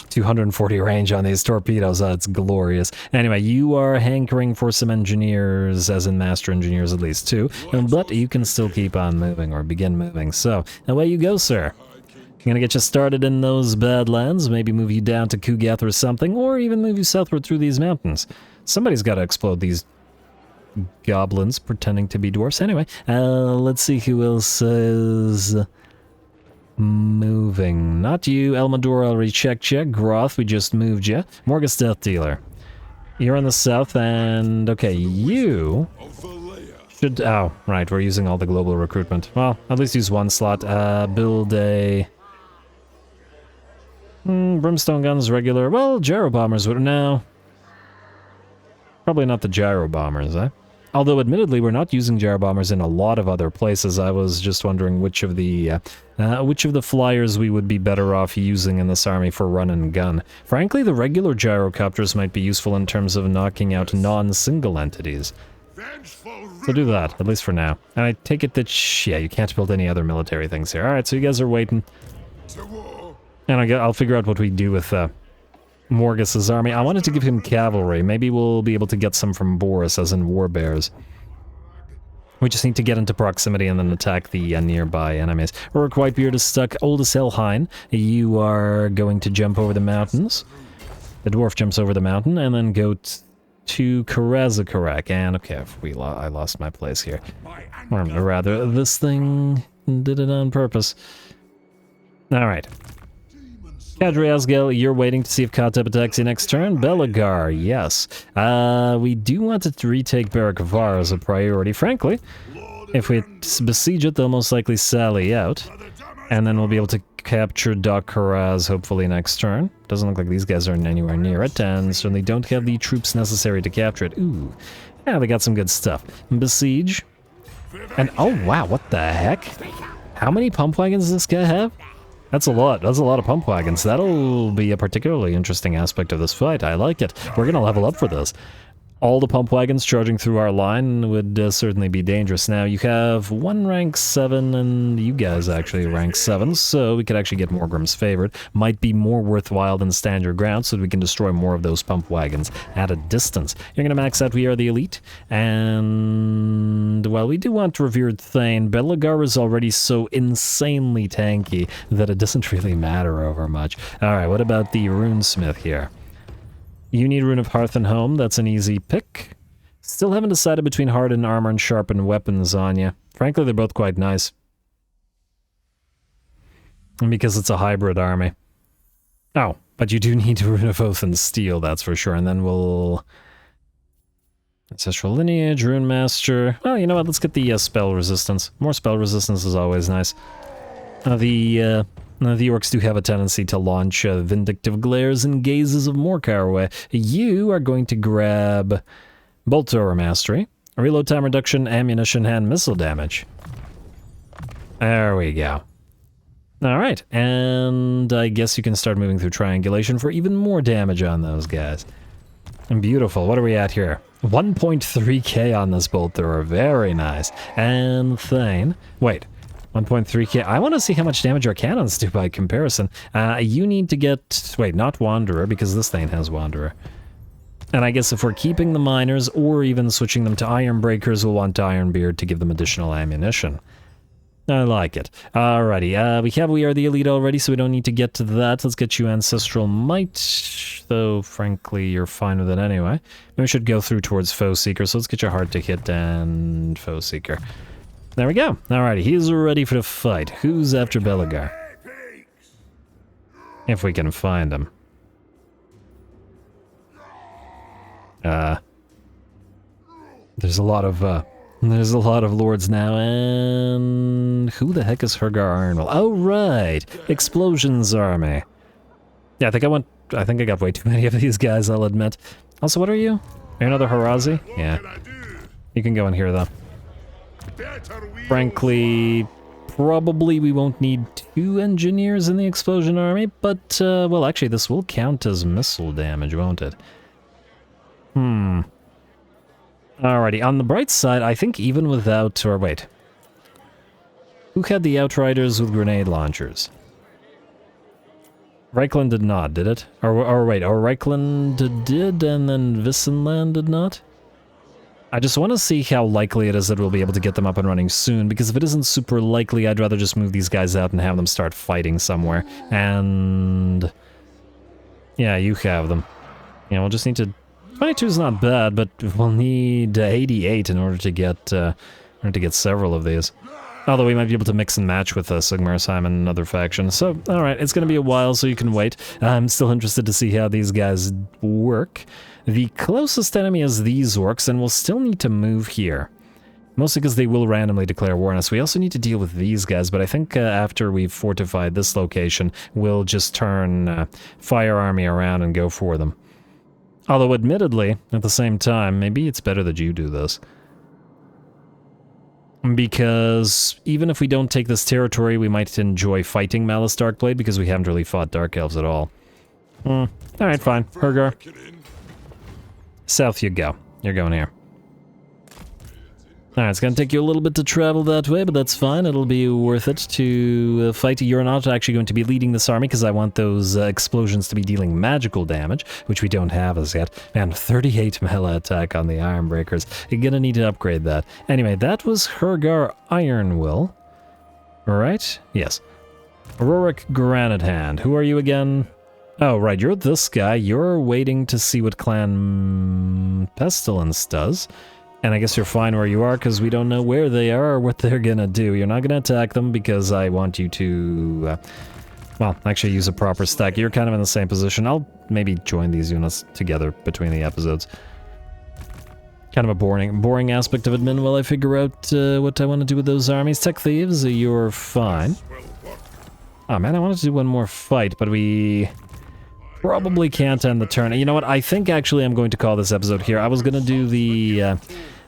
240 range on these torpedoes, that's glorious. Anyway, you are hankering for some engineers, as in master engineers at least too, but you can still keep on moving, or begin moving. So, away you go, sir. I'm gonna get you started in those Badlands, maybe move you down to Kugath or something, or even move you southward through these mountains. Somebody's gotta explode these goblins pretending to be dwarfs. Anyway, let's see who else is moving. Not you. Elmador already checked you. Groth, we just moved you. Morgus Death Dealer. You're in the south, and okay, you should... Oh, right, we're using all the global recruitment. Well, at least use one slot. Build a... brimstone guns, regular. Well, gyro bombers would... No. Probably not the gyro bombers, eh? Although, admittedly, we're not using gyro bombers in a lot of other places. I was just wondering which of the flyers we would be better off using in this army for run and gun. Frankly, the regular gyrocopters might be useful in terms of knocking out non-single entities. So do that, at least for now. And I take it that, yeah, you can't build any other military things here. Alright, so you guys are waiting. And I'll figure out what we do with Morgus's army. I wanted to give him cavalry. Maybe we'll be able to get some from Boris, as in war bears. We just need to get into proximity and then attack the nearby enemies. Rourke Whitebeard is stuck. Oldest Elhine, you are going to jump over the mountains. The dwarf jumps over the mountain and then go to Karaz-a-Karak. And okay, I lost my place here. Or rather, this thing did it on purpose. Alright. Kadri Asgel, you're waiting to see if Kateb attacks you next turn. Belagar, yes. We do want to retake Barakavar as a priority, frankly. If we besiege it, they'll most likely sally out. And then we'll be able to capture Doc Karaz, hopefully next turn. Doesn't look like these guys are anywhere near it, and certainly don't have the troops necessary to capture it. Ooh. Yeah, they got some good stuff. Besiege. And, oh wow, what the heck? How many pump wagons does this guy have? That's a lot. That's a lot of pump wagons. That'll be a particularly interesting aspect of this fight. I like it. We're gonna level up for this. All the pump wagons charging through our line would certainly be dangerous. Now, you have one rank 7, and you guys actually rank 7, so we could actually get Morgrim's favored. Might be more worthwhile than stand your ground, so that we can destroy more of those pump wagons at a distance. You're gonna max out We Are the Elite, and, well, we do want Revered Thane. Belagar is already so insanely tanky that it doesn't really matter over much. Alright, what about the Runesmith here? You need Rune of Hearth and Home, that's an easy pick. Still haven't decided between Hardened Armor and Sharpened Weapons on you. Frankly, they're both quite nice. And because it's a hybrid army. Oh, but you do need Rune of Oath and Steel, that's for sure. And then we'll... Ancestral Lineage, Rune Master... Well, you know what, let's get the spell resistance. More spell resistance is always nice. The orcs do have a tendency to launch vindictive glares and gazes of Morkar away. You are going to grab Bolt Thrower Mastery, reload time reduction, ammunition, and missile damage. There we go. Alright, and I guess you can start moving through triangulation for even more damage on those guys. Beautiful. What are we at here? 1.3k on this Bolt Thrower. Very nice. And Thane. Wait. 1.3k. I want to see how much damage our cannons do by comparison. You need to get... Wait, not Wanderer, because this thing has Wanderer. And I guess if we're keeping the miners, or even switching them to Iron Breakers, we'll want Ironbeard to give them additional ammunition. I like it. Alrighty, we are the Elite already, so we don't need to get to that. Let's get you Ancestral Might, though frankly you're fine with it anyway. Maybe we should go through towards Foe Seeker, so let's get your Hard to Hit and Foe Seeker. There we go. Alrighty, he's ready for the fight. Who's after Belagar? If we can find him. There's a lot of lords now, and who the heck is Hergar Ironwell? Oh right, Explosions Army. Yeah, I think I got way too many of these guys, I'll admit. Also, what are you? Are you another Harazi? Yeah. You can go in here though. Frankly, probably we won't need 2 engineers in the Explosion Army, but well, actually this will count as missile damage, won't it? Alrighty, on the bright side, I think even without, or wait. Who had the Outriders with grenade launchers? Reichland did not, did it? Or wait, or Reichland did and then Wissenland did not? I just want to see how likely it is that we'll be able to get them up and running soon, because if it isn't super likely, I'd rather just move these guys out and have them start fighting somewhere. And... yeah, you have them. Yeah, we'll just need to... 22 is not bad, but we'll need 88 in order to get several of these. Although we might be able to mix and match with Sigmarsheim and another faction. So, alright, it's going to be a while, so you can wait. I'm still interested to see how these guys work. The closest enemy is these orcs, and we'll still need to move here. Mostly because they will randomly declare war on us. We also need to deal with these guys, but I think after we've fortified this location, we'll just turn Fire Army around and go for them. Although, admittedly, at the same time, maybe it's better that you do this. Because even if we don't take this territory, we might enjoy fighting Malice Darkblade, because we haven't really fought Dark Elves at all. Alright, fine. Hergar. South you go. You're going here. Alright, it's gonna take you a little bit to travel that way, but that's fine. It'll be worth it to fight. You're not actually going to be leading this army, because I want those explosions to be dealing magical damage, which we don't have as yet. Man, 38 melee attack on the Ironbreakers. You're gonna need to upgrade that. Anyway, that was Hergar Ironwill. Right? Yes. Auroric Granite Hand. Who are you again? Oh, right, you're this guy. You're waiting to see what Clan Pestilence does. And I guess you're fine where you are, because we don't know where they are or what they're gonna do. You're not gonna attack them, because I want you to, well, actually use a proper stack. You're kind of in the same position. I'll maybe join these units together between the episodes. Kind of a boring aspect of admin while I figure out what I want to do with those armies. Tech Thieves, you're fine. Oh man, I wanted to do one more fight, but we... probably can't end the turn. You know what? I think actually I'm going to call this episode here. I was gonna do the...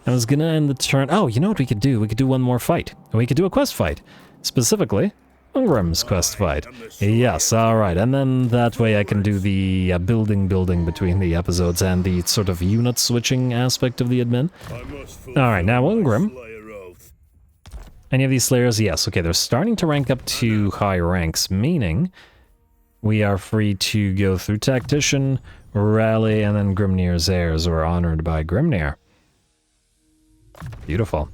I was gonna end the turn... Oh, you know what we could do? We could do one more fight. We could do a quest fight. Specifically, Ungrim's quest fight. Yes, alright. And then that way I can do the building between the episodes and the sort of unit switching aspect of the admin. Alright, now Ungrim. Any of these slayers? Yes. Okay, they're starting to rank up to high ranks, meaning... we are free to go through Tactician, Rally, and then Grimnir's heirs, or honored by Grimnir. Beautiful.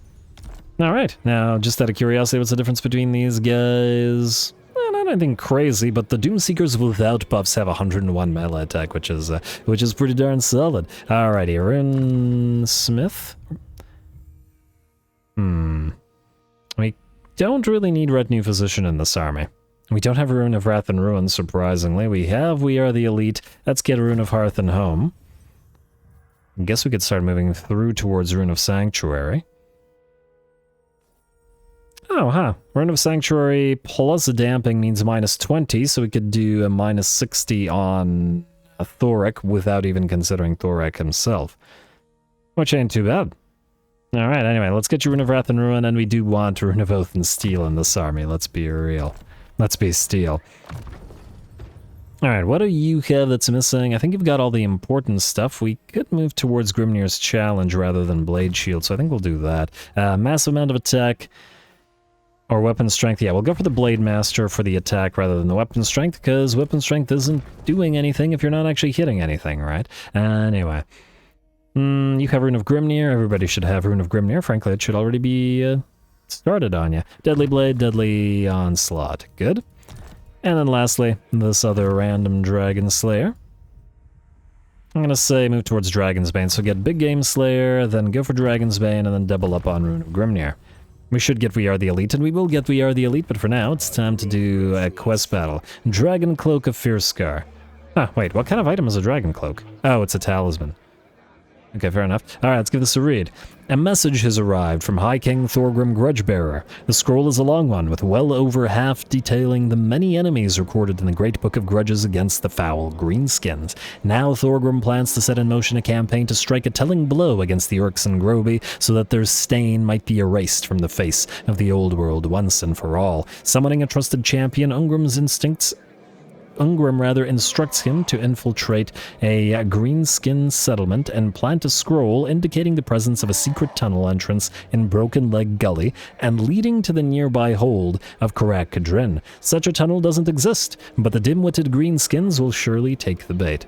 Alright, now, just out of curiosity, what's the difference between these guys? Well, not anything crazy, but the Doomseekers without buffs have 101 melee attack, which is pretty darn solid. Alrighty, Rune Smith. We don't really need Retinue Physician in this army. We don't have a Rune of Wrath and Ruin, surprisingly. We are the Elite. Let's get a Rune of Hearth and Home. I guess we could start moving through towards Rune of Sanctuary. Oh, huh. Rune of Sanctuary plus a damping means minus 20, so we could do a minus 60 on a Thorek without even considering Thorek himself. Which ain't too bad. Alright, anyway, let's get you Rune of Wrath and Ruin, and we do want Rune of Oath and Steel in this army, let's be real. Let's be steel. Alright, what do you have that's missing? I think you've got all the important stuff. We could move towards Grimnir's Challenge rather than Blade Shield, so I think we'll do that. Massive amount of attack, or weapon strength. Yeah, we'll go for the Blade Master for the attack rather than the weapon strength, because weapon strength isn't doing anything if you're not actually hitting anything, right? Anyway. You have Rune of Grimnir. Everybody should have Rune of Grimnir. Frankly, it should already be... started on you. Deadly Blade, Deadly Onslaught. Good. And then lastly, this other random Dragon Slayer. I'm gonna say move towards Dragon's Bane, so get Big Game Slayer, then go for Dragon's Bane, and then double up on Rune of Grimnir. We should get We Are the Elite, and we will get We Are the Elite, but for now, it's time to do a quest battle. Dragon Cloak of Fierce Scar. Huh, wait, what kind of item is a Dragon Cloak? Oh, it's a talisman. Okay, fair enough. Alright, let's give this a read. A message has arrived from High King Thorgrim Grudgebearer. The scroll is a long one, with well over half detailing the many enemies recorded in the Great Book of Grudges against the foul greenskins. Now Thorgrim plans to set in motion a campaign to strike a telling blow against the Orcs and Groby, so that their stain might be erased from the face of the old world once and for all. Summoning a trusted champion, Ungrim instructs him to infiltrate a greenskin settlement and plant a scroll indicating the presence of a secret tunnel entrance in Broken Leg Gully and leading to the nearby hold of Karaz-a-Karak. Such a tunnel doesn't exist, but the dim-witted greenskins will surely take the bait.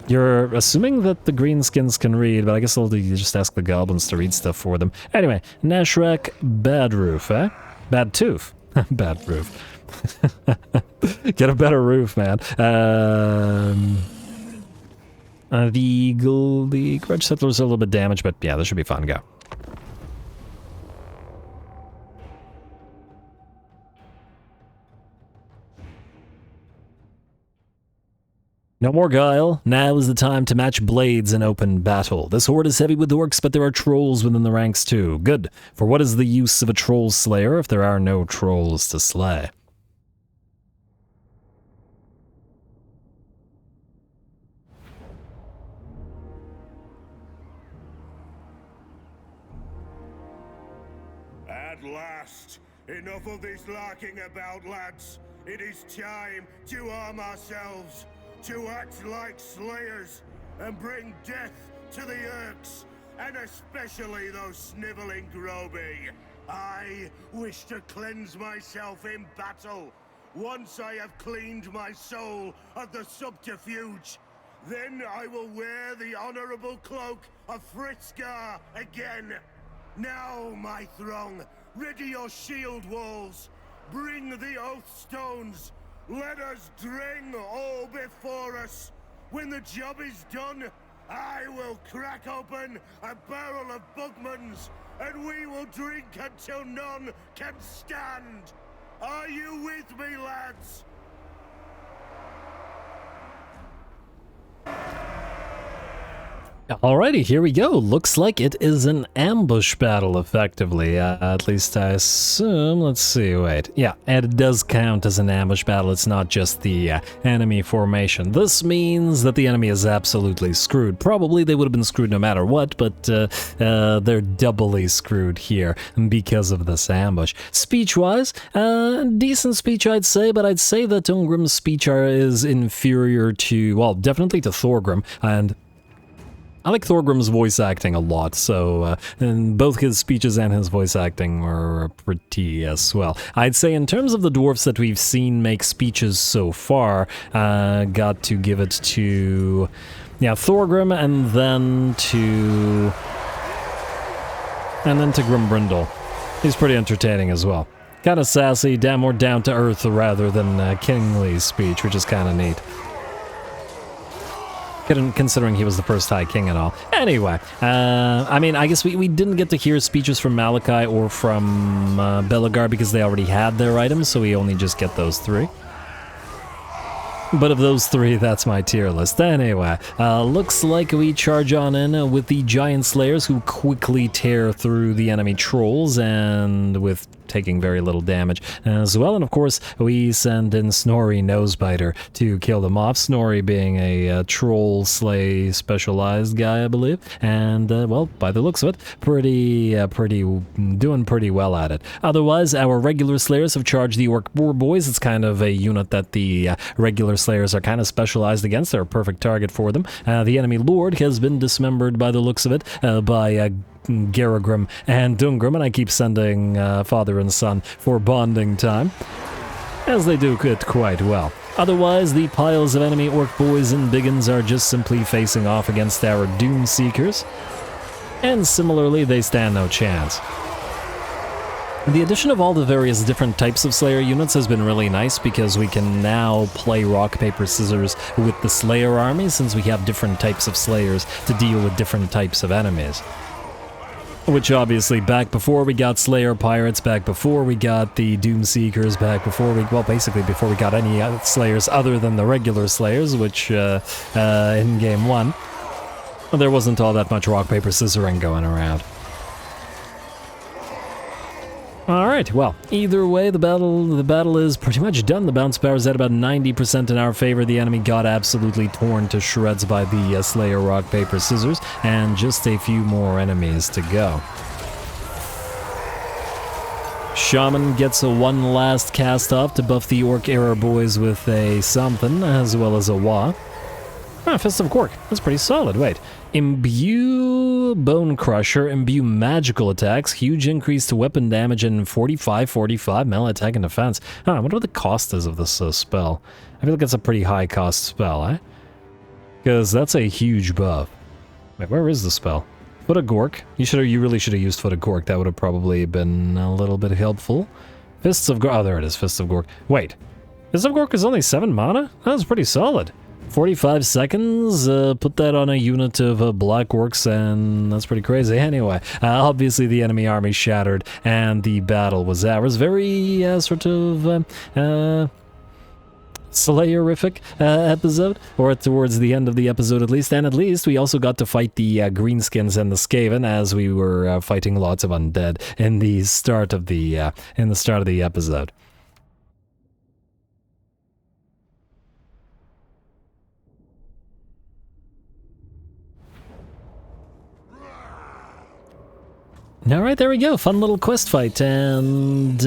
You're assuming that the greenskins can read, but I guess I'll just ask the goblins to read stuff for them. Anyway, Nashrak Bad Roof, eh? Bad Tooth. Bad Roof. Get a better roof, man. The Grudge Settlers are a little bit damaged, but yeah, this should be fun. Go. No more guile. Now is the time to match blades in open battle. This horde is heavy with orcs, but there are trolls within the ranks too. Good, for what is the use of a troll slayer if there are no trolls to slay? At last, enough of this larking about, lads. It is time to arm ourselves, to act like slayers, and bring death to the Orcs, and especially those sniveling Groby. I wish to cleanse myself in battle. Once I have cleaned my soul of the subterfuge, then I will wear the honorable cloak of Fritzgar again. Now, my throng, ready your shield walls. Bring the oath stones. Let us drain all before us. When the job is done, I will crack open a barrel of Bugmans, and we will drink until none can stand. Are you with me, lads? Alrighty, here we go. Looks like it is an ambush battle, effectively. At least I assume. Let's see, wait. Yeah, and it does count as an ambush battle. It's not just the enemy formation. This means that the enemy is absolutely screwed. Probably they would have been screwed no matter what, but they're doubly screwed here because of this ambush. Speech-wise, decent speech, I'd say, but I'd say that Ungrim's speech is inferior to, well, definitely to Thorgrim, and I like Thorgrim's voice acting a lot, so and both his speeches and his voice acting were pretty swell. I'd say in terms of the dwarfs that we've seen make speeches so far, got to give it to, yeah, Thorgrim, and then to Grimbrindle. He's pretty entertaining as well. Kind of sassy, more down to earth rather than Kingly's speech, which is kind of neat. Considering he was the first High King and all. Anyway, I mean, I guess we didn't get to hear speeches from Malachi or from Belagar because they already had their items, so we only just get those three. But of those three, that's my tier list. Anyway, looks like we charge on in with the Giant Slayers, who quickly tear through the enemy trolls, and with taking very little damage as well. And of course, we send in Snorri Nosebiter to kill them off. Snorri being a troll slay specialized guy, I believe. And, well, by the looks of it, doing pretty well at it. Otherwise, our regular slayers have charged the Orc Boar Boys. It's kind of a unit that the regular slayers are kind of specialized against. They're a perfect target for them. The enemy lord has been dismembered by the looks of it by Garagrim and Dungrim, and I keep sending father and son for bonding time, as they do it quite well. Otherwise, the piles of enemy Orc Boys and Biggins are just simply facing off against our Doom Seekers, and similarly, they stand no chance. The addition of all the various different types of Slayer units has been really nice because we can now play rock, paper, scissors with the Slayer army, since we have different types of Slayers to deal with different types of enemies. Which obviously, back before we got Slayer Pirates, back before we got the Doom Seekers, back before we, well, basically before we got any Slayers other than the regular Slayers, which in Game 1, there wasn't all that much rock, paper, scissoring going around. Alright, well, either way, the battle is pretty much done. The bounce power is at about 90% in our favor. The enemy got absolutely torn to shreds by the Slayer rock, paper, scissors, and just a few more enemies to go. Shaman gets a one last cast off to buff the Orc Error boys with a something, as well as a Wa. Ah, Fist of Cork. That's pretty solid. Wait. Imbue Bone Crusher, imbue magical attacks, huge increase to weapon damage, and 45 melee attack and defense. Huh, I wonder what the cost is of this spell. I feel like it's a pretty high cost spell, eh? Because that's a huge buff. Wait, where is the spell? Foot of Gork. You really should have used Foot of Gork. That would have probably been a little bit helpful. Fists of Gork. Oh, there it is. Fists of Gork. Wait. Fists of Gork is only 7 mana? That's pretty solid. 45 seconds, put that on a unit of Black Orcs, and that's pretty crazy. Anyway, obviously the enemy army shattered, and the battle was ours. Very, sort of, Slayerific episode, or towards the end of the episode at least, and at least we also got to fight the Greenskins and the Skaven as we were fighting lots of undead in the start of the episode. Alright, there we go. Fun little quest fight, and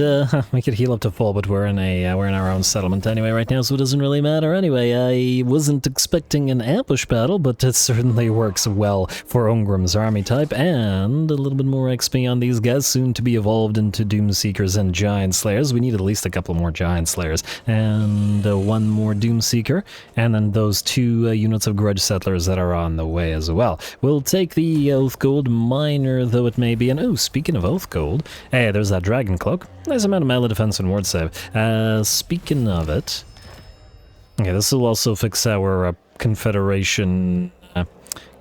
we could heal up to full, but we're in our own settlement anyway right now, so it doesn't really matter anyway. I wasn't expecting an ambush battle, but it certainly works well for Ungrim's army type, and a little bit more XP on these guys, soon to be evolved into Doomseekers and Giant Slayers. We need at least a couple more Giant Slayers, and one more Doomseeker, and then those 2 units of Grudge Settlers that are on the way as well. We'll take the Oath Gold, minor though it may be, and oh, speaking of Oath Gold, hey, there's that Dragon Cloak. Nice amount of melee defense and ward save. Speaking of it, okay, this will also fix our Confederation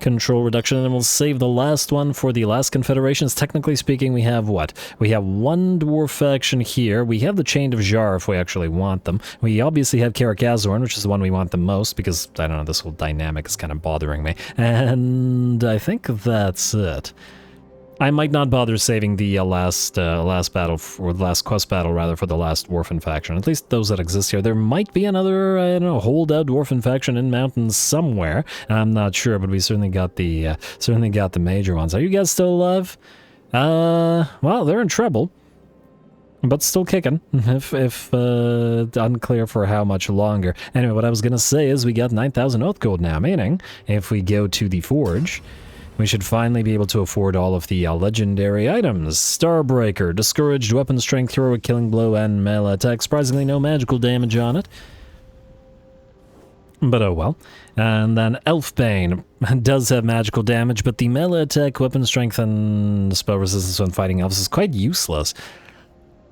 control reduction, and then we'll save the last one for the last Confederations. Technically speaking, we have what? We have 1 dwarf faction here. We have the Chained of Jar if we actually want them. We obviously have Karak-Azorn, which is the one we want the most, because, I don't know, this whole dynamic is kind of bothering me. And I think that's it. I might not bother saving the last battle, or the last quest battle rather, for the last Dwarfen faction. At least those that exist here. There might be another, I don't know, holdout Dwarfen faction in mountains somewhere. I'm not sure, but we certainly got the major ones. Are you guys still alive? Well, they're in trouble, but still kicking. If unclear for how much longer. Anyway, what I was gonna say is we got 9,000 Oath Gold now, meaning if we go to the Forge, we should finally be able to afford all of the legendary items. Starbreaker, Discouraged Weapon Strength, Heroic Killing Blow, and Melee Attack. Surprisingly, no magical damage on it. But oh well. And then Elfbane does have magical damage, but the Melee Attack, Weapon Strength, and Spell Resistance when fighting elves is quite useless.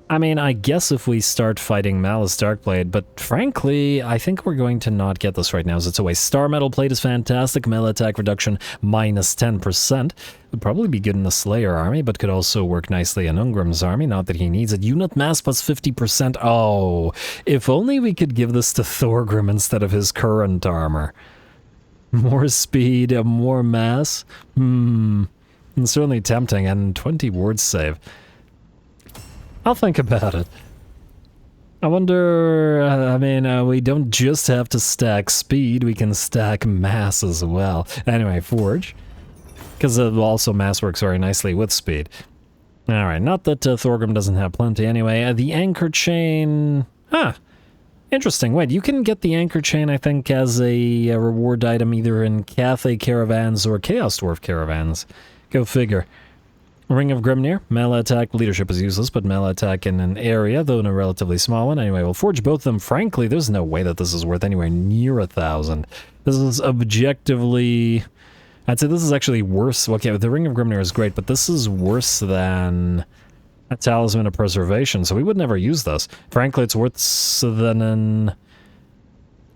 I mean, I guess if we start fighting Malice Darkblade, but frankly, I think we're going to not get this right now, as it's a waste. Star Metal Plate is fantastic, melee attack reduction minus 10%. Would probably be good in the Slayer army, but could also work nicely in Ungrim's army, not that he needs it. Unit mass plus 50%. Oh, if only we could give this to Thorgrim instead of his current armor. More speed, more mass. It's certainly tempting, and 20 ward save. I'll think about it. I wonder, I mean, we don't just have to stack speed, we can stack mass as well. Anyway, Forge. Because also mass works very nicely with speed. Alright, not that Thorgrim doesn't have plenty anyway. The Anchor Chain... Huh. Interesting. Wait, you can get the Anchor Chain, I think, as a reward item either in Cathay Caravans or Chaos Dwarf Caravans. Go figure. Ring of Grimnir, melee attack, leadership is useless, but melee attack in an area, though in a relatively small one. Anyway, we'll forge both of them. Frankly, there's no way that this is worth anywhere near 1,000. This is objectively... I'd say this is actually worse. Okay, the Ring of Grimnir is great, but this is worse than a Talisman of Preservation, so we would never use this. Frankly, it's worse than an...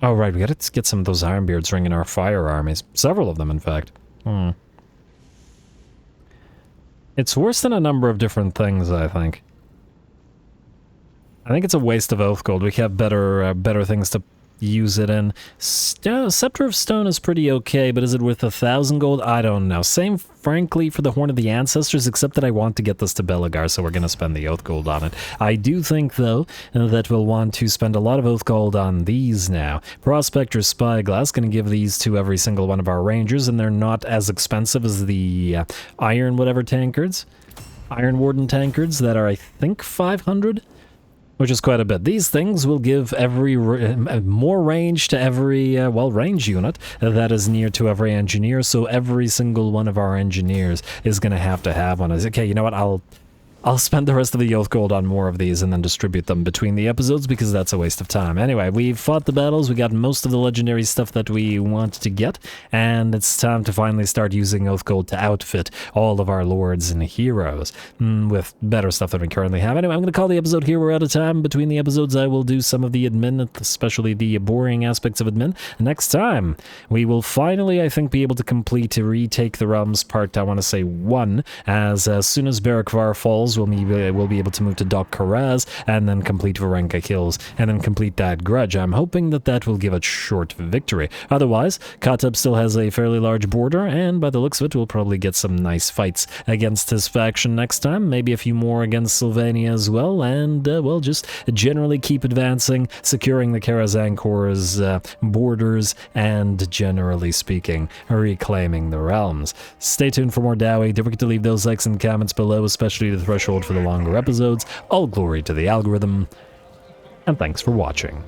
Oh, right, we gotta get some of those Ironbeards ringing our fire armies. Several of them, in fact. It's worse than a number of different things, I think. I think it's a waste of Oath Gold. We have better things to use it in. Scepter of Stone is pretty okay, but is it worth 1,000 gold? I don't know. Same, frankly, for the Horn of the Ancestors, except that I want to get this to Belagar, so we're going to spend the Oath Gold on it. I do think, though, that we'll want to spend a lot of Oath Gold on these now. Prospector Spyglass, going to give these to every single one of our Rangers, and they're not as expensive as the Iron whatever tankards. Iron Warden tankards that are, I think, 500? Which is quite a bit. These things will give every more range to every, range unit that is near to every engineer, so every single one of our engineers is going to have one. Okay, you know what, I'll spend the rest of the Oath Gold on more of these and then distribute them between the episodes because that's a waste of time. Anyway, we've fought the battles, we got most of the legendary stuff that we wanted to get, and it's time to finally start using Oath Gold to outfit all of our lords and heroes with better stuff than we currently have. Anyway, I'm going to call the episode here. We're out of time. Between the episodes, I will do some of the admin, especially the boring aspects of admin. Next time, we will finally, I think, be able to retake the realms part, I want to say 1, as soon as Barakvar falls, we'll be able to move to Dock Karaz and then complete Varenka Hills and then complete that grudge. I'm hoping that that will give a short victory. Otherwise, Kateb still has a fairly large border, and by the looks of it, we'll probably get some nice fights against his faction next time. Maybe a few more against Sylvania as well, and, just generally keep advancing, securing the Karaz Ankor's borders, and generally speaking, reclaiming the realms. Stay tuned for more Dowie. Don't forget to leave those likes and comments below, especially the threshold for the longer episodes. All glory to the algorithm, and thanks for watching.